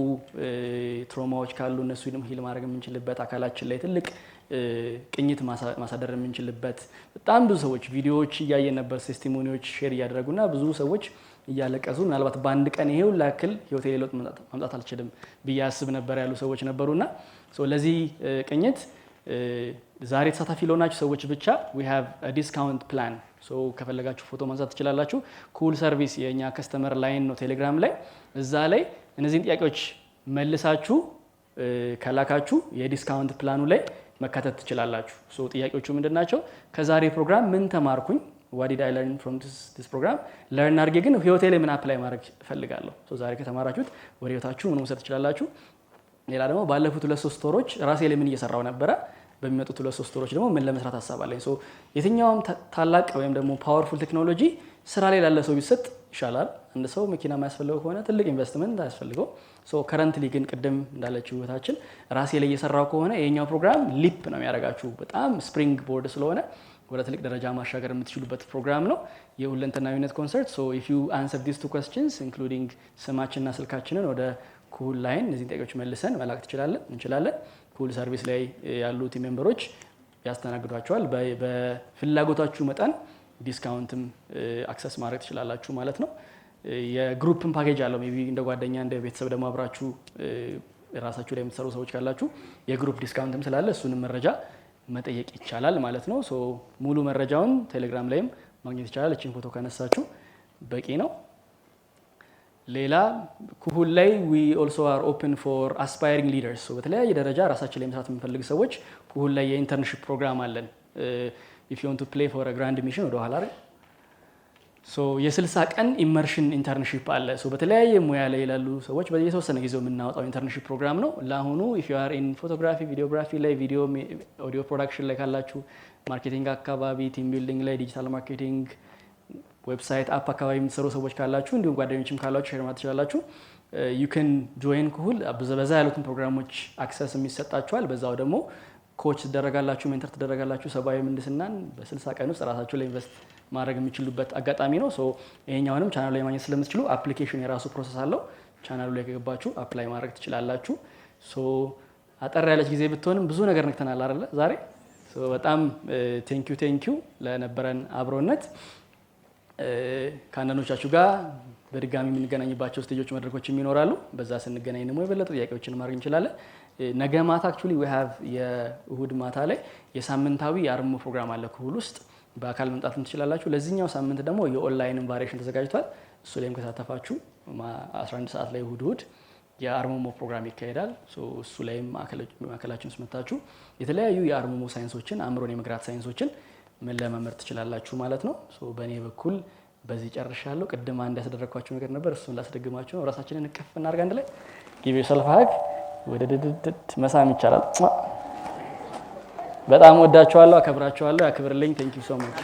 ትሮማዎች ካሉ እነሱንም ሂል ማድረግ የምንችልበት አካላችን ላይ ትልቅ ቅኝት ማሳደር የምንችልበት በጣም ብዙ ሰዎች ቪዲዮዎች እያየን ነበር፣ ቴስቲሞኒዎች ሼር እያደረጉና ብዙ ሰዎች እያለቀሱ ምናልባት በአንድ ቀን ይሄው ላክል ህይወቴ ለውጥ ማምጣት አልችልም ብዬ አስብ ነበር ያሉ ሰዎች ነበሩና ለዚህ ቅኝት ዛሬ ተሳታፊ ለሆናችሁ ሰዎች ብቻ we have a discount plan ከፈለጋችሁ ፎቶ ማንሳት ትችላላችሁ። ኩል ሰርቪስ የኛ ከስተመር ላይን ነው ቴሌግራም ላይ። እዛ ላይ እነዚህን ጥያቄዎች መልሳችሁ ከላካችሁ የዲስካውንት ፕላኑ ላይ መካተት ትችላላችሁ። ጥያቄዎቹ ምንድናቸው? ከዛሬ ፕሮግራም ምን ተማርኩኝ? what did I learn from this program? ለርን አድርጌ ግን ህይወቴ ላይ ምን አፕላይ ማድረግ እፈልጋለሁ? ዛሬ ከተማራችሁት ወደ ህይወታችሁ ምን መውሰድ ትችላላችሁ። ሌላ ደግሞ ባለፉት 2-3 ወሮች ራሴ ላይ ምን እየሰራው ነበረ፣ በሚመጡት 2-3 ወሮች ደግሞ ምን ለመስራት አሳባለኝ። የትኛውም ታላቅ ወይም ደግሞ ፓወርፉል ቴክኖሎጂ ስራ ላይ ላለ ሰው ቢሰጥ ይሻላል። አንድ ሰው መኪና የማያስፈልገው ከሆነ ትልቅ ኢንቨስትመንት አያስፈልገው። ከረንትሊ ግን ቅድም እንዳለችው ህይወታችን ራሴ ላይ እየሰራው ከሆነ የኛው ፕሮግራም ሊፕ ነው የሚያደርጋችሁ። በጣም ስፕሪንግ ቦርድ ስለሆነ ወደ ትልቅ ደረጃ ማሻገር የምትችሉበት ፕሮግራም ነው። የሁለንተናዊነት ኮንሰርት if you answer these 2 questions including ስማችንና ስልካችንን ወደ ኩል ላይን እነዚህን ጥያቄዎች መልሰን መላክ እንችላለን። ኩል ሰርቪስ ላይ ያሉ ቲም ሜምበሮች ያስተናግዷቸዋል። በፍላጎታችሁ መጠን ዲስካውንትም አክሰስ ማድረግ ትችላላችሁ ማለት ነው። የግሩፕን ፓኬጅ አለው። ሜይ ቢ እንደ ጓደኛ እንደ ቤተሰብ ደግሞ አብራችሁ ራሳችሁ ላይ የምትሰሩ ሰዎች ካላችሁ የግሩፕ ዲስካውንትም ስላለ እሱንም መረጃ መጠየቅ ይቻላል ማለት ነው። ሙሉ መረጃውን ቴሌግራም ላይም ማግኘት ይቻላል። እቺን ፎቶ ካነሳችሁ በቂ ነው። ሌላ ኩል ላይ we also are open for aspiring leaders በተለያየ ደረጃ ራሳችን ላይ መስራት የምንፈልግ ሰዎች ኩል ላይ የኢንተርንሺፕ ፕሮግራም አለን። if you want to play for a grand mission ወደ ኋላ የ60 ቀን ኢመርሽን ኢንተርንሺፕ አለ። በተለያየ ሙያ ላይ ያሉ ሰዎች በየተወሰነ ጊዜው የምናወጣው ኢንተርንሺፕ ፕሮግራም ነው። ለአሁኑ if you are in photography ቪዲዮግራፊ ላይ ቪዲዮ ኦዲዮ ፕሮዳክሽን ላይ ካላችሁ፣ ማርኬቲንግ አካባቢ ቲም ቢልዲንግ ላይ ዲጂታል ማርኬቲንግ ዌብሳይት አፕ አካባቢ የምትሰሩ ሰዎች ካላችሁ እንዲሁም ጓደኞችም ካላችሁ ሼር ማድረግ ትችላላችሁ። you can join ኩል በዛ ያሉትን ፕሮግራሞች አክሰስ የሚሰጣችኋል። በዛው ደግሞ ኮች ትደረጋላችሁ፣ ሜንተር ትደረጋላችሁ። ሰብአዊ ምህንድስናን በ60 ቀን ውስጥ ራሳችሁ ላይ ኢንቨስት ማድረግ የሚችሉበት አጋጣሚ ነው። ይሄኛውንም ቻናሉ ላይ ማግኘት ስለምትችሉ አፕሊኬሽን የራሱ ፕሮሰስ አለው። ቻናሉ ላይ ከገባችሁ አፕላይ ማድረግ ትችላላችሁ። አጠር ያለች ጊዜ ብትሆንም ብዙ ነገር ነክተናል አይደለ ዛሬ። በጣም ቴንኪዩ ለነበረን አብሮነት። ከአንዳንዶቻችሁ ጋር በድጋሚ የምንገናኝባቸው ስቴጆች መድረኮችም ይኖራሉ። በዛ ስንገናኝ ደግሞ የበለጠ ጥያቄዎችን ማድረግ እንችላለን። ነገ ማታ አክቹሊ we have የእሁድ ማታ ላይ የሳምንታዊ የአርሞ ፕሮግራም አለ ኩል ውስጥ በአካል መምጣት ትችላላችሁ። ለዚህኛው ሳምንት ደግሞ የኦንላይን ቫሪዬሽን ተዘጋጅቷል። እሱ ላይም ከሳተፋችሁ 11 ሰዓት ላይ እሁድ የአርሞሞ ፕሮግራም ይካሄዳል። እሱ ላይም ማዕከላችን ውስጥ መታችሁ የተለያዩ የአርሞሞ ሳይንሶችን አእምሮን የመግራት ሳይንሶችን መለማመድ ትችላላችሁ ማለት ነው። በእኔ በኩል በዚህ ጨርሻለሁ። ቅድም አንድ ያስደረግኳችሁ ነገር ነበር፣ እሱን ላስደግማችሁ ነው። ራሳችንን እንከፍ እናድርግ አንድ ላይ ጊቭ ዮርሰልፍ ሃግ። ወደ ድድድ መሳም ይቻላል። በጣም ወዳችኋለሁ፣ አከብራችኋለሁ። ያክብርልኝ። ቴንክ ዩ ሶ ማች።